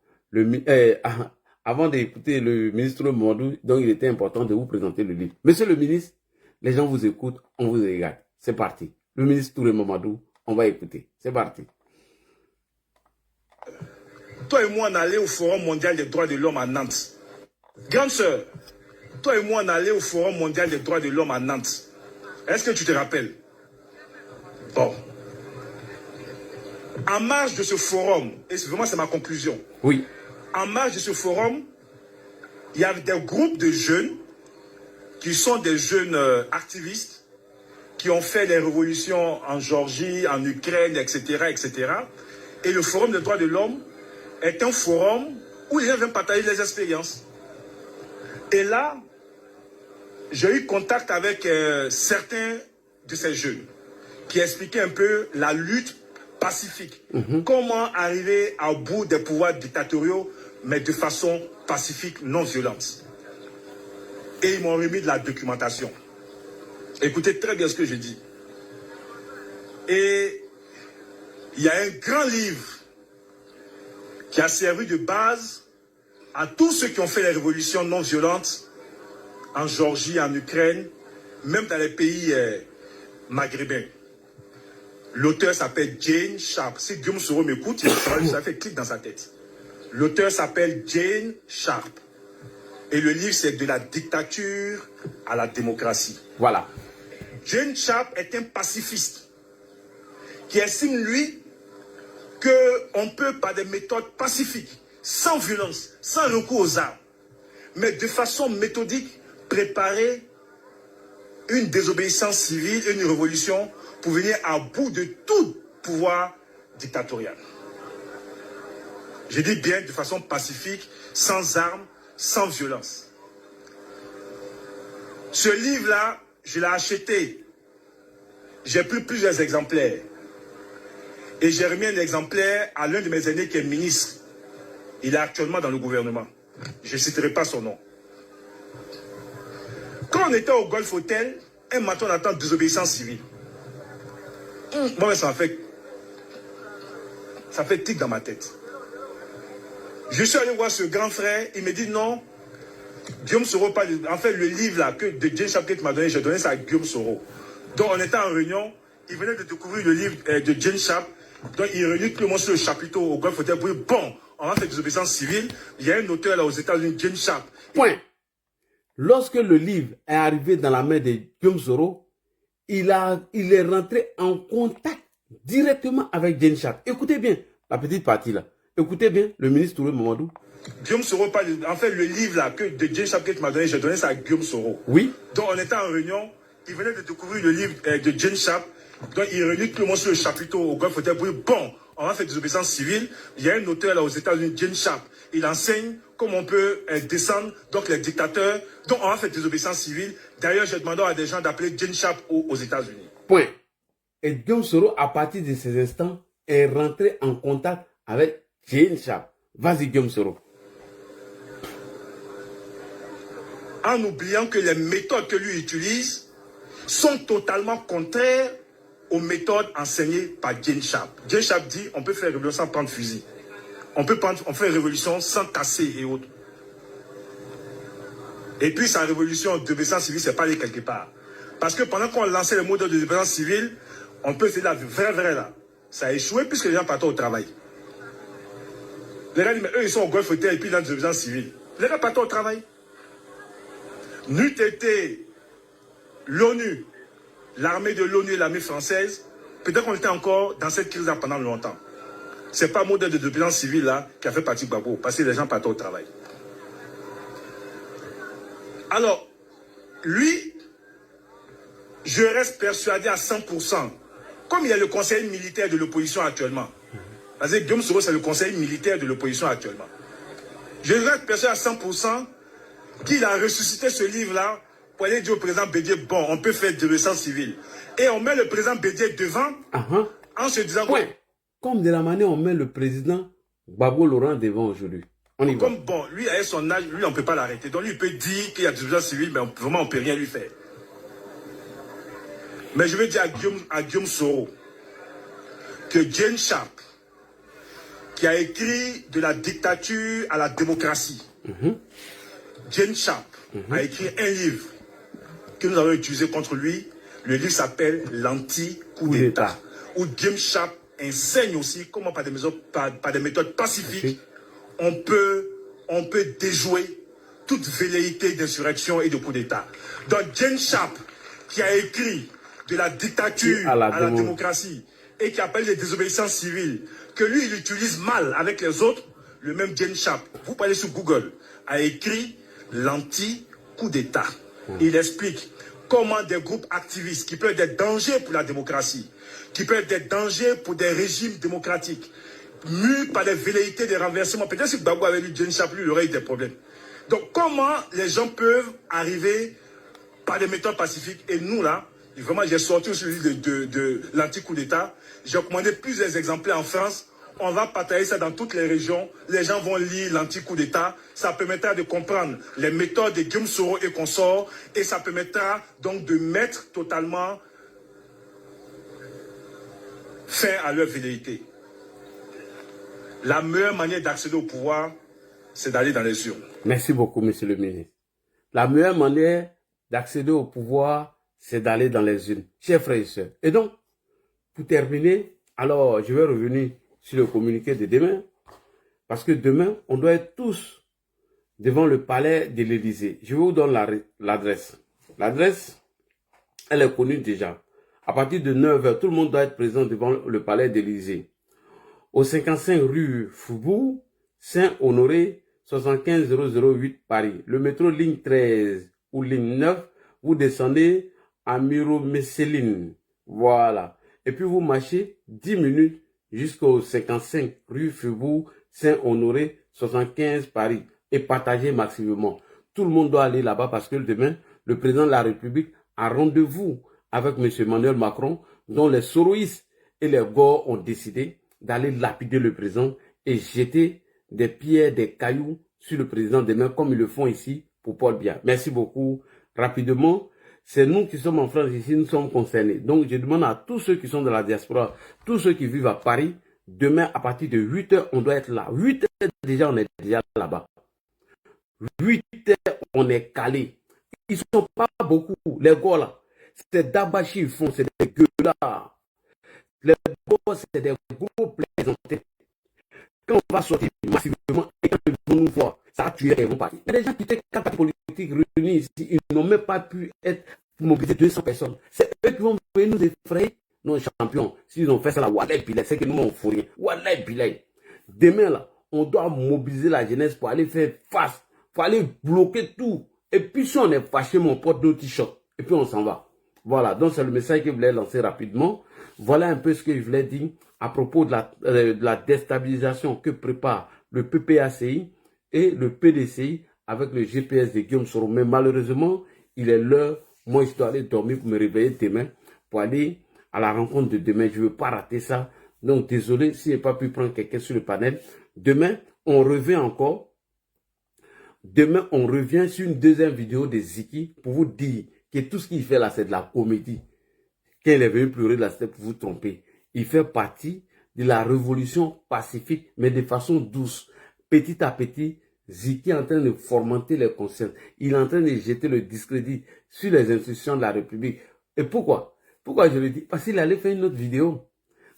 avant d'écouter le ministre Mamadou, donc il était important de vous présenter le livre. Monsieur le ministre, les gens vous écoutent, on vous regarde. C'est parti. Le ministre Touré Mamadou, on va écouter. C'est parti. Toi et moi, on allait au Forum mondial des droits de l'homme à Nantes. Grande sœur, toi et moi, on allait au Forum mondial des droits de l'homme à Nantes. Est-ce que tu te rappelles? Bon. En marge de ce forum, et vraiment c'est ma conclusion. Oui. En marge de ce forum, il y avait des groupes de jeunes qui sont des jeunes activistes qui ont fait des révolutions en Géorgie, en Ukraine, etc., etc. Et le Forum des droits de l'homme est un forum où les gens viennent partager les expériences. Et là, j'ai eu contact avec certains de ces jeunes qui expliquaient un peu la lutte pacifique. Comment arriver au bout des pouvoirs dictatoriaux, mais de façon pacifique, non violente. Et ils m'ont remis de la documentation. Écoutez très bien ce que je dis. Et il y a un grand livre qui a servi de base à tous ceux qui ont fait les révolutions non violentes en Géorgie, en Ukraine, même dans les pays maghrébins. L'auteur s'appelle Jane Sharp. Si Guillaume Soro m'écoute, ça fait clic dans sa tête. L'auteur s'appelle Jane Sharp. Et le livre, c'est de la dictature à la démocratie. Voilà. Jane Sharp est un pacifiste qui estime, lui, qu'on peut, par des méthodes pacifiques, sans violence, sans recours aux armes, mais de façon méthodique, préparer une désobéissance civile, une révolution pour venir à bout de tout pouvoir dictatorial. Je dis bien de façon pacifique, sans armes, sans violence. Ce livre-là, je l'ai acheté. J'ai pris plusieurs exemplaires. Et j'ai remis un exemplaire à l'un de mes aînés qui est ministre. Il est actuellement dans le gouvernement. Je ne citerai pas son nom. Quand on était au Golf Hotel, un matin on attend désobéissance civile. Moi, ça fait tic dans ma tête. Je suis allé voir ce grand frère, il me dit non, Guillaume Soro parle. En fait, le livre là que de Jane Sharp m'a donné, j'ai donné ça à Guillaume Soro. Donc on était en réunion, il venait de découvrir le livre de Jane Sharp, donc il réunit tout le monde sur le chapiteau au Golf Hotel pour dire bon, on va faire désobéissance civile. Il y a un auteur là aux États-Unis, Jane Sharp. Point. Lorsque le livre est arrivé dans la main de Guillaume Soro, il est rentré en contact directement avec Jane Sharp. Écoutez bien la petite partie là. Écoutez bien le ministre Touré Mamadou. Guillaume Soro parle. En fait, le livre là que de Jane Sharp m'a donné, j'ai donné ça à Guillaume Soro. Oui. Donc on était en réunion, il venait de découvrir le livre de Jane Sharp. Donc il réunit tout le monde sur le chapiteau au Golf Hotel pour dire bon, on va faire désobéissance civile. Il y a un auteur là aux États-Unis, Jane Sharp. Il enseigne comment on peut descendre donc les dictateurs. Donc on va faire désobéissance civile. D'ailleurs, j'ai demandé à des gens d'appeler Jane Sharp aux États-Unis. Point. Et Guillaume Soro, à partir de ces instants, est rentré en contact avec Jane Sharp. Vas-y, Guillaume Soro. En oubliant que les méthodes que lui utilise sont totalement contraires aux méthodes enseignées par Jane Sharp. Jane Sharp dit on peut faire révolution sans prendre fusil. On fait une révolution sans casser et autres. Et puis sa révolution de désobéissance civile, c'est pas aller quelque part. Parce que pendant qu'on lançait le modèle de désobéissance civile, on peut essayer la vrai là. Ça a échoué puisque les gens partent au travail. Les gens disent, mais eux ils sont au Golf Hotel et puis dans la désobéissance civile. Les gens partent au travail. N'eût été l'ONU, l'armée de l'ONU et l'armée française, peut-être qu'on était encore dans cette crise-là pendant longtemps. Ce n'est pas le modèle de désobéissance civile là qui a fait partie de Gbagbo, parce que les gens partent au travail. Alors, lui, je reste persuadé à 100%, comme il y a le conseil militaire de l'opposition actuellement, parce que Guillaume Soro, c'est le conseil militaire de l'opposition actuellement. Je reste persuadé à 100% qu'il a ressuscité ce livre-là pour aller dire au président Bédié, bon, on peut faire désobéissance civile. Et on met le président Bédié devant en se disant... Point. Comme de la manière on met le président Gbagbo Laurent devant aujourd'hui. On y va. Comme bon, lui, avec son âge, lui, on ne peut pas l'arrêter. Donc lui, il peut dire qu'il y a désobéissance civile, mais vraiment, on ne peut rien lui faire. Mais je veux dire à Guillaume Soro que Jane Sharp, qui a écrit de la dictature à la démocratie, James Sharp a écrit un livre que nous avons utilisé contre lui. Le livre s'appelle L'anti-coup d'État, où James Sharp enseigne aussi comment par des méthodes pacifiques on peut déjouer toute velléité d'insurrection et de coup d'État. Donc James Sharp, qui a écrit de la dictature à la démocratie et qui appelle les désobéissances civiles, que lui il utilise mal avec les autres, le même James Sharp, vous parlez sur Google, a écrit l'anti-coup d'État. Il explique comment des groupes activistes qui peuvent être dangers pour la démocratie, qui peuvent être dangers pour des régimes démocratiques, mus par les velléités des renversements. Peut-être si Gbagbo avait lu James Sharp, lui, il aurait eu des problèmes. Donc comment les gens peuvent arriver par des méthodes pacifiques? Et nous là, vraiment j'ai sorti aussi le livre de l'anti-coup d'État. J'ai commandé plusieurs exemplaires en France. On va partager ça dans toutes les régions. Les gens vont lire l'anti-coup d'État. Ça permettra de comprendre les méthodes de Guillaume Soro et consorts. Et ça permettra donc de mettre totalement fin à leur velléité. La meilleure manière d'accéder au pouvoir, c'est d'aller dans les urnes. Merci beaucoup, monsieur le ministre. La meilleure manière d'accéder au pouvoir, c'est d'aller dans les urnes. Chers frères et sœurs. Et donc, pour terminer, alors je vais revenir sur le communiqué de demain. Parce que demain, on doit être tous devant le palais de l'Élysée. Je vous donne l'adresse. L'adresse, elle est connue déjà. À partir de 9h, tout le monde doit être présent devant le palais de l'Élysée. Au 55 rue Faubourg, Saint-Honoré, 75008 Paris. Le métro ligne 13 ou ligne 9, vous descendez à Miromesseline. Voilà. Et puis vous marchez 10 minutes jusqu'au 55 rue Faubourg, Saint-Honoré, 75 Paris. Et partagez massivement. Tout le monde doit aller là-bas parce que demain, le président de la République a rendez-vous avec M. Emmanuel Macron, dont les soroïstes et les Gore ont décidé d'aller lapider le président et jeter des pierres, des cailloux sur le président demain, comme ils le font ici pour Paul Biya. Merci beaucoup. Rapidement, c'est nous qui sommes en France ici, nous sommes concernés. Donc, je demande à tous ceux qui sont dans la diaspora, tous ceux qui vivent à Paris, demain, à partir de 8h, on doit être là. 8h, déjà, on est déjà là-bas. 8h, on est calé. Ils ne sont pas beaucoup, les gars là. C'est Dabachi, ils font, c'est des gueux là. Les gars, c'est des gros plaisantés. Quand on va sortir massivement et quand ils vont nous voir, ça a tué les bons partis. Il y a des gens qui étaient 4 politiques réunis ici, ils n'ont même pas pu être mobilisés 200 personnes. C'est eux qui vont venir nous effrayer, nos champions. S'ils ont fait ça là, Wallah Bilay, c'est que nous, on ne fout rien. Wallah Bilay. Demain là, on doit mobiliser la jeunesse pour aller faire face, pour aller bloquer tout. Et puis si on est fâché, on porte nos t-shirts. Et puis on s'en va. Voilà, donc c'est le message que je voulais lancer rapidement. Voilà un peu ce que je voulais dire à propos de la déstabilisation que prépare le PPACI et le PDCI avec le GPS de Guillaume Soro. Mais malheureusement, il est l'heure. Moi, je dois aller dormir pour me réveiller demain, pour aller à la rencontre de demain. Je ne veux pas rater ça. Donc, désolé si je n'ai pas pu prendre quelqu'un sur le panel. Demain, on revient encore. Demain, on revient sur une deuxième vidéo de Ziki pour vous dire que tout ce qu'il fait là, c'est de la comédie. Qu'il est venu pleurer de la tête pour vous tromper. Il fait partie de la révolution pacifique, mais de façon douce. Petit à petit, Ziki est en train de fomenter les consciences. Il est en train de jeter le discrédit sur les institutions de la République. Et pourquoi? Pourquoi je le dis? Parce qu'il allait faire une autre vidéo.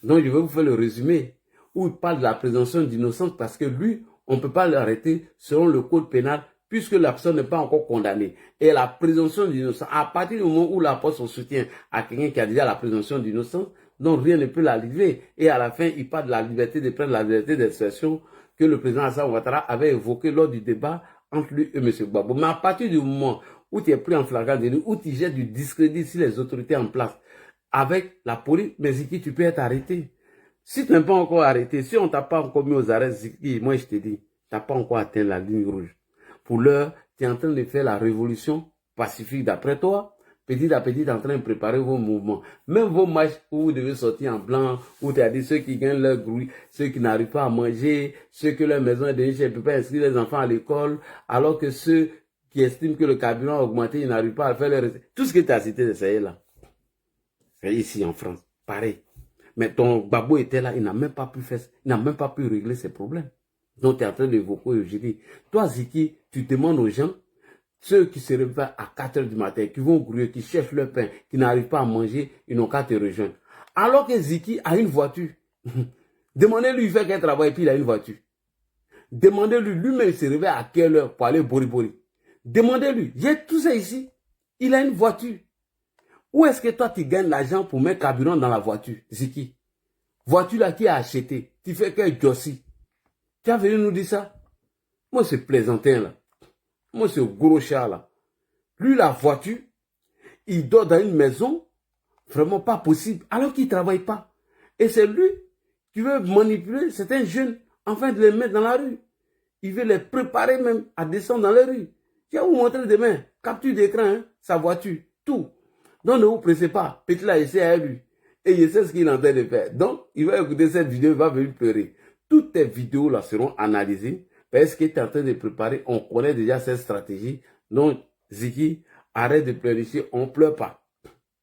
Donc, je vais vous faire le résumé, où il parle de la présomption d'innocence, parce que lui, on ne peut pas l'arrêter selon le code pénal, puisque la personne n'est pas encore condamnée. Et la présomption d'innocence, à partir du moment où la apporte son soutien à quelqu'un qui a déjà la présomption d'innocence, donc rien ne peut l'arriver. Et à la fin, il parle de la liberté de prendre, la liberté d'expression que le président Alassane Ouattara avait évoqué lors du débat entre lui et M. Gbagbo. Mais à partir du moment où tu es pris en flagrant délit, où tu jettes du discrédit sur les autorités en place, avec la police, mais Ziki, tu peux être arrêté. Si tu n'es pas encore arrêté, si on ne t'a pas encore mis aux arrêts, Ziki, moi je te dis, tu n'as pas encore atteint la ligne rouge. Pour l'heure, tu es en train de faire la révolution pacifique d'après toi. Petit à petit, tu es en train de préparer vos mouvements. Même vos matchs où vous devez sortir en blanc, où tu as dit ceux qui gagnent leur bruit, ceux qui n'arrivent pas à manger, ceux que leur maison est devenue, je ne peux pas inscrire les enfants à l'école, alors que ceux qui estiment que le carburant a augmenté, ils n'arrivent pas à faire leur... Tout ce que tu as cité, c'est là. C'est ici en France. Pareil. Mais ton Gbagbo était là, il n'a même pas pu faire, il n'a même pas pu régler ses problèmes. dont tu es en train d'évoquer aujourd'hui. Toi, Ziki, tu demandes aux gens, ceux qui se réveillent à 4 h du matin, qui vont grouiller, qui cherchent leur pain, qui n'arrivent pas à manger, ils n'ont qu'à te rejoindre. Alors que Ziki a une voiture. Demandez-lui, il fait quel travail, et puis il a une voiture. Demandez-lui, lui-même, il se réveille à quelle heure pour aller Bori. Demandez-lui, j'ai tout ça ici. Il a une voiture. Où est-ce que toi, tu gagnes l'argent pour mettre carburant dans la voiture, Ziki? Voiture là qui a acheté. Tu fais que Jossi. Tu as venu nous dire ça? Moi, c'est plaisantin là. Moi, c'est gros chat là. Lui, la voiture, il dort dans une maison, vraiment pas possible, alors qu'il ne travaille pas. Et c'est lui qui veut manipuler certains jeunes, afin de les mettre dans la rue. Il veut les préparer même à descendre dans les rues. Je vais vous montrer demain, capture d'écran, hein, sa voiture, tout. Donc ne vous pressez pas, petit là, il sait à lui. Et il sait ce qu'il est en train de faire. Donc, il va écouter cette vidéo, il va venir pleurer. Toutes tes vidéos là seront analysées. Parce que tu es en train de préparer, on connaît déjà cette stratégie. Donc, Ziki, arrête de pleurnicher, on ne pleure pas.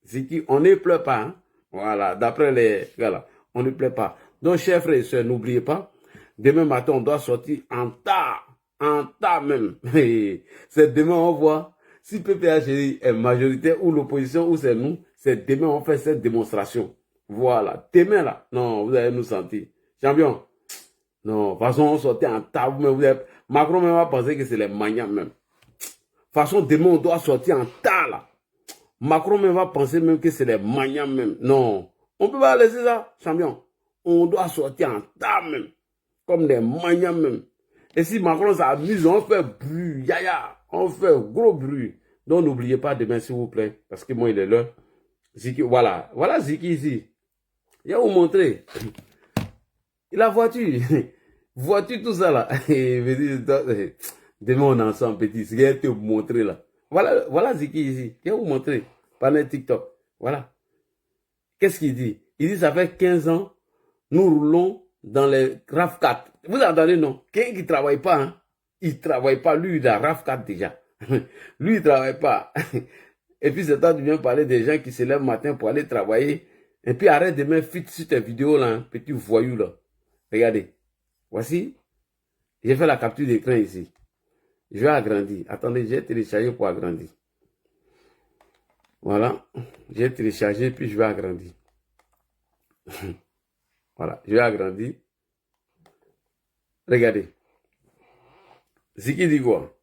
Ziki, on ne pleure pas. Hein? Voilà, d'après les... Voilà, on ne pleure pas. Donc, chers frères et sœurs, n'oubliez pas, demain matin, on doit sortir en tas même. C'est demain, on voit. Si PPH est majoritaire ou l'opposition ou c'est nous, c'est demain, on fait cette démonstration. Voilà, demain là, non, vous allez nous sentir. Champion. Non, de toute façon, on sortait en tas. Macron même va penser que c'est les maniants même. De toute façon, demain, on doit sortir en tas là. Macron même va penser même que c'est les maniants même. Non, on ne peut pas laisser ça, champion. On doit sortir en tas même. Comme des maniants même. Et si Macron s'amuse, on fait bruit, yaya. On fait gros bruit. Donc n'oubliez pas demain, s'il vous plaît. Parce que moi, il est l'heure. Ziki, voilà. Voilà Ziki ici. Je vais vous montrer. La voiture. Voiture, tout ça là. Demain, on est ensemble, petit. Je vais te montrer là. Voilà Ziki ici. Je vais vous montrer. Par TikTok. Voilà. Qu'est-ce qu'il dit? Il dit, ça fait 15 ans, nous roulons dans les RAV4. Vous entendez, non? Quelqu'un qui ne travaille pas, hein? Il ne travaille pas. Lui, il a RAV4 déjà. Lui, il ne travaille pas. Et puis, c'est toi qui viens parler des gens qui se lèvent le matin pour aller travailler. Et puis, arrête de mettre fit sur tes vidéos, là, hein, petit voyou, là. Regardez. Voici. J'ai fait la capture d'écran ici. Je vais agrandir. Attendez, j'ai téléchargé pour agrandir. Voilà. J'ai téléchargé, puis je vais agrandir. Voilà. Je vais agrandir. Regardez. Ziki dit quoi?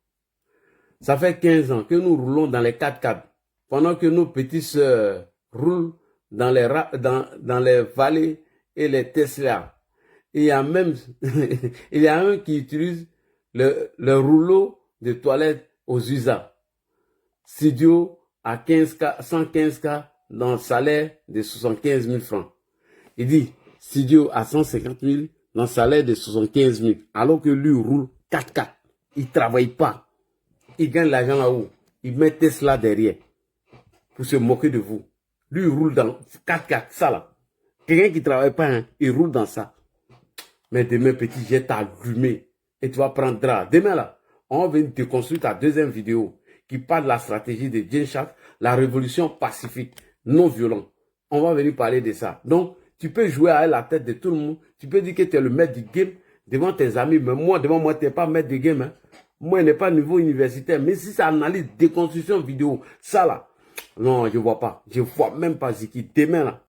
Ça fait 15 ans que nous roulons dans les 4x4. Pendant que nos petites sœurs roulent dans les vallées et les Tesla. Il y a même, il y a un qui utilise le rouleau de toilette aux USA. Studio à 15K, 115K dans le salaire de 75 000 francs. Il dit, studio à 150 000 dans le salaire de 75 000. Alors que lui roule 4x4. Il ne travaille pas. Il gagne l'argent là-haut. Il met Tesla derrière. Pour se moquer de vous. Lui, il roule dans 4x4. Ça là. Quelqu'un qui ne travaille pas, hein, il roule dans ça. Mais demain, petit, je vais t'allumer. Et tu vas prendre drap. Demain là, on va te construire ta deuxième vidéo. Qui parle de la stratégie de Jane Sharp. La révolution pacifique. Non violente. On va venir parler de ça. Donc, tu peux jouer à la tête de tout le monde. Tu peux dire que tu es le maître du game. Devant tes amis. Mais moi, devant moi, tu n'es pas maître du game. Hein. Moi, je n'ai pas niveau universitaire. Mais si ça analyse déconstruction vidéo, ça là, non, je ne vois pas. Je ne vois même pas Ziki. Demain là,